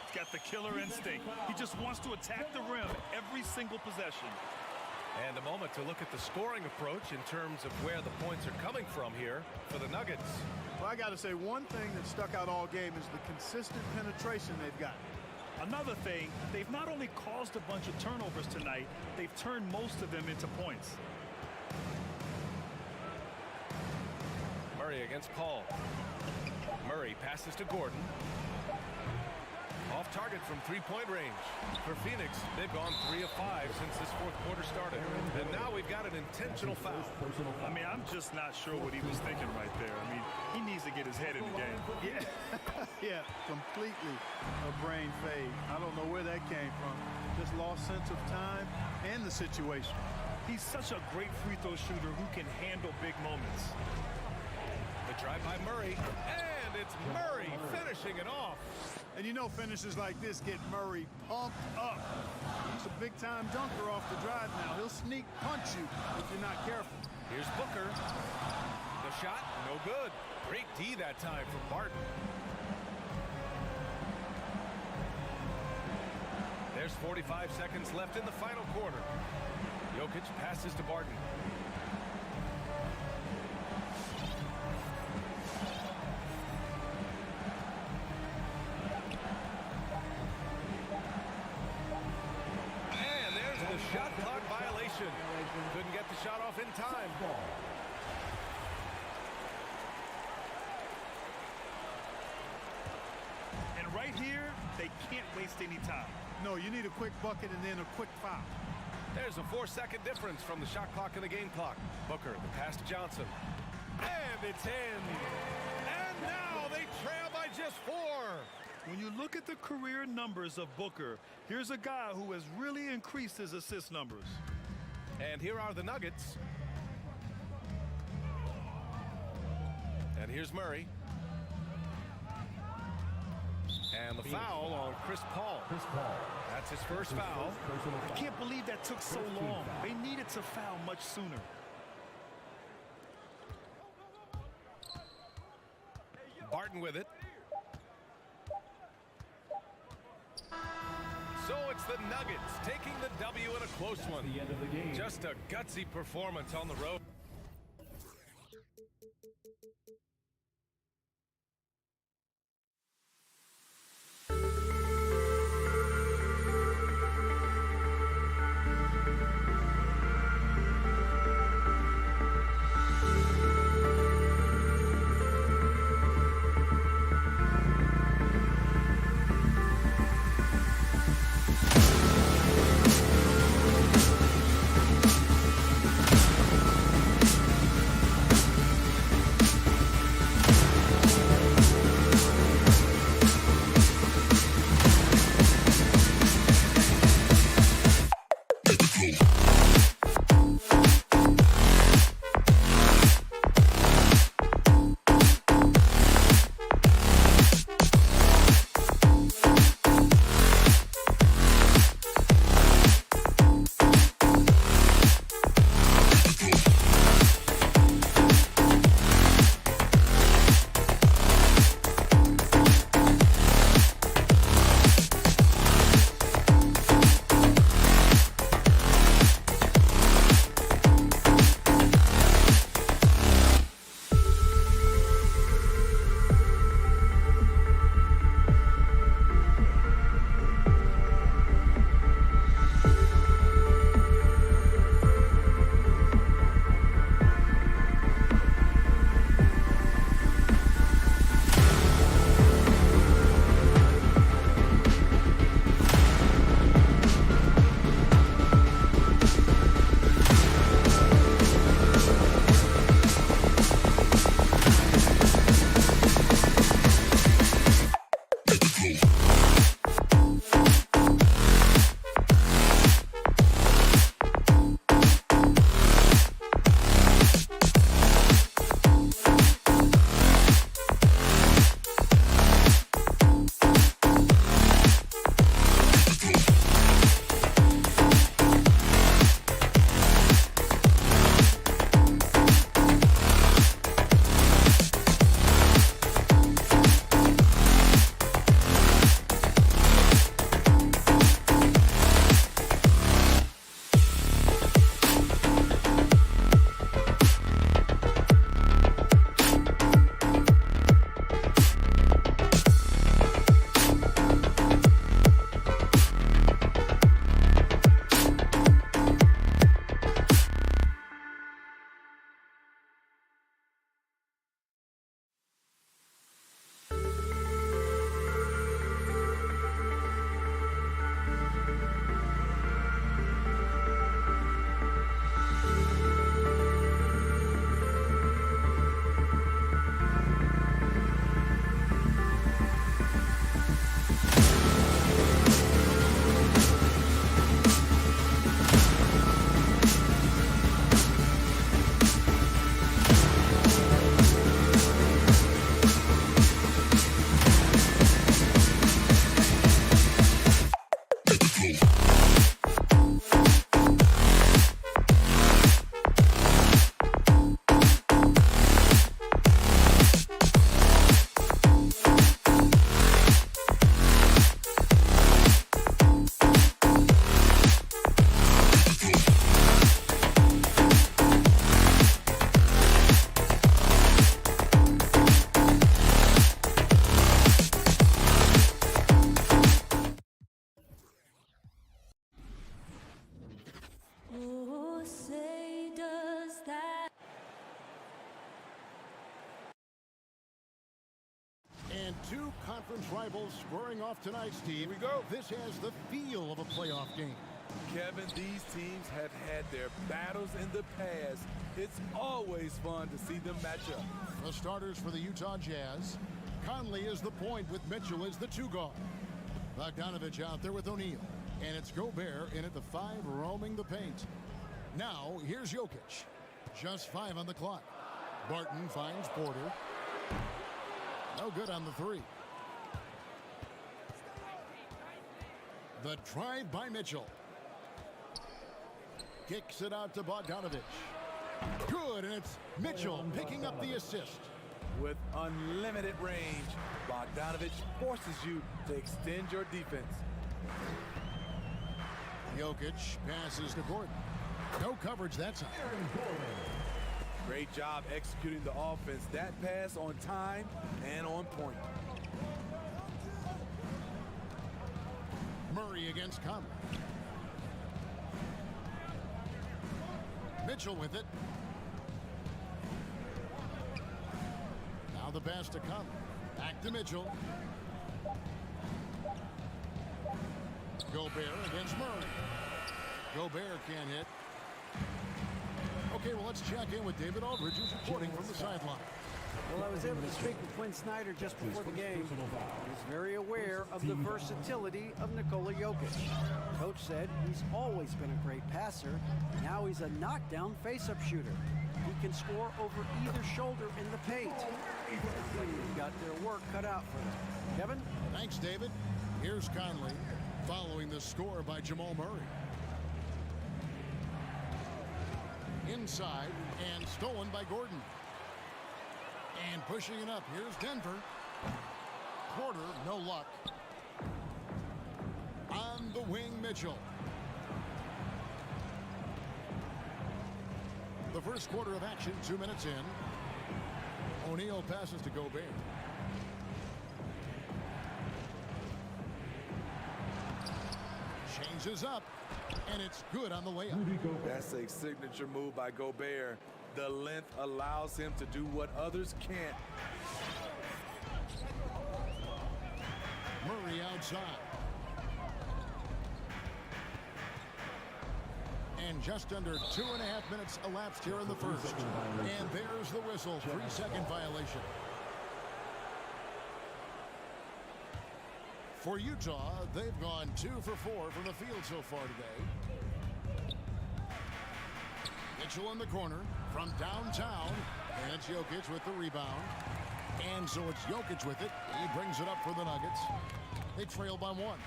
He's got the killer instinct. He just wants to attack the rim every single possession. And a moment to look at the scoring approach in terms of where the points are coming from here for the Nuggets. Well, I got to say, one thing that stuck out all game is the consistent penetration they've got. Another thing, they've not only caused a bunch of turnovers tonight, they've turned most of them into points. Murray against Paul. Murray passes to Gordon. Off target from three-point range. For Phoenix, they've gone 3 of 5 since this fourth quarter started. And now we've got an intentional foul. I mean, I'm just not sure what he was thinking right there. I mean, he needs to get his head in the game. Yeah, yeah, completely a brain fade. I don't know where that came from. Just lost sense of time and the situation. He's such a great free throw shooter who can handle big moments. The drive by Murray, and it's Murray finishing it off. And you know finishes like this get Murray pumped up. He's a big-time dunker off the drive now. He'll sneak punch you if you're not careful. Here's Booker. The shot, no good. Great D that time from Barton. There's 45 seconds left in the final quarter. Jokic passes to Barton. Shot clock violation. Couldn't get the shot off in time. right here, they can't waste any time. No, you need a quick bucket and then a quick foul. There's a 4-second difference from the shot clock and the game clock. Booker, the pass to Johnson. And it's in. And now they trail by just 4. When you look at the career numbers of Booker, here's a guy who has really increased his assist numbers. And here are the Nuggets. And here's Murray. And the foul on Chris Paul. That's his first foul. I can't believe that took so long. They needed to foul much sooner. Barton with it. So it's the Nuggets taking the W in a close one. The end of the game. Just a gutsy performance on the road. rivals squaring off tonight, Steve. Here we go. This has the feel of a playoff game. Kevin, these teams have had their battles in the past. It's always fun to see them match up. The starters for the Utah Jazz. Conley is the point with Mitchell as the 2 guard. Bogdanovich out there with O'Neal. And it's Gobert in at the 5 roaming the paint. Now, here's Jokic. Just 5 on the clock. Barton finds Porter. No good on the 3. The drive by Mitchell. Kicks it out to Bogdanovich. Good, and it's Mitchell picking up the assist. With unlimited range, Bogdanovich forces you to extend your defense. Jokic passes to Gordon. No coverage that time. Great job executing the offense. That pass on time and on point. Murray against Conley. Mitchell with it. Now the pass to Conley. Back to Mitchell. Gobert against Murray. Gobert can't hit. Okay, well, let's check in with David Aldridge, who's reporting from the sideline. Well, I was able to speak with Quinn Snyder just before the game. He's very aware of the versatility of Nikola Jokic. Coach said he's always been a great passer. Now he's a knockdown face-up shooter. He can score over either shoulder in the paint. They've got their work cut out for them. Kevin? Thanks, David. Here's Conley following the score by Jamal Murray. Inside and stolen by Gordon. And pushing it up. Here's Denver. Porter, no luck. On the wing, Mitchell. The first quarter of action, 2 minutes in. O'Neal passes to Gobert. Changes up, and it's good on the layup. That's a signature move by Gobert. The length allows him to do what others can't. Murray outside. And just under 2.5 minutes elapsed here in the first. And there's the whistle, 3-second violation. For Utah, they've gone 2 for 4 from the field so far today. Mitchell in the corner from downtown. And it's Jokic with the rebound. And so it's Jokic with it. He brings it up for the Nuggets. They trail by 1.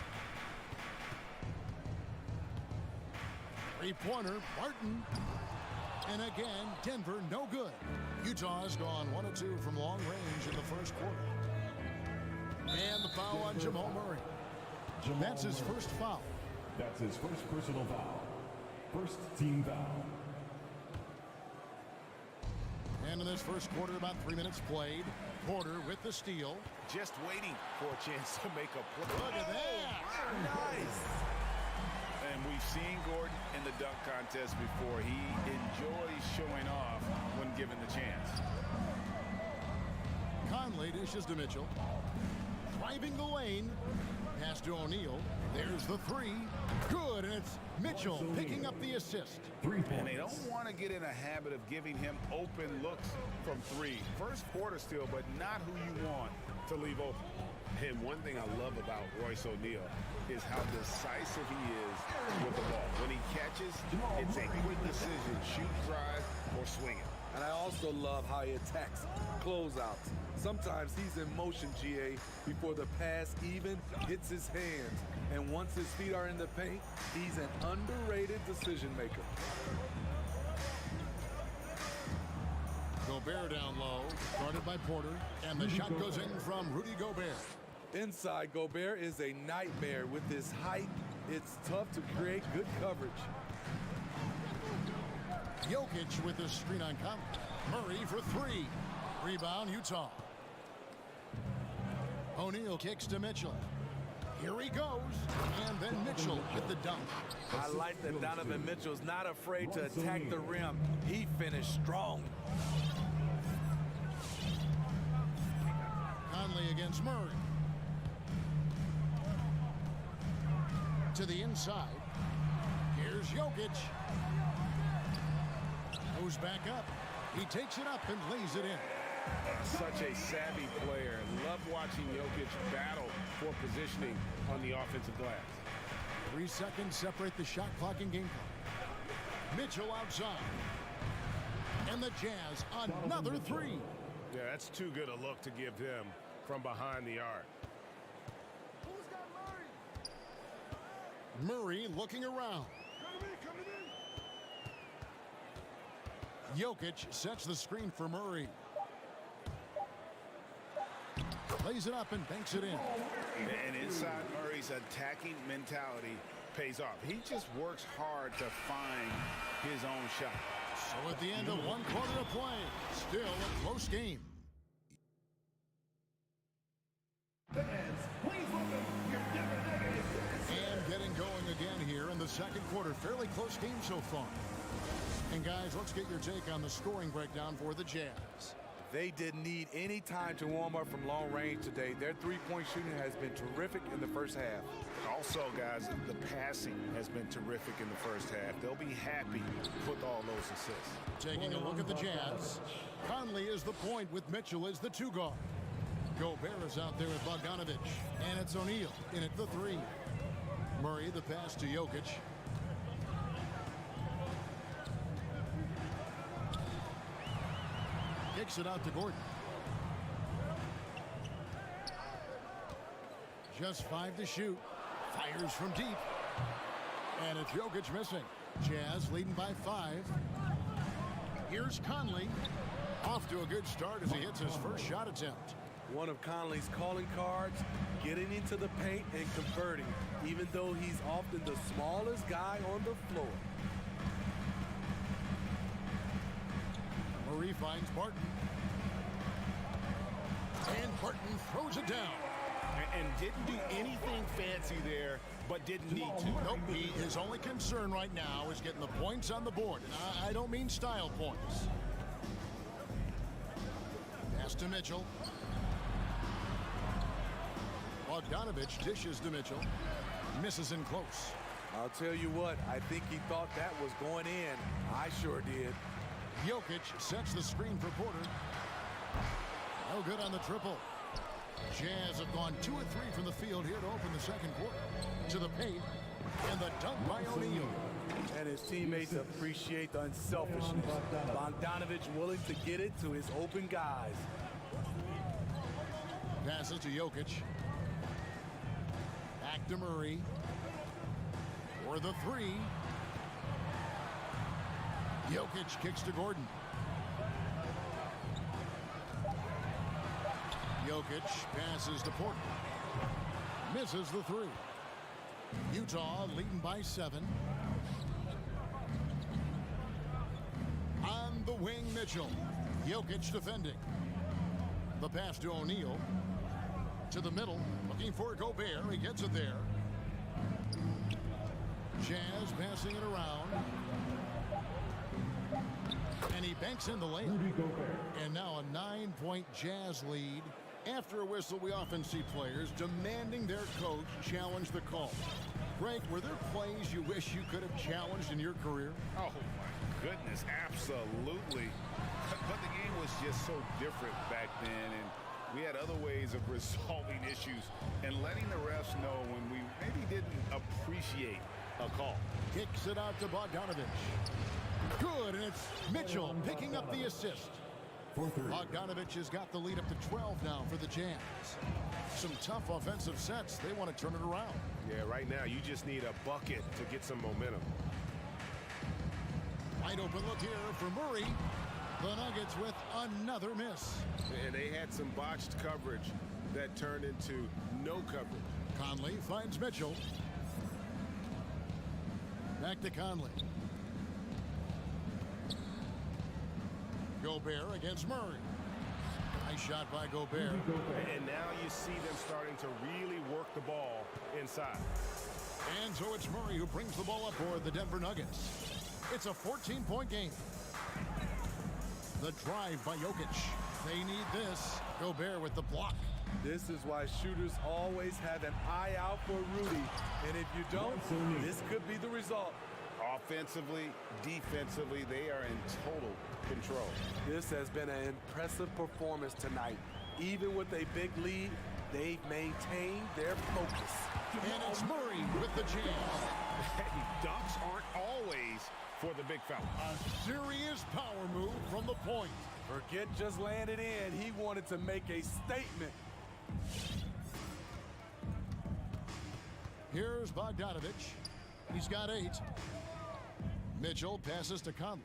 Three-pointer, Barton. And again, Denver, no good. Utah's gone 1 of 2 from long range in the first quarter. And the foul on Jamal Murray. That's his first foul. That's his first personal foul. First team foul. And in this first quarter, about 3 minutes played. Porter with the steal. Just waiting for a chance to make a play. Look at that. Nice. And we've seen Gordon in the dunk contest before. He enjoys showing off when given the chance. Conley dishes to Mitchell. Driving the lane. Pass to O'Neal. There's the 3. Good, and it's Mitchell picking up the assist. And they don't want to get in a habit of giving him open looks from 3. First quarter still, but not who you want to leave open. And one thing I love about Royce O'Neal is how decisive he is with the ball. When he catches, it's a quick decision, shoot, drive, or swing it. And I also love how he attacks closeouts. Sometimes he's in motion, GA, before the pass even hits his hands. And once his feet are in the paint, he's an underrated decision maker. Gobert down low, guarded by Porter, and the shot goes in from Rudy Gobert. Inside, Gobert is a nightmare. With his height, it's tough to create good coverage. Jokic with the screen on Conley. Murray for 3. Rebound, Utah. O'Neal kicks to Mitchell. Here he goes. And then Mitchell with the dunk. I like that Donovan Mitchell's not afraid to attack the rim. He finished strong. Conley against Murray. To the inside. Here's Jokic. Goes back up. He takes it up and lays it in. Such a savvy player. Love watching Jokic battle for positioning on the offensive glass. 3 seconds separate the shot clock and game clock. Mitchell outside. And the Jazz another three. Yeah, that's too good a look to give them from behind the arc. Murray looking around. Jokic sets the screen for Murray. Lays it up and banks it in. And inside Murray's attacking mentality pays off. He just works hard to find his own shot. So at the end of 1 quarter of play, still a close game. And getting going again here in the second quarter. Fairly close game so far. And guys, let's get your take on the scoring breakdown for the Jazz. They didn't need any time to warm up from long range today. Their three-point shooting has been terrific in the first half. Also, guys, the passing has been terrific in the first half. They'll be happy with all those assists. Taking a look at the Jazz. Conley is the point with Mitchell as the 2 guard. Gobert is out there with Bogdanovic. And it's O'Neal in at the 3. Murray the pass to Jokic. Kicks it out to Gordon. Just 5 to shoot. Fires from deep. And it's Jokic missing. Jazz leading by 5. Here's Conley. Off to a good start as he hits his first shot attempt. One of Conley's calling cards, getting into the paint and converting, even though he's often the smallest guy on the floor. Murray finds Barton. And Barton throws it down. And didn't do anything fancy there, but didn't need to. Nope, his only concern right now is getting the points on the board. And I don't mean style points. Pass to Mitchell. Bogdanovic dishes to Mitchell. Misses in close. I'll tell you what, I think he thought that was going in. I sure did. Jokic sets the screen for Porter. No good on the triple. Jazz have gone 2 of 3 from the field here to open the second quarter. To the paint, and the dunk by O'Neal. And his teammates appreciate the unselfishness. Bogdanovic willing to get it to his open guys. Passes to Jokic. Back to Murray. For the 3. Jokic kicks to Gordon. Jokic passes to Porter. Misses the 3. Utah leading by 7. On the wing, Mitchell. Jokic defending. The pass to O'Neal. To the middle, looking for Gobert. He gets it there. Jazz passing it around. And he banks in the lane. And now a 9-point Jazz lead. After a whistle, we often see players demanding their coach challenge the call. Greg, were there plays you wish you could have challenged in your career? Oh, my goodness, absolutely. But the game was just so different back then, and we had other ways of resolving issues and letting the refs know when we maybe didn't appreciate a call. Kicks it out to Bogdanovic. Good, and it's Mitchell picking up the assist. Bogdanovic has got the lead up to 12 now for the Jazz. Some tough offensive sets. They want to turn it around. Yeah, right now you just need a bucket to get some momentum. Wide open look here for Murray. The Nuggets with another miss. And they had some botched coverage that turned into no coverage. Conley finds Mitchell. Back to Conley. Gobert against Murray. Nice shot by Gobert. And now you see them starting to really work the ball inside. And so it's Murray who brings the ball up for the Denver Nuggets. It's a 14-point game. The drive by Jokic. They need this. Gobert with the block. This is why shooters always have an eye out for Rudy. And if you don't, this could be the result. Offensively, defensively, they are in total control. This has been an impressive performance tonight. Even with a big lead, they've maintained their focus. And it's Murray with the jam. Hey, dunks aren't always for the big fella. A serious power move from the point. Forget just laying it in. He wanted to make a statement. Here's Bogdanovich. He's got 8. Mitchell passes to Conley.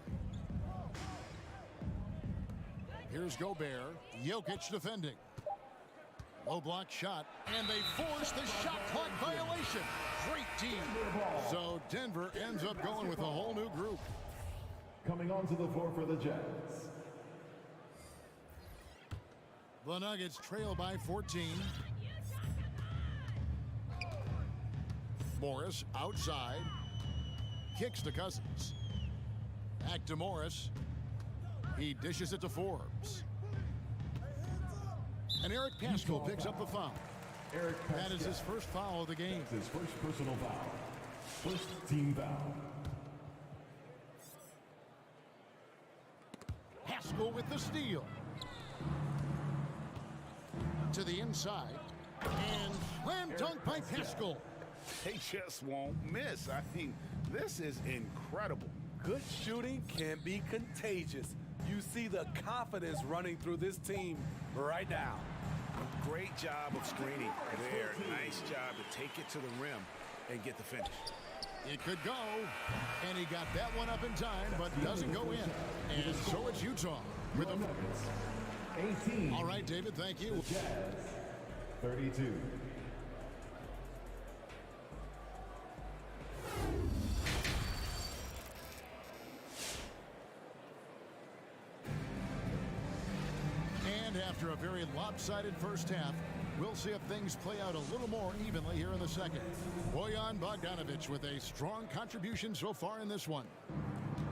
Here's Gobert. Jokic defending. Low block shot, and they force the shot clock violation. Great team. So Denver ends up going with a whole new group. Coming onto the floor for the Jazz. The Nuggets trail by 14. Morris outside. Kicks to Cousins. Back to Morris. He dishes it to Forbes. And Eric Pascal picks up the foul. That is his first foul of the game. That's his first personal foul. First team foul. Pascal with the steal. To the inside. And slam dunk by Pascal. They just won't miss. I mean, this is incredible. Good shooting can be contagious. You see the confidence running through this team right now. Great job of screening there. Nice job to take it to the rim and get the finish. It could go, and he got that one up in time, but doesn't go in. And so it's Utah with a Nuggets. 18. All right, David, thank you. Jazz. 32. And after a very lopsided first half, we'll see if things play out a little more evenly here in the second. Bojan Bogdanovich with a strong contribution so far in this one.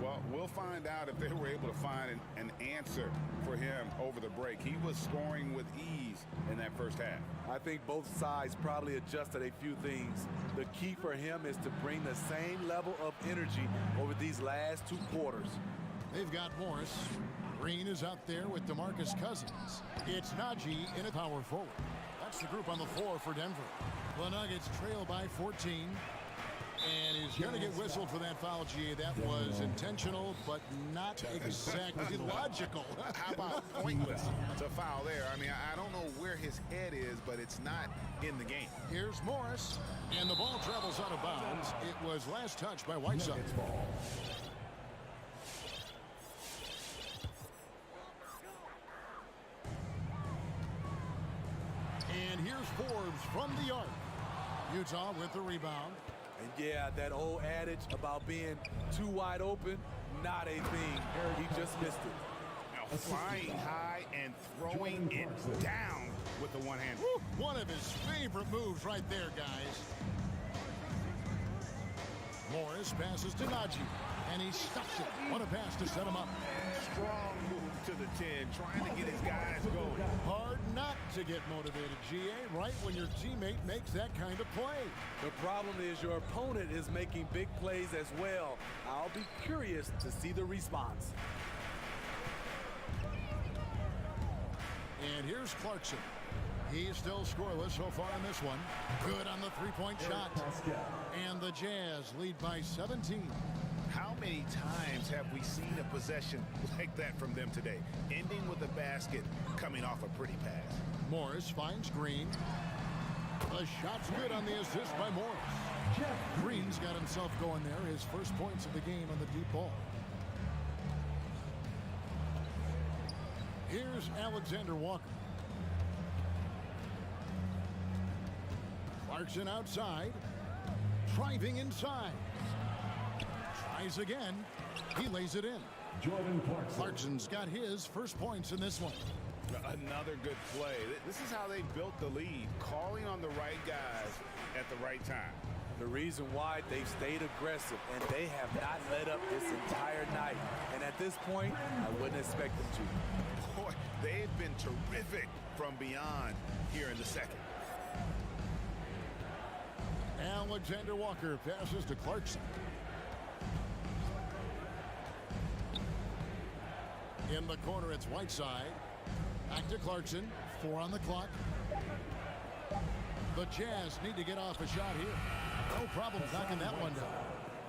Well, we'll find out if they were able to find an answer for him over the break. He was scoring with ease in that first half. I think both sides probably adjusted a few things. The key for him is to bring the same level of energy over these last 2 quarters. They've got Morris. Green is out there with DeMarcus Cousins. It's Najee in a power forward. That's the group on the floor for Denver. The Nuggets trail by 14. And he's going to get whistled for that foul, G. That was intentional, but not exactly logical. How about pointless to foul there? I mean, I don't know where his head is, but it's not in the game. Here's Morris, and the ball travels out of bounds. It was last touched by Whiteside. And here's Forbes from the arc. Utah with the rebound. And yeah, that old adage about being too wide open, not a thing. He just missed it. Now flying high and throwing it down with the one hand. One of his favorite moves right there, guys. Morris passes to Najee, and he stuffs it. What a pass to set him up. Strong move to the 10, trying to get his guys going. Hard not to get motivated, GA, right when your teammate makes that kind of play. The problem is your opponent is making big plays as well. I'll be curious to see the response. And here's Clarkson. He's still scoreless so far in this one. Good on the three-point shot. And the Jazz lead by 17. How many times have we seen a possession like that from them today? Ending with a basket, coming off a pretty pass. Morris finds Green. The shot's good on the assist by Morris. Green's got himself going there. His first points of the game on the deep ball. Here's Alexander Walker. Clarkson outside. Driving inside. Tries again. He lays it in. Jordan Clarkson. Clarkson's got his first points in this one. Another good play. This is how they built the lead, calling on the right guys at the right time. The reason why, they've stayed aggressive, and they have not let up this entire night. And at this point, I wouldn't expect them to. Boy, they've been terrific from beyond here in the second. Alexander Walker passes to Clarkson. In the corner, it's Whiteside. Back to Clarkson. 4 on the clock. The Jazz need to get off a shot here. No problem knocking that one down.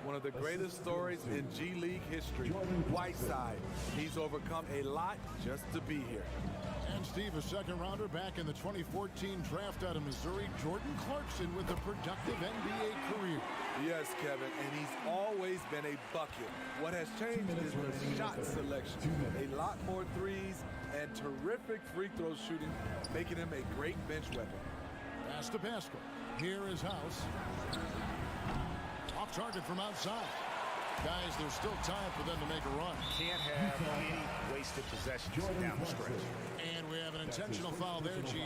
One of the greatest stories in G League history. Whiteside. He's overcome a lot just to be here. And Steve, a second rounder back in the 2014 draft out of Missouri, Jordan Clarkson with a productive NBA career. Yes, Kevin, and he's always been a bucket. What has changed is the shot selection. A lot more threes and terrific free throw shooting, making him a great bench weapon. Pass to Pascal. Here is House. Off target from outside. Guys, there's still time for them to make a run. Can't have any wasted possessions down the stretch. And we have an intentional foul there, GA.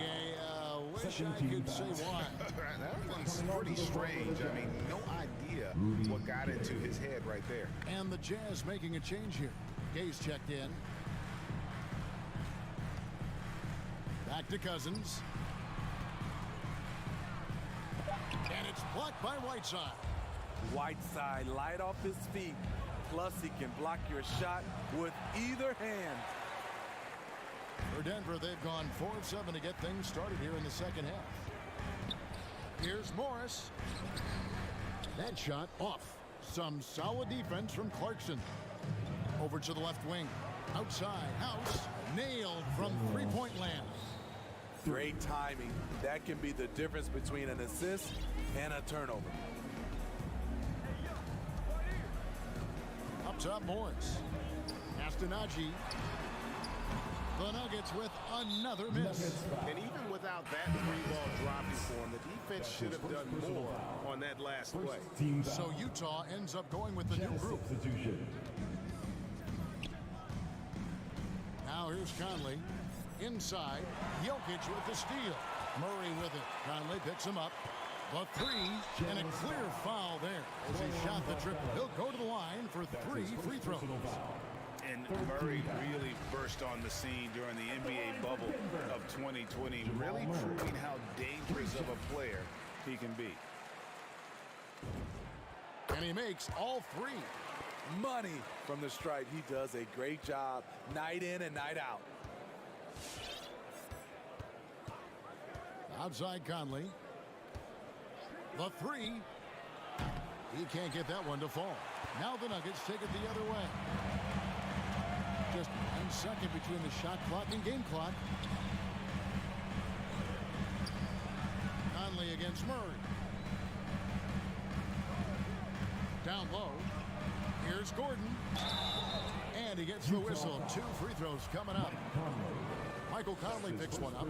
Wish I could say why. That one's pretty strange. I mean, no idea what got into his head right there. And the Jazz making a change here. Gay's checked in. Back to Cousins. And it's blocked by Whiteside. Whiteside light off his feet. Plus, he can block your shot with either hand. For Denver, they've gone 4 of 7 to get things started here in the second half. Here's Morris. That shot off. Some solid defense from Clarkson. Over to the left wing. Outside, House. Nailed from three-point land. Great timing. That can be the difference between an assist and a turnover. Up top, Morris. Astonagi. The Nuggets with another miss. And even without that three-ball dropping for him, the defense should have done more on that last play. So Utah ends up going with the new group. Now here's Conley. Inside, Jokic with the steal. Murray with it. Conley picks him up. The three, and a clear foul there as he shot the triple. He'll go to the line for 3 free throws. And Murray really burst on the scene during the NBA bubble of 2020, really proving how dangerous of a player he can be. And he makes all 3. Money from the stripe. He does a great job night in and night out. Outside Conley. The 3. He can't get that one to fall. Now the Nuggets take it the other way. Just 1 second between the shot clock and game clock. Conley against Murray. Down low. Here's Gordon. And he gets the whistle. 2 free throws coming up. Michael Conley picks one up.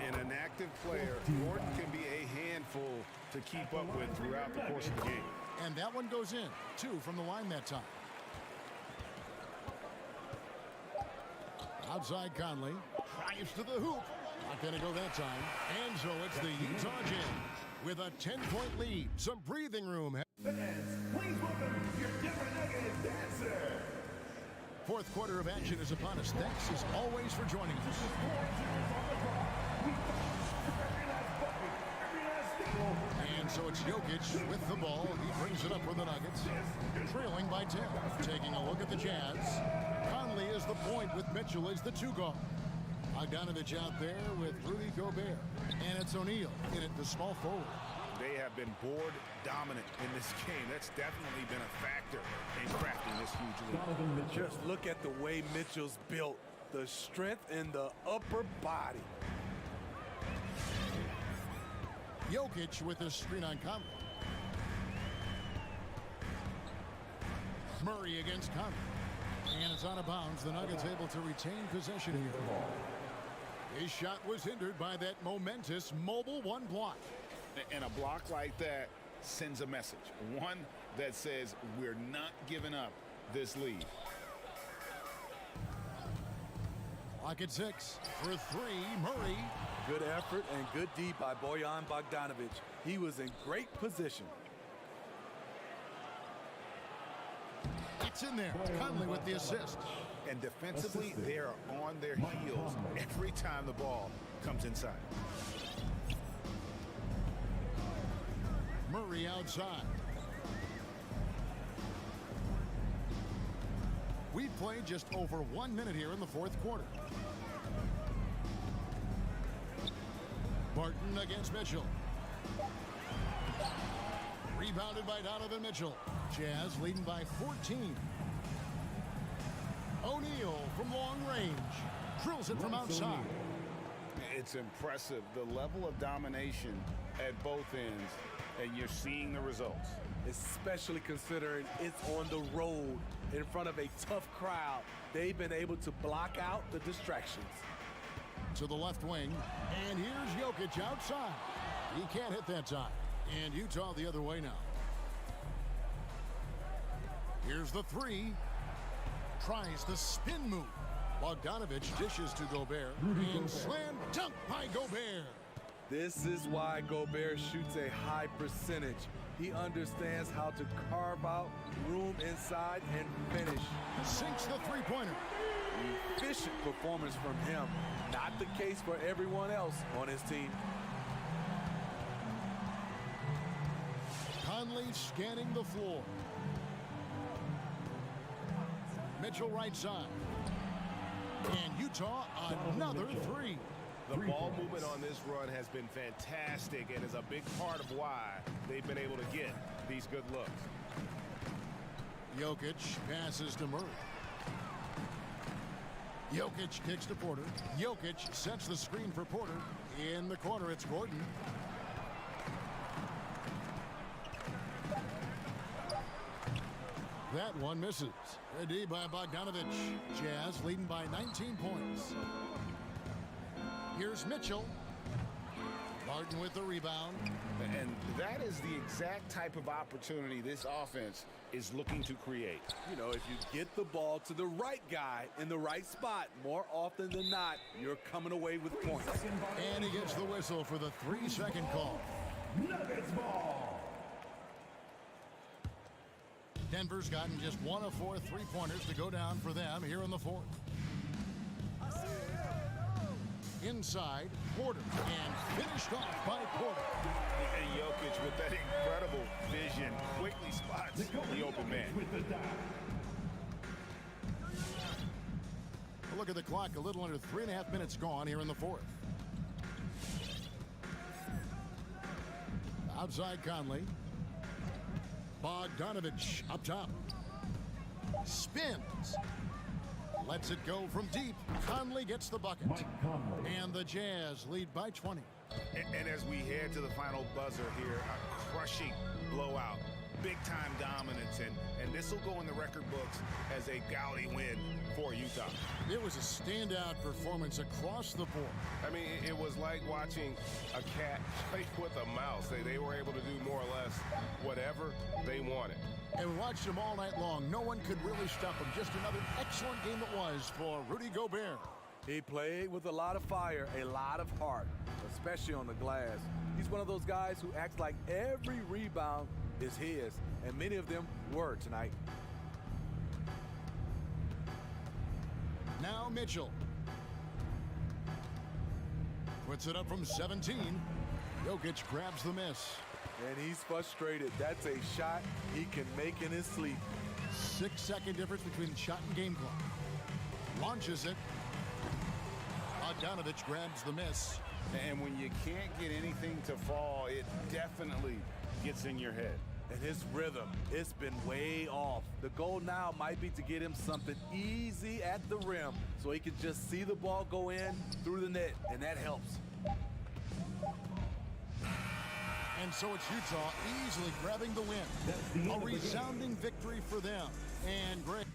And an active player, Gordon can be a handful to keep up with throughout the course of the game. And that one goes in. 2 from the line that time. Outside Conley. Drives to the hoop. Not going to go that time. And so it's the Utah Jazz with a 10-point lead. Some breathing room. Fans, please welcome your Denver Nuggets dancer. Fourth quarter of action is upon us. Thanks as always for joining us. And so it's Jokic with the ball. He brings it up for the Nuggets. Trailing by 10. Taking a look at the Jazz. Conley is the point with Mitchell as the 2 guard. Bogdanovich out there with Rudy Gobert. And it's O'Neal in at the small forward. They have been board dominant in this game. That's definitely been a factor in crafting this huge lead. Just look at the way Mitchell's built. The strength in the upper body. Jokic with a screen on Conley. Murray against Conley. And it's out of bounds. The Nuggets able to retain possession here. His shot was hindered by that momentous mobile 1 block. And a block like that sends a message. One that says we're not giving up this lead. Clock at 6 for 3. Murray. Good effort and good D by Bojan Bogdanovich. He was in great position. That's in there. Conley with the assist. And defensively, they are on their heels every time the ball comes inside. Murray outside. We've played just over 1 minute here in the fourth quarter. Barton against Mitchell. Rebounded by Donovan Mitchell. Jazz leading by 14. O'Neal from long range. Drills it from outside. It's impressive, the level of domination at both ends, and you're seeing the results. Especially considering it's on the road in front of a tough crowd. They've been able to block out the distractions. To the left wing, and here's Jokic outside. He can't hit that time. And Utah the other way now. Here's the three. Tries the spin move. Bogdanovich dishes to Gobert. And slam dunk by Gobert. This is why Gobert shoots a high percentage. He understands how to carve out room inside and finish. Sinks the three-pointer. Efficient performance from him. Not the case for everyone else on his team. Conley scanning the floor. Mitchell right side. And Utah another three. The ball movement on this run has been fantastic and is a big part of why they've been able to get these good looks. Jokic passes to Murray. Jokic kicks to Porter. Jokic sets the screen for Porter. In the corner, it's Gordon. That one misses. A D by Bogdanovich. Jazz leading by 19 points. Here's Mitchell. Barton with the rebound. And that is the exact type of opportunity this offense is looking to create. You know, if you get the ball to the right guy in the right spot, more often than not, you're coming away with points. And he gets the whistle for the 3-second call. Nuggets ball. Denver's gotten just 1 of 4 three-pointers to go down for them here in the fourth. Inside, Porter, and finished off by Porter. And Jokic with that incredible vision quickly spots the open man. A look at the clock, a little under 3.5 minutes gone here in the fourth. Outside Conley. Bogdanovich up top. Spins. Lets it go from deep. Conley gets the bucket. And the Jazz lead by 20. And as we head to the final buzzer here, a crushing blowout. Big-time dominance, and this will go in the record books as a gaudy win for Utah. It was a standout performance across the board. I mean, it was like watching a cat play with a mouse. They were able to do more or less whatever they wanted. And we watched them all night long. No one could really stop them. Just another excellent game it was for Rudy Gobert. He played with a lot of fire, a lot of heart, especially on the glass. He's one of those guys who acts like every rebound is his, and many of them were tonight. Now Mitchell. Puts it up from 17. Jokic grabs the miss. And he's frustrated. That's a shot he can make in his sleep. 6-second difference between shot and game clock. Launches it. Bogdanovich grabs the miss. And when you can't get anything to fall, it definitely gets in your head. And his rhythm, it's been way off. The goal now might be to get him something easy at the rim so he can just see the ball go in through the net, and that helps. And so it's Utah easily grabbing the win. A resounding victory for them. And Greg.